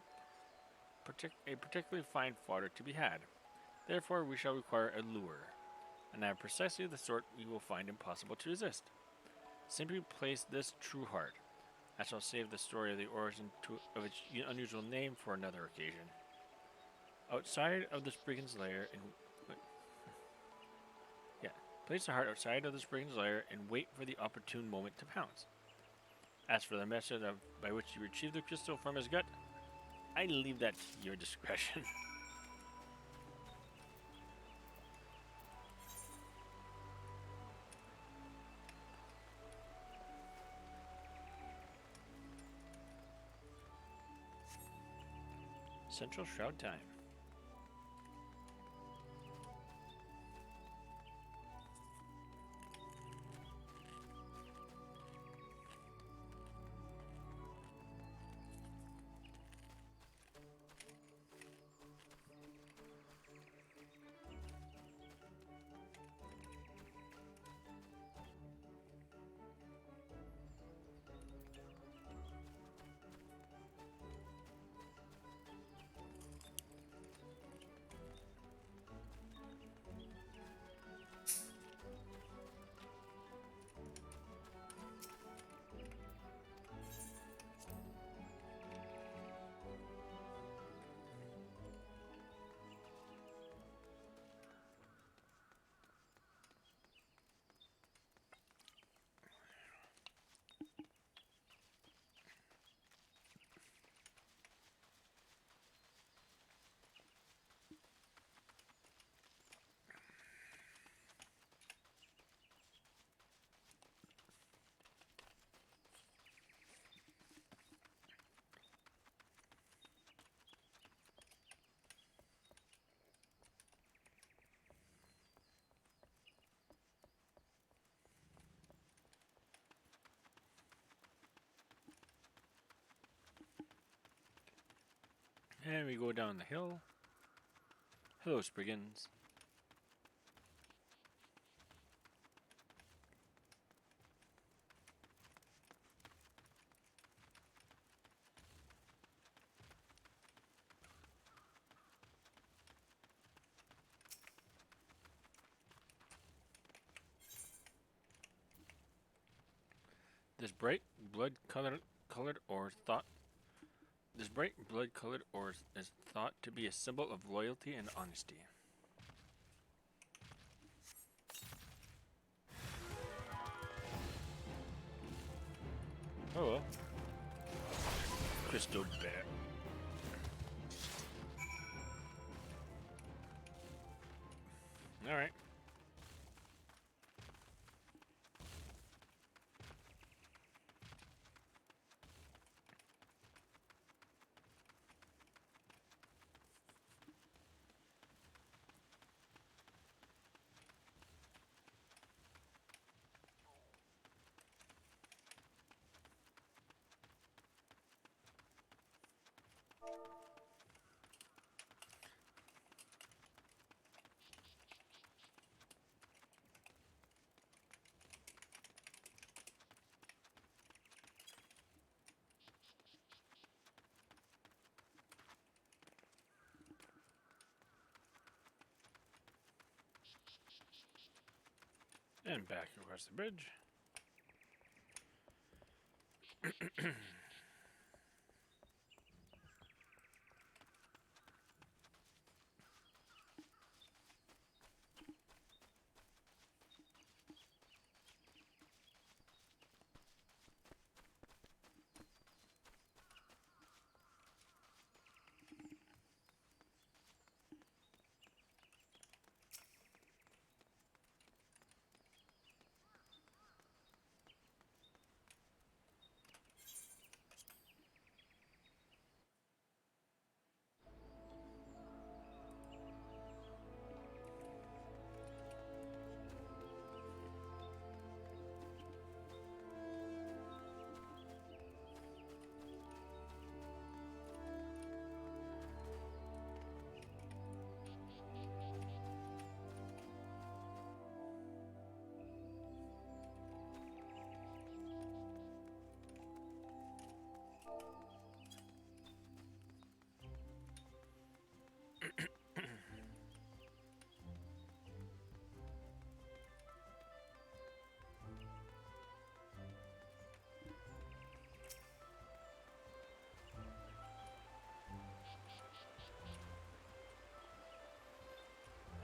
a particularly fine fodder to be had. Therefore, we shall require a lure, and I have precisely the sort you will find impossible to resist. Simply place this true heart. I shall save the story of the origin of its unusual name for another occasion. Outside of the Spriggan's lair place the heart outside of the Spriggan's lair and wait for the opportune moment to pounce. As for the method by which you retrieve the crystal from his gut, I leave that to your discretion. Central Shroud time. And we go down the hill. Hello, Spriggans. This bright blood-colored ore is thought to be a symbol of loyalty and honesty. Oh well. Crystal bear. Alright. And back across the bridge.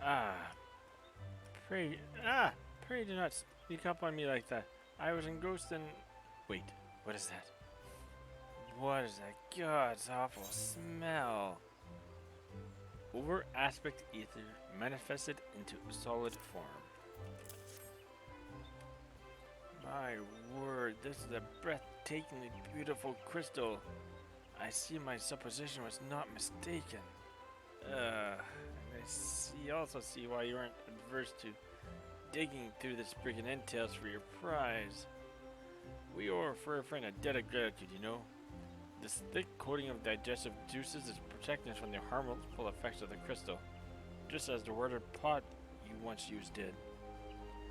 Ah, pray, pray do not sneak up on me like that. I was engrossed in. Wait, what is that? What is that? God, it's awful smell. Over aspect ether manifested into solid form. My word, this is a breathtakingly beautiful crystal. I see my supposition was not mistaken. And also see why you aren't adverse to digging through this friggin' entails for your prize. We owe our fur friend a debt of gratitude, you know. This thick coating of digestive juices is protecting us from the harmful effects of the crystal, just as the water pot you once used did.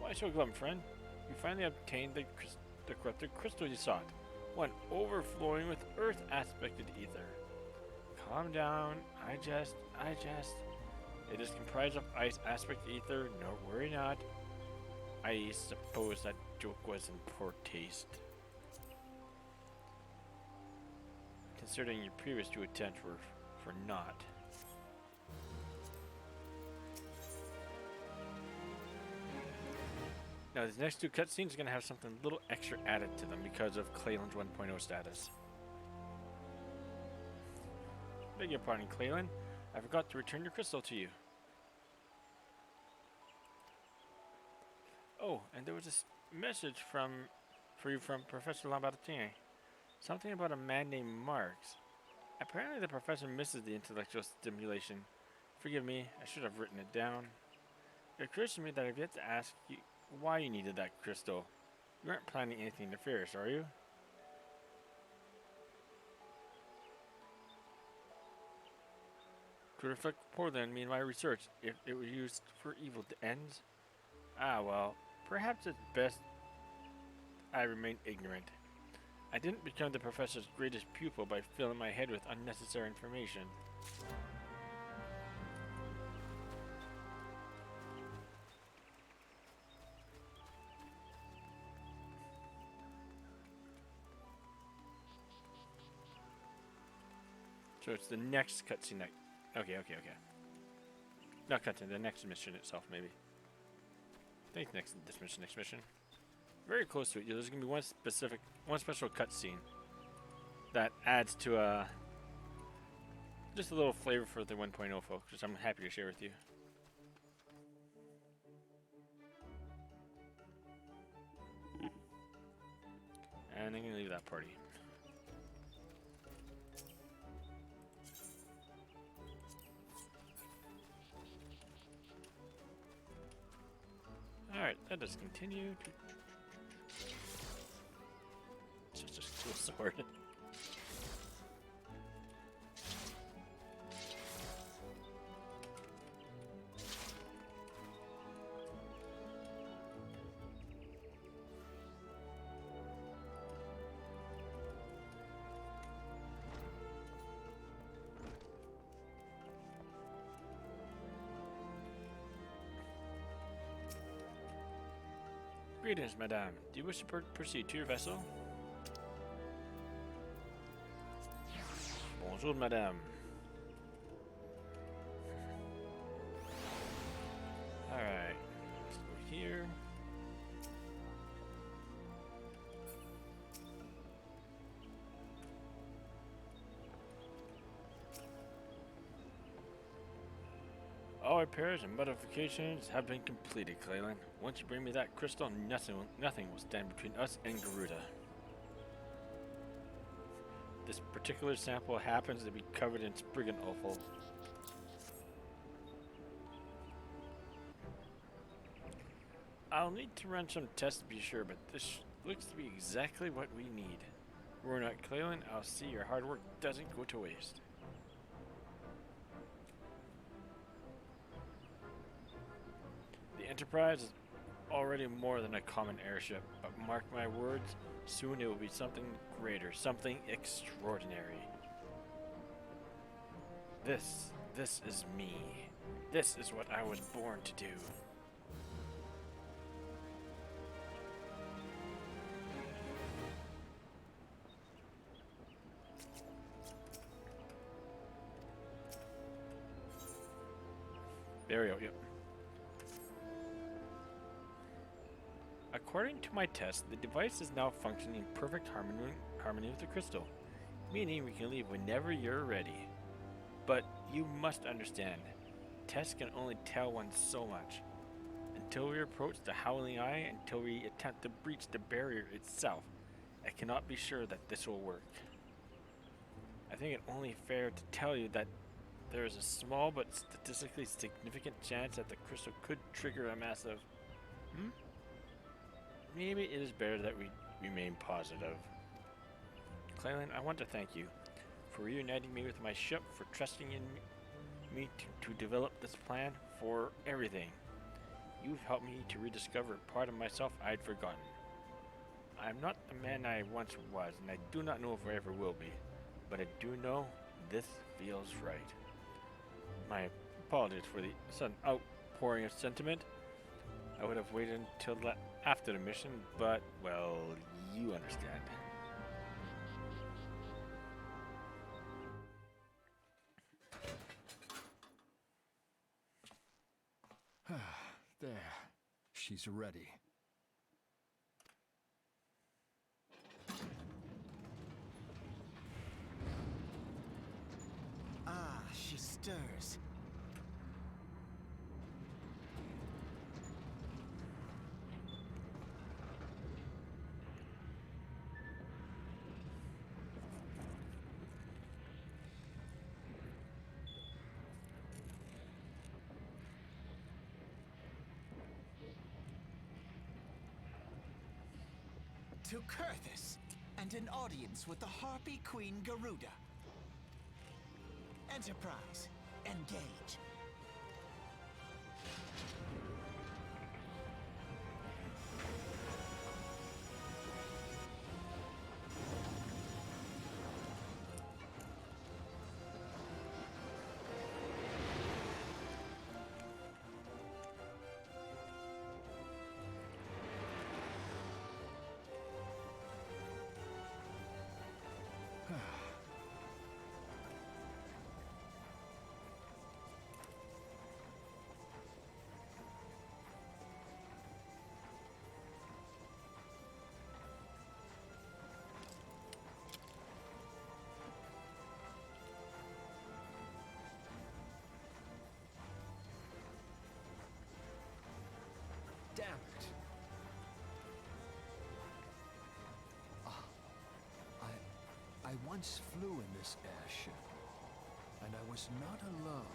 Why so glum, friend? You finally obtained the corrupted crystal you sought, one overflowing with earth aspected ether. Calm down, I just. It is comprised of ice aspect ether, no worry not. I suppose that joke was in poor taste. Considering your previous two attempts were for naught. Now, these next two cutscenes are going to have something a little extra added to them because of Clalin's 1.0 status. Beg your pardon, Clalin. I forgot to return your crystal to you. Oh, and there was this message for you from Professor Lambertine. Something about a man named Marx. Apparently the professor misses the intellectual stimulation. Forgive me, I should have written it down. It occurs to me that I've yet to ask you why you needed that crystal. You aren't planning anything nefarious, are you? Could reflect poorly on me in my research if it were used for evil ends. Ah well, perhaps it's best I remain ignorant. I didn't become the professor's greatest pupil by filling my head with unnecessary information. So it's the next cutscene. Okay. Not cutscene, the next mission itself, maybe. I think next mission. Very close to it. There's gonna be one special cutscene that adds to just a little flavor for the 1.0 folks, which I'm happy to share with you. And I'm gonna leave that party. Alright, let us continue. It's just a cool sword. Greetings, madame. Do you wish to proceed to your vessel? Bonjour, madame. Alright, let's go here. All repairs and modifications have been completed, Clalin. Once you bring me that crystal, nothing will stand between us and Garuda. This particular sample happens to be covered in Spriggan offal. I'll need to run some tests to be sure, but this looks to be exactly what we need. We're not Clalin. I'll see your hard work doesn't go to waste. The Enterprise is already more than a common airship, but mark my words, soon it will be something greater, something extraordinary. This is me. This is what I was born to do. Burial, yep. According to my test, the device is now functioning in perfect harmony with the crystal, meaning we can leave whenever you're ready. But you must understand, tests can only tell one so much. Until we approach the Howling Eye, until we attempt to breach the barrier itself, I cannot be sure that this will work. I think it only fair to tell you that there is a small but statistically significant chance that the crystal could trigger a massive... Maybe it is better that we remain positive. Clalin, I want to thank you for reuniting me with my ship, for trusting in me to develop this plan, for everything. You've helped me to rediscover a part of myself I'd forgotten. I'm not the man I once was, and I do not know if I ever will be, but I do know this feels right. My apologies for the sudden outpouring of sentiment. I would have waited until after the mission, but, well, you understand. There. She's ready. Ah, she stirs. To Kurthus, and an audience with the Harpy Queen Garuda. Enterprise, engage. Damn it. I once flew in this airship, and I was not alone.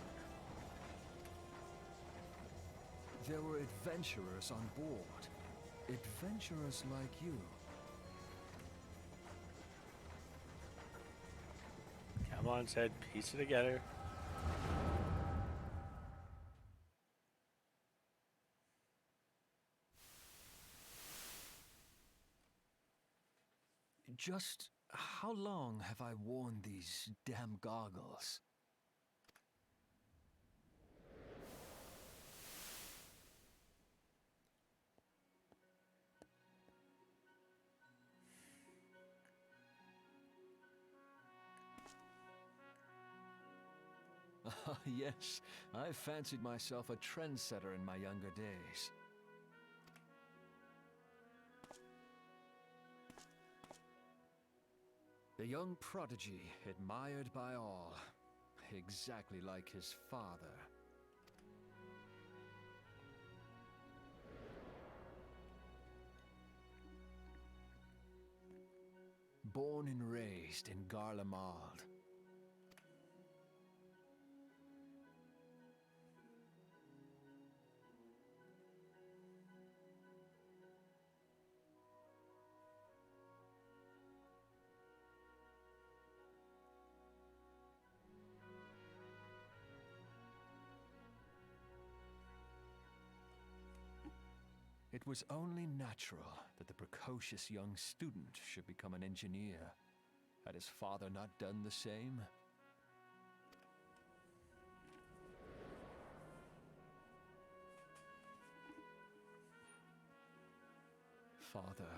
There were adventurers on board. Adventurers like you. Come on, said, piece it together. Just how long have I worn these damn goggles? Yes, I fancied myself a trendsetter in my younger days. The young prodigy, admired by all, exactly like his father. Born and raised in Garlemald. It was only natural that the precocious young student should become an engineer. Had his father not done the same? Father,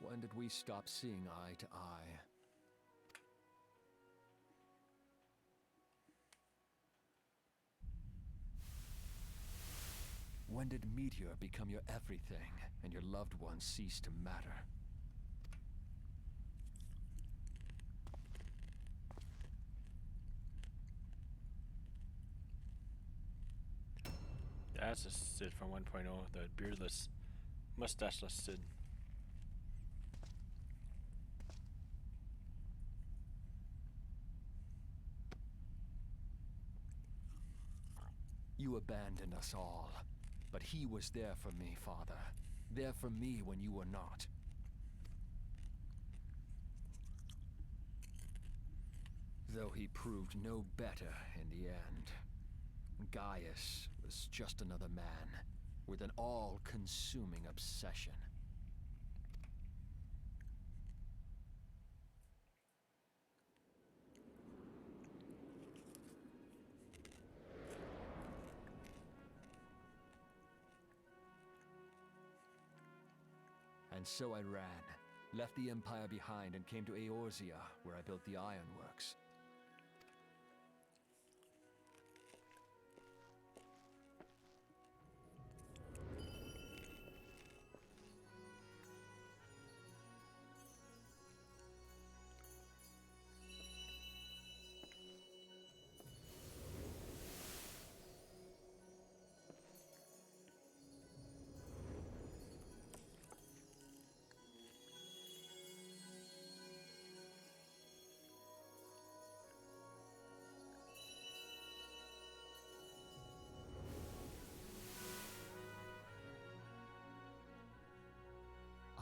when did we stop seeing eye to eye? When did Meteor become your everything, and your loved ones cease to matter? That's a Sid from 1.0, the beardless, mustacheless Sid. You abandoned us all, but he was there for me, Father. There for me when you were not. Though he proved no better in the end. Gaius was just another man, with an all-consuming obsession. And so I ran, left the Empire behind and came to Eorzea, where I built the ironworks.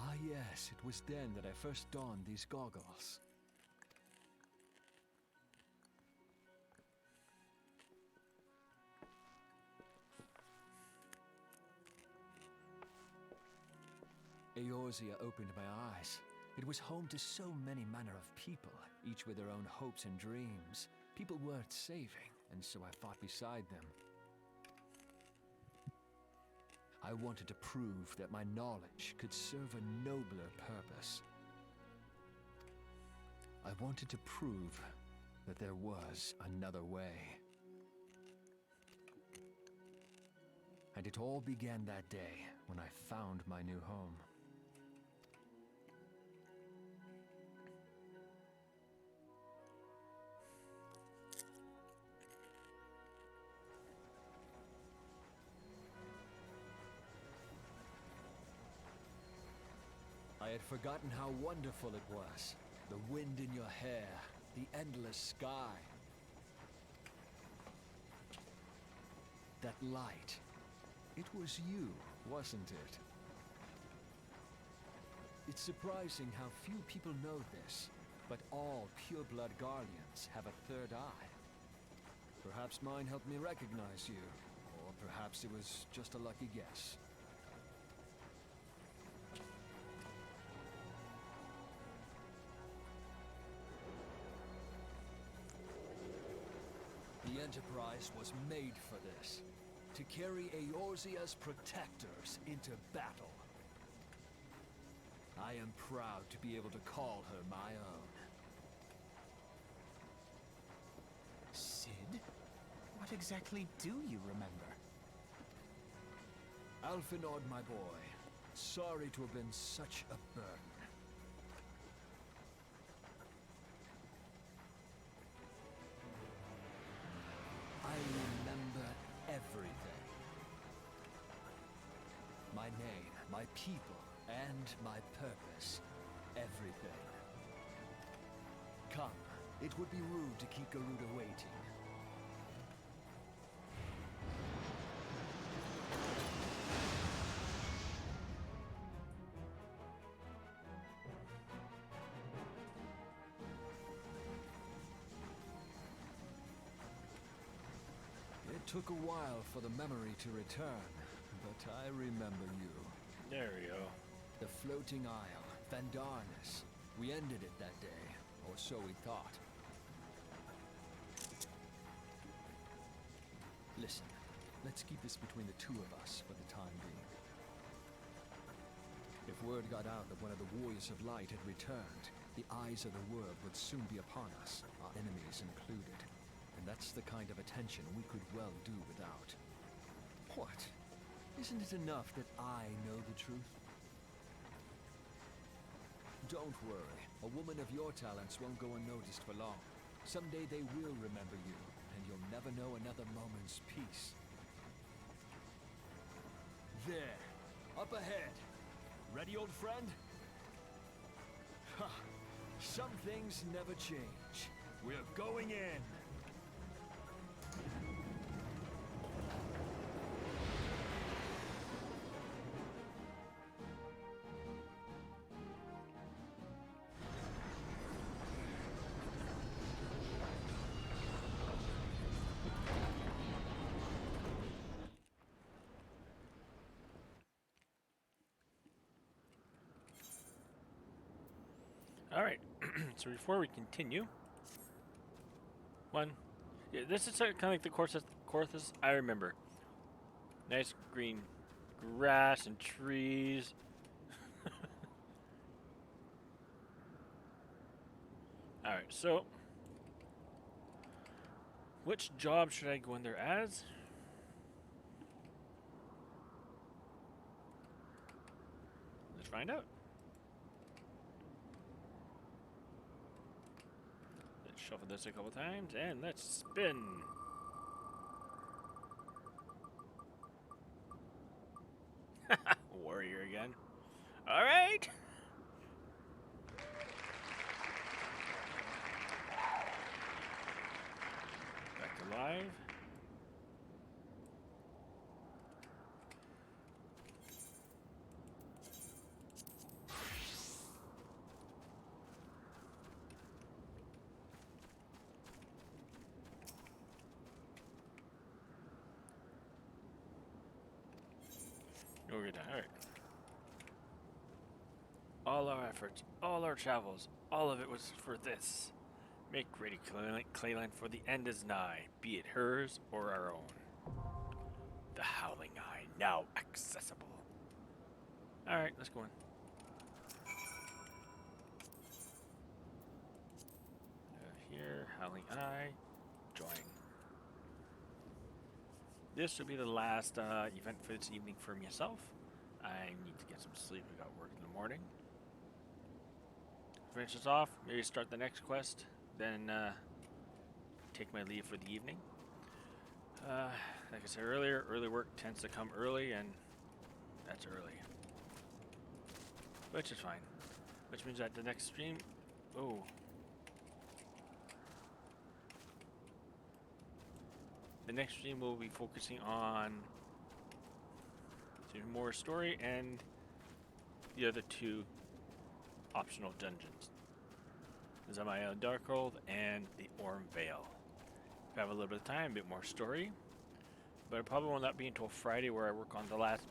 Ah yes, it was then that I first donned these goggles. Eorzea opened my eyes. It was home to so many manner of people, each with their own hopes and dreams. People worth saving, and so I fought beside them. I wanted to prove that my knowledge could serve a nobler purpose. I wanted to prove that there was another way. And it all began that day when I found my new home. I had forgotten how wonderful it was. The wind in your hair, the endless sky. That light. It was you, wasn't it? It's surprising how few people know this, but all pure-blood Garleans have a third eye. Perhaps mine helped me recognize you, or perhaps it was just a lucky guess. The Enterprise was made for this. To carry Eorzea's protectors into battle. I am proud to be able to call her my own. Sid? What exactly do you remember? Alfinod, my boy. Sorry to have been such a burden. I remember everything. My name, my people, and my purpose. Everything. Come, it would be rude to keep Garuda waiting. It took a while for the memory to return, but I remember you. There we go. The floating isle, Vandarnus. We ended it that day, or so we thought. Listen, let's keep this between the two of us for the time being. If word got out that one of the Warriors of Light had returned, the eyes of the world would soon be upon us, our enemies included. And that's the kind of attention we could well do without. What? Isn't it enough that I know the truth? Don't worry. A woman of your talents won't go unnoticed for long. Someday they will remember you, and you'll never know another moment's peace. There. Up ahead. Ready, old friend? Ha! Some things never change. We're going in. All right. So before we continue, yeah, this is kind of like the Corthus I remember. Nice green grass and trees. All right. So, which job should I go in there as? Let's find out. Shuffle this a couple times, and let's spin. Warrior again. All right. Back to live. We're done. All right. All our efforts, all our travels, all of it was for this. Make ready, Clalin, for the end is nigh, be it hers or our own. The Howling Eye, now accessible. All right, let's go in. Here, Howling Eye, join. This will be the last event for this evening for myself. I need to get some sleep. We got work in the morning. Finish this off, maybe start the next quest, then take my leave for the evening. Like I said earlier, early work tends to come early, and that's early. Which is fine. Which means that the next stream... Oh. The next stream will be focusing on more story and the other two optional dungeons. Zamael Darkhold and the Orm Vale. If I have a little bit of time, a bit more story. But it probably will not be until Friday where I work on the last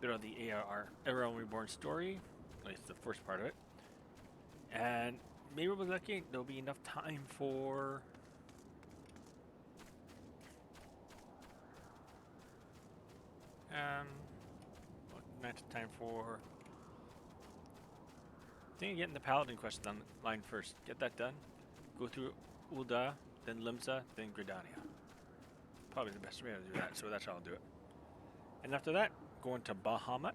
bit of the ARR Reborn story. At least the first part of it. And maybe we'll be lucky, there'll be enough time for... Not time for... I think getting the Paladin quest line first. Get that done. Go through Ul'dah, then Limsa, then Gridania. Probably the best way to do that, so that's how I'll do it. And after that, going to Bahamut.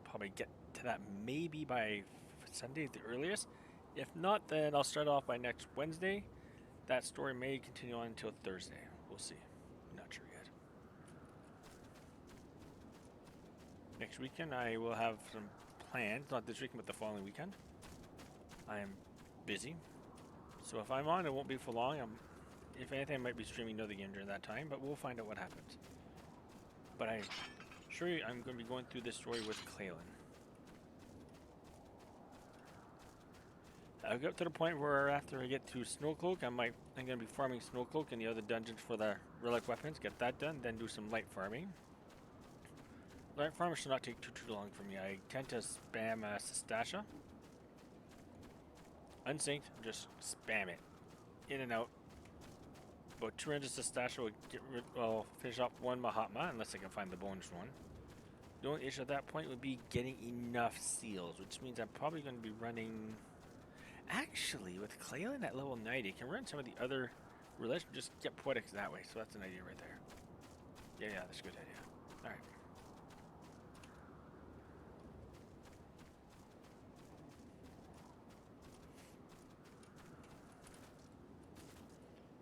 Probably get to that maybe by Sunday at the earliest. If not, then I'll start off by next Wednesday. That story may continue on until Thursday. We'll see. Not sure yet. Next weekend, I will have some plans. Not this weekend, but the following weekend. I am busy. So if I'm on, it won't be for long. If anything, I might be streaming another game during that time, but we'll find out what happens. But I'm going to be going through this story with Clalin. I'll get to the point where after I get to Snowcloak, I'm going to be farming Snowcloak and the other dungeons for the relic weapons. Get that done, then do some light farming. Light farming should not take too long for me. I tend to spam Sestasha. Unsynced, just spam it. In and out. About 200 Sestasha will finish off one Mahatma, unless I can find the bonus one. The only issue at that point would be getting enough seals, which means I'm probably going to be running... Actually, with Clalin at level 90, I can run some of the other religions, just get poetics that way, so that's an idea right there. Yeah, that's a good idea. Alright.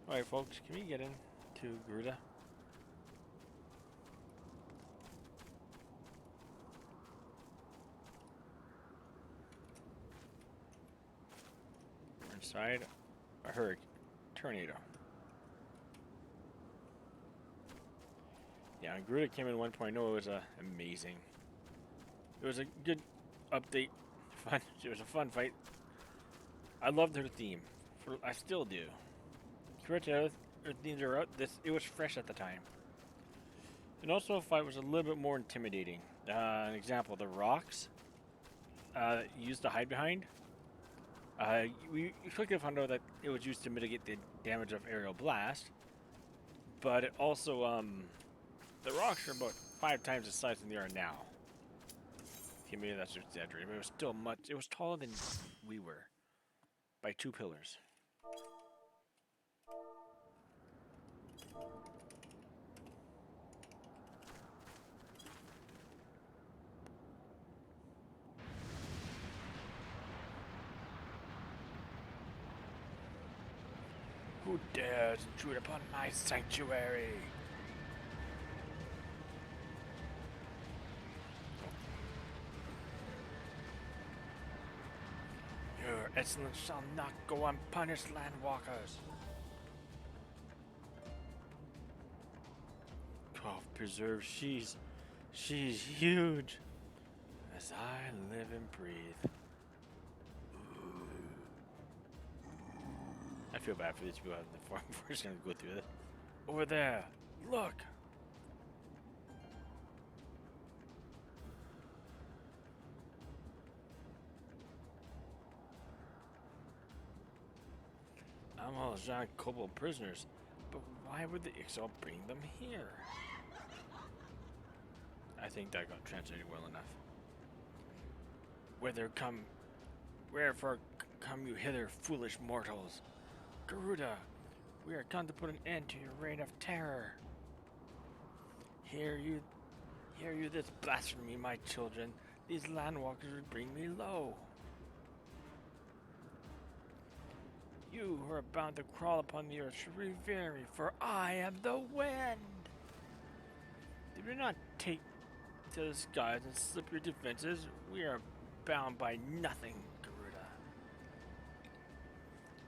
Alright folks, can we get into Garuda? We're inside a hurricane tornado. Yeah, and Garuda came in 1.0, it was amazing. It was a good update. Fun. It was a fun fight. I loved her theme. I still do. Compared to other themes are out, it was fresh at the time. And also the fight was a little bit more intimidating. An example, the rocks used to hide behind. We quickly found out that it was used to mitigate the damage of aerial blast. But it also, the rocks are about 5 times the size than they are now. Okay, maybe that's exaggerated, but it was still it was taller than we were. By 2 pillars. Who dares intrude upon my sanctuary? Your excellence shall not go unpunished, landwalkers. Oh, preserve, she's huge. As I live and breathe. I feel bad for these people out in the farm. We're just gonna go through it. Over there, look. I'm all Jean Kobold prisoners, but why would the Ixal bring them here? I think that got translated well enough. Wherefore come you hither, foolish mortals? Garuda, we are come to put an end to your reign of terror. Hear you this blasphemy, my children. These landwalkers would bring me low. You who are bound to crawl upon the earth should revere me, for I am the wind. Do not take to the skies and slip your defenses. We are bound by nothing, Garuda.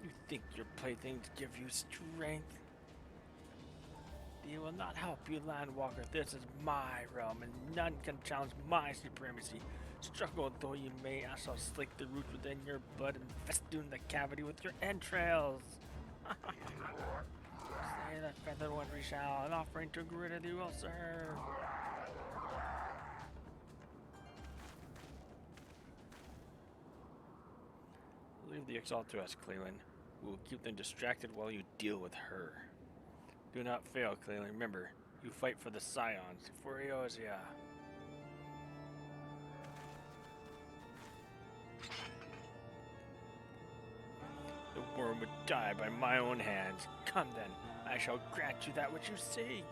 You think your playthings give you strength? They will not help you, Landwalker. This is my realm, and none can challenge my supremacy. Struggle though you may, I shall slick the roots within your blood and festoon the cavity with your entrails. Say the feathered one we shall, an offering to Garuda thee will serve. Leave the exalt to us, Clalin. We will keep them distracted while you deal with her. Do not fail, Clalin. Remember, you fight for the Scions, for Eosia. The worm would die by my own hands. Come then, I shall grant you that which you seek.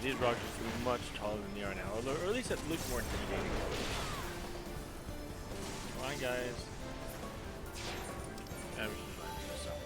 These rocks are much taller than they are now, or at least it looks more intimidating. Come on, guys. Yeah, we should find someone.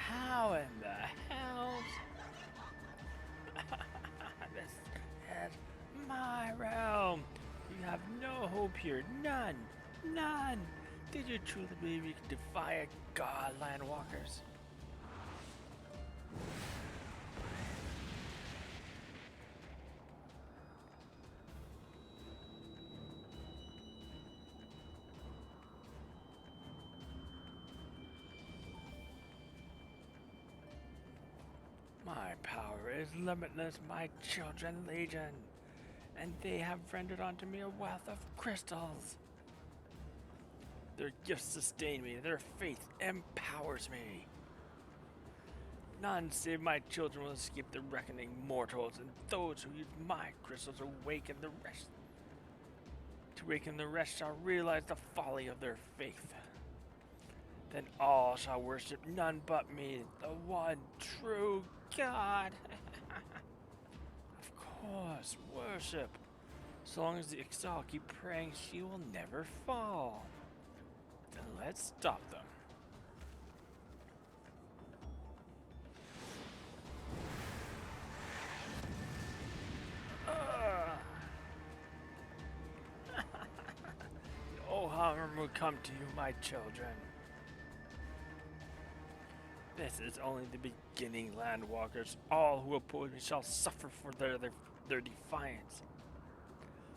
How in the hell? This is my realm. You have no hope here. None. None. Did you truly believe you could defy a god, landwalkers? My power is limitless, my children legion, and they have rendered unto me a wealth of crystals. Their gifts sustain me, their faith empowers me. None save my children will escape the reckoning mortals, and those who use my crystals awaken the rest. To awaken the rest shall realize the folly of their faith. Then all shall worship none but me, the one true God. Of course, worship. So long as the Ixal keep praying, she will never fall. Then let's stop them. Oh, harm will come to you, my children. This is only the beginning, landwalkers. All who oppose me shall suffer for their defiance.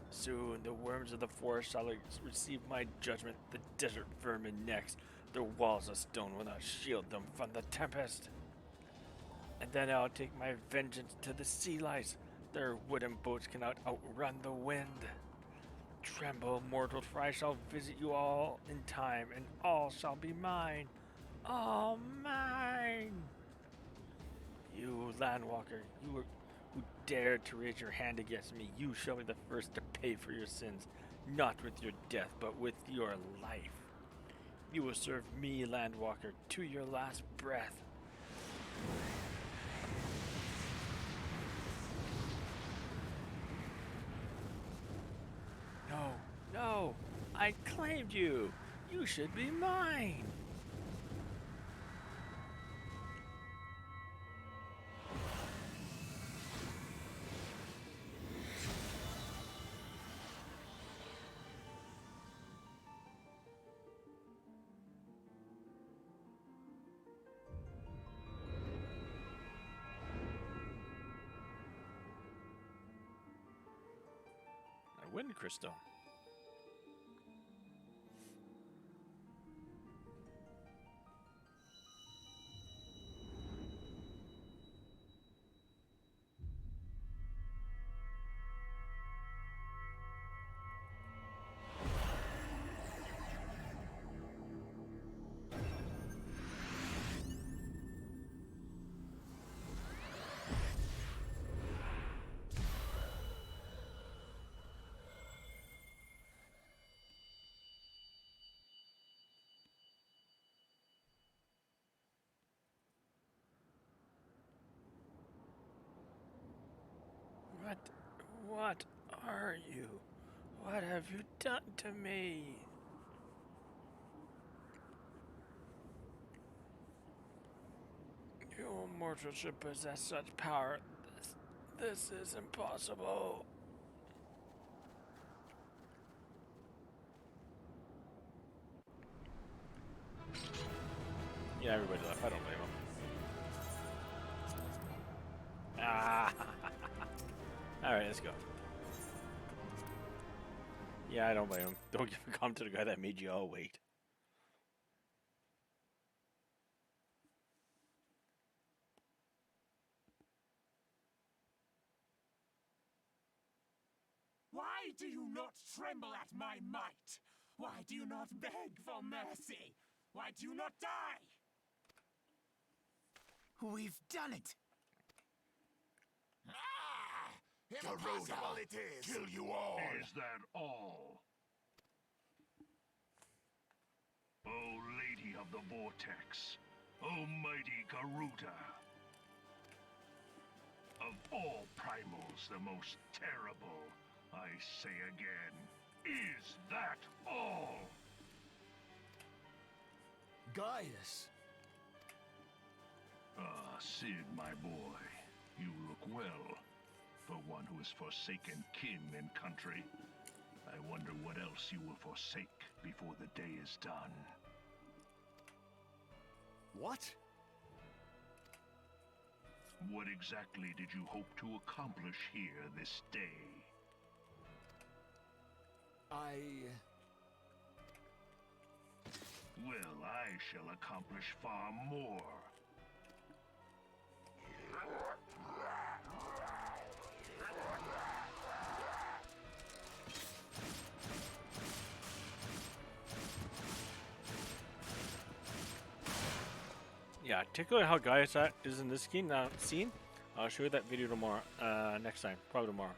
Soon the worms of the forest shall receive my judgment, the desert vermin next. Their walls of stone will not shield them from the tempest. And then I'll take my vengeance to the sea lice. Their wooden boats cannot outrun the wind. Tremble, mortals, for I shall visit you all in time, and all shall be mine. All mine! You, Landwalker, who dared to raise your hand against me, you shall be the first to pay for your sins, not with your death, but with your life. You will serve me, Landwalker, to your last breath. No, no, I claimed you. You should be mine. A wind crystal. What are you? What have you done to me? You mortals should possess such power. This is impossible. Yeah, everybody left. I don't blame them. Ah. Alright, let's go. Yeah, I don't blame him. Don't give a comment to the guy that made you all wait. Why do you not tremble at my might? Why do you not beg for mercy? Why do you not die? We've done it. Impossible it is. Kill you all. Is that all? O Lady of the Vortex, O mighty Garuda. Of all primals, the most terrible, I say again, is that all? Gaius! Ah, Sid, my boy, you look well. For one who has forsaken kin and country, I wonder what else you will forsake before the day is done. What? What exactly did you hope to accomplish here this day? Well, I shall accomplish far more. Yeah, take a look at how Gaius is in this scene. I'll show you that video tomorrow. Next time, probably tomorrow.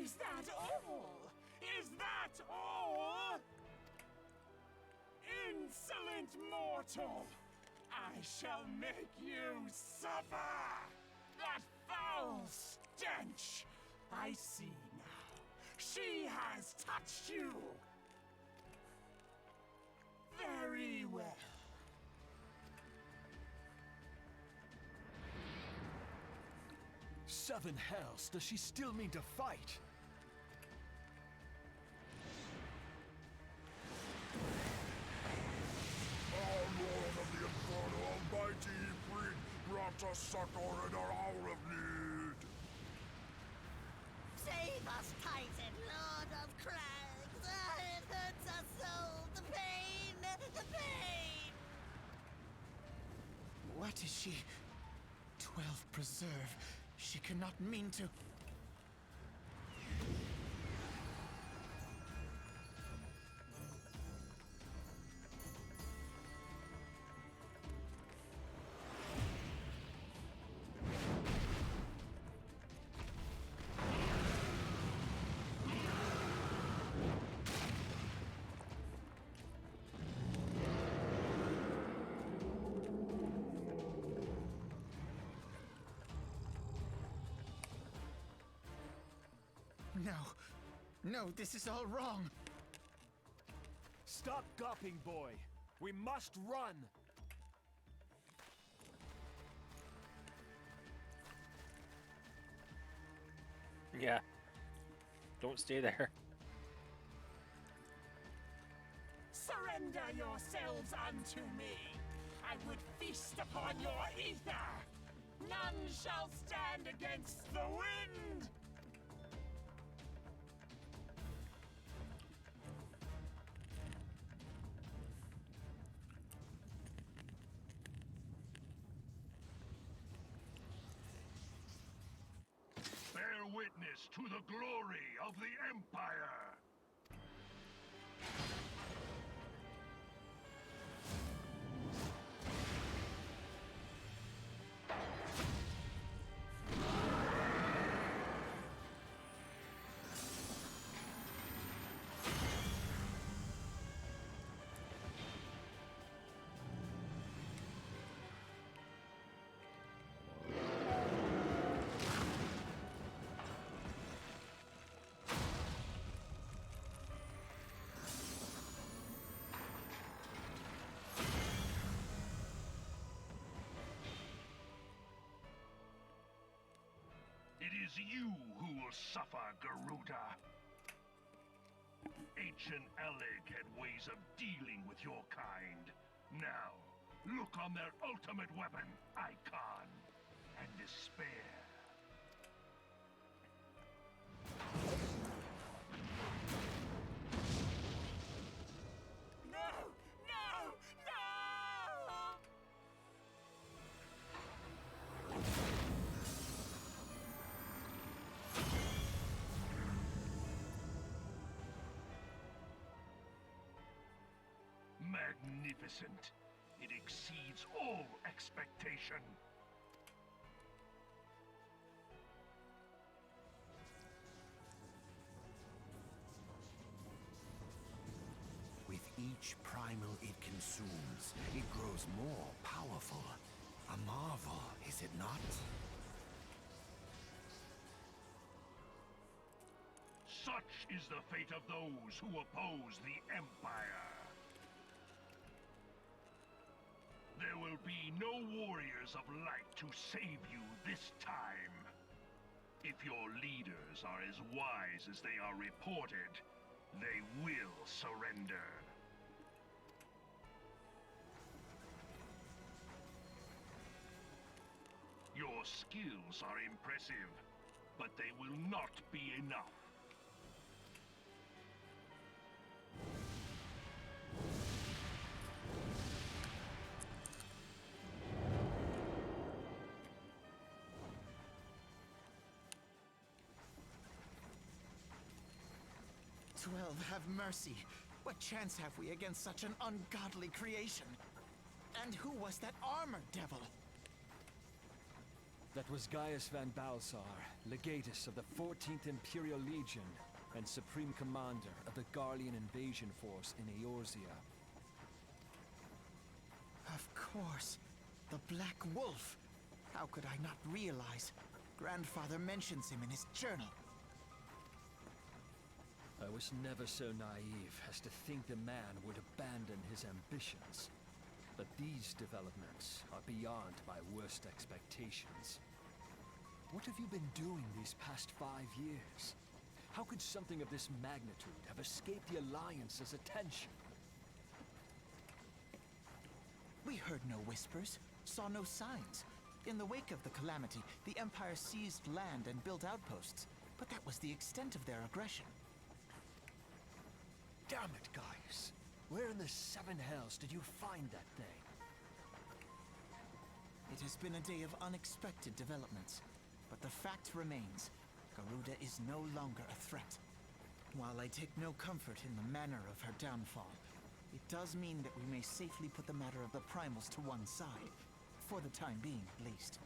Is that all? Is that all? Insolent mortal! I shall make you suffer! That foul stench! I see now. She has touched you! Very well. Seven hells, does she still mean to fight? Our Lord of the Inferno Almighty bring grant us succor in our hour of need. Save us, Titan, Lord of Crags! It hurts us so! The pain! The pain! What is she? 12 preserve. She cannot mean to. No. No, this is all wrong. Stop gawping, boy. We must run. Yeah. Don't stay there. Surrender yourselves unto me. I would feast upon your ether. None shall stand against the wind. Bear witness to the glory of the Empire! It is you who will suffer, Garuda. Ancient Alec had ways of dealing with your kind. Now, look on their ultimate weapon, Icon, and despair. No! No! No! Magnificent. It exceeds all expectation. With each primal it consumes, it grows more powerful. A marvel, is it not? Such is the fate of those who oppose the Empire. There will be no warriors of light to save you this time. If your leaders are as wise as they are reported, they will surrender. Your skills are impressive, but they will not be enough. Have mercy. What chance have we against such an ungodly creation? And who was that armored devil? That was Gaius van Balsar, legatus of the 14th Imperial Legion and Supreme Commander of the Garlean invasion force in Eorzea. Of course. The Black Wolf. How could I not realize? Grandfather mentions him in his journal. I was never so naive as to think the man would abandon his ambitions. But these developments are beyond my worst expectations. What have you been doing these past 5 years? How could something of this magnitude have escaped the Alliance's attention? We heard no whispers, saw no signs. In the wake of the calamity, the Empire seized land and built outposts, but that was the extent of their aggression. Damn it, Gaius! Where in the seven hells did you find that thing? It has been a day of unexpected developments, but the fact remains, Garuda is no longer a threat. While I take no comfort in the manner of her downfall, it does mean that we may safely put the matter of the primals to one side, for the time being at least.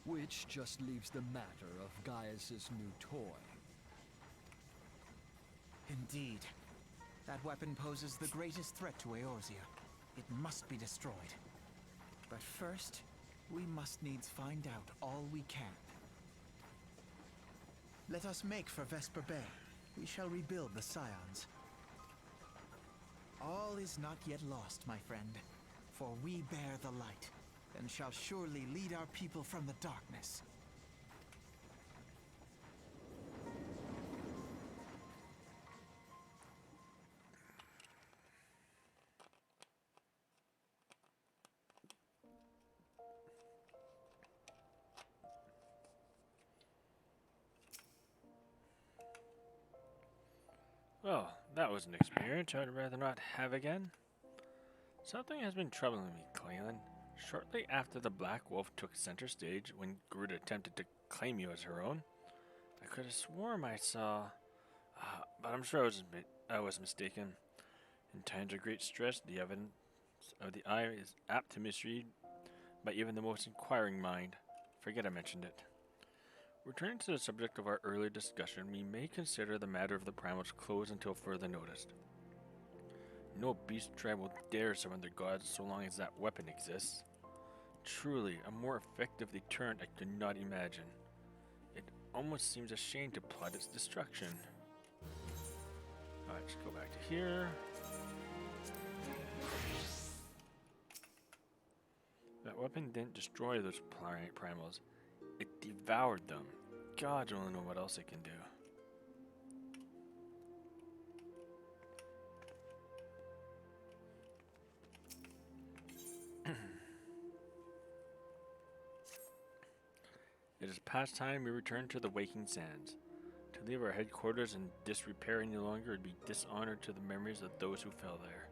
Which just leaves the matter of Gaius's new toy. Indeed. That weapon poses the greatest threat to Eorzea. It must be destroyed. But first, we must needs find out all we can. Let us make for Vesper Bay. We shall rebuild the Scions. All is not yet lost, my friend, for we bear the light, and shall surely lead our people from the darkness. Well, that was an experience I'd rather not have again. Something has been troubling me, Clalin. Shortly after the Black Wolf took center stage, when Garuda attempted to claim you as her own, I could have sworn I saw... but I'm sure I was mistaken. In times of great stress, the evidence of the eye is apt to misread by even the most inquiring mind. Forget I mentioned it. Returning to the subject of our earlier discussion, we may consider the matter of the primals closed until further notice. No beast tribe will dare summon their gods so long as that weapon exists. Truly, a more effective deterrent I could not imagine. It almost seems a shame to plot its destruction. Alright, let's go back to here. That weapon didn't destroy those primals. It devoured them. God only know what else it can do. It is past time we return to the Waking Sands. To leave our headquarters in disrepair any longer would be dishonor to the memories of those who fell there.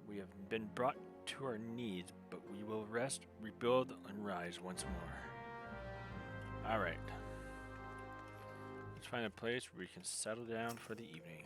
We have been brought to our knees, but we will rest, rebuild, and rise once more. Alright. Let's find a place where we can settle down for the evening.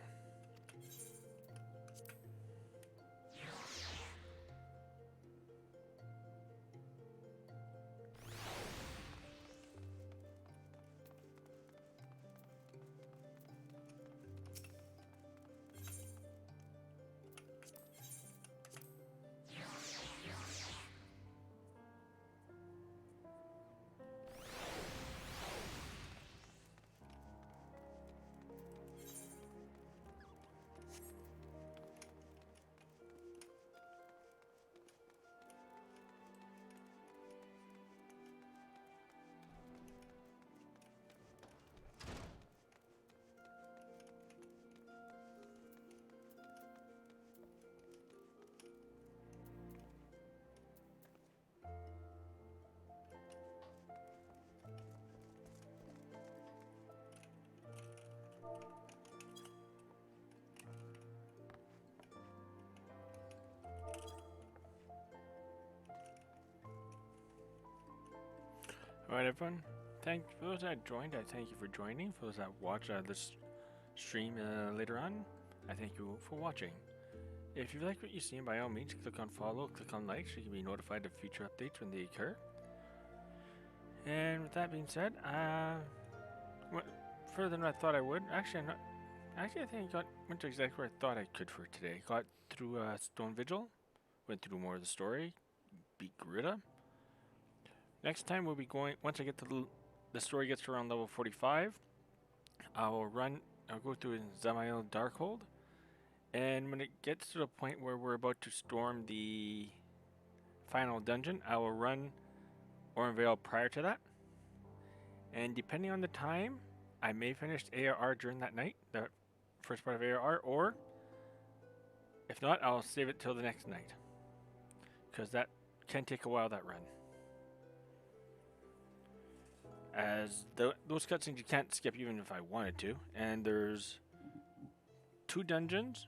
Alright everyone, for those that joined, I thank you for joining. For those that watch this stream later on, I thank you for watching. If you like what you see, by all means, click on follow, click on like, so you can be notified of future updates when they occur. And with that being said, went further than I thought I would. Actually, I think I went to exactly where I thought I could for today. Got through Stone Vigil, went through more of the story, beat Garuda. Next time we'll be going, once I get to the story gets to around level 45, I'll go through Zamael Darkhold, and when it gets to the point where we're about to storm the final dungeon, I will run Orenvale prior to that, and depending on the time, I may finish ARR during that night, the first part of ARR, or if not, I'll save it till the next night, because that can take a while, that run. As those cutscenes you can't skip even if I wanted to, and there's 2 dungeons,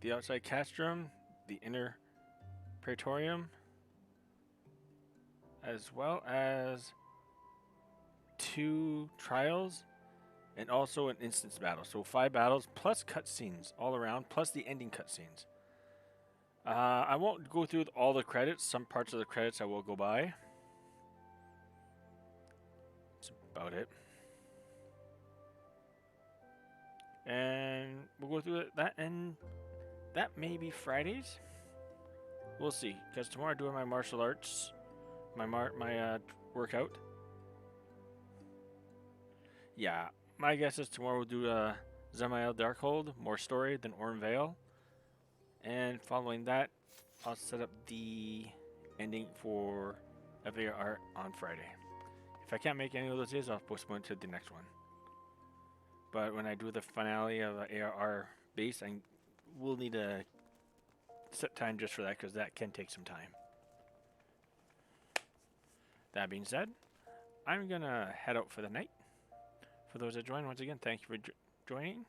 the outside castrum, the inner praetorium, as well as 2 trials, and also an instance battle. So 5 battles plus cutscenes all around, plus the ending cutscenes. I won't go through all the credits. Some parts of the credits I will go by. About it, and we'll go through that, and that may be Fridays. We'll see, because tomorrow I'm doing my martial arts, my workout, Yeah, my guess is tomorrow we'll do Zemael Darkhold, more story than Orm Vale. And following that, I'll set up the ending for FAR on Friday. If I can't make any of those days, I'll postpone to the next one. But when I do the finale of the ARR base, I will need a set time just for that, because that can take some time. That being said, I'm going to head out for the night. For those that join, once again, thank you for joining.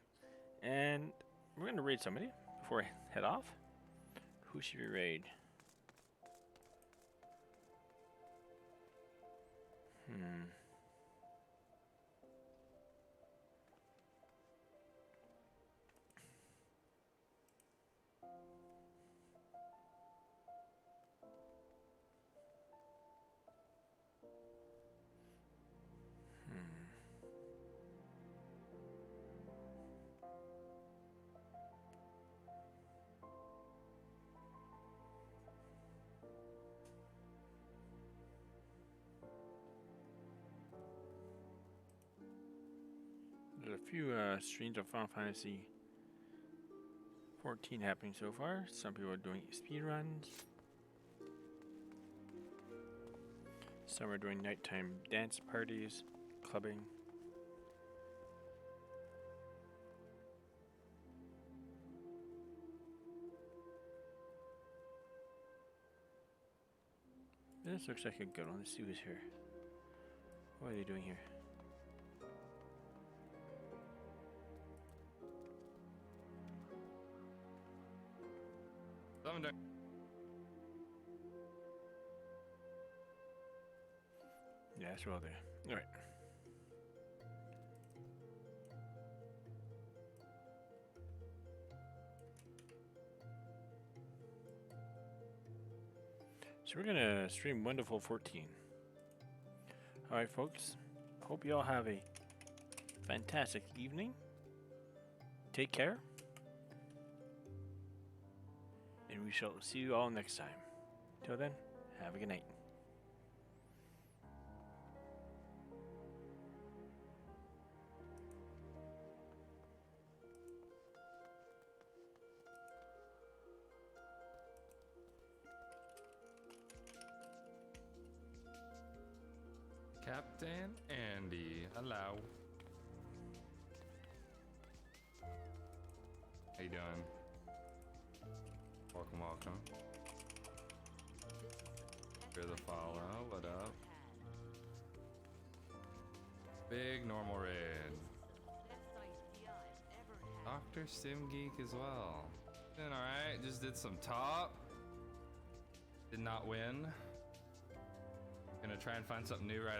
And we're going to raid somebody before I head off. Who should we raid? There's a few streams of Final Fantasy 14 happening so far. Some people are doing speed runs. Some are doing nighttime dance parties, clubbing. This looks like a good one. Let's see who's here. What are they doing here? Yeah, that's well there. Alright. So we're gonna stream Wonderful 14. Alright folks, hope you all have a fantastic evening. Take care. And we shall see you all next time. Till then, have a good night. Captain Andy, hello. How you doing? Welcome, welcome. Here's the follow, what up? Big normal raid. Dr. Sim Geek as well. Doing alright, just did some top. Did not win. Gonna try and find something new right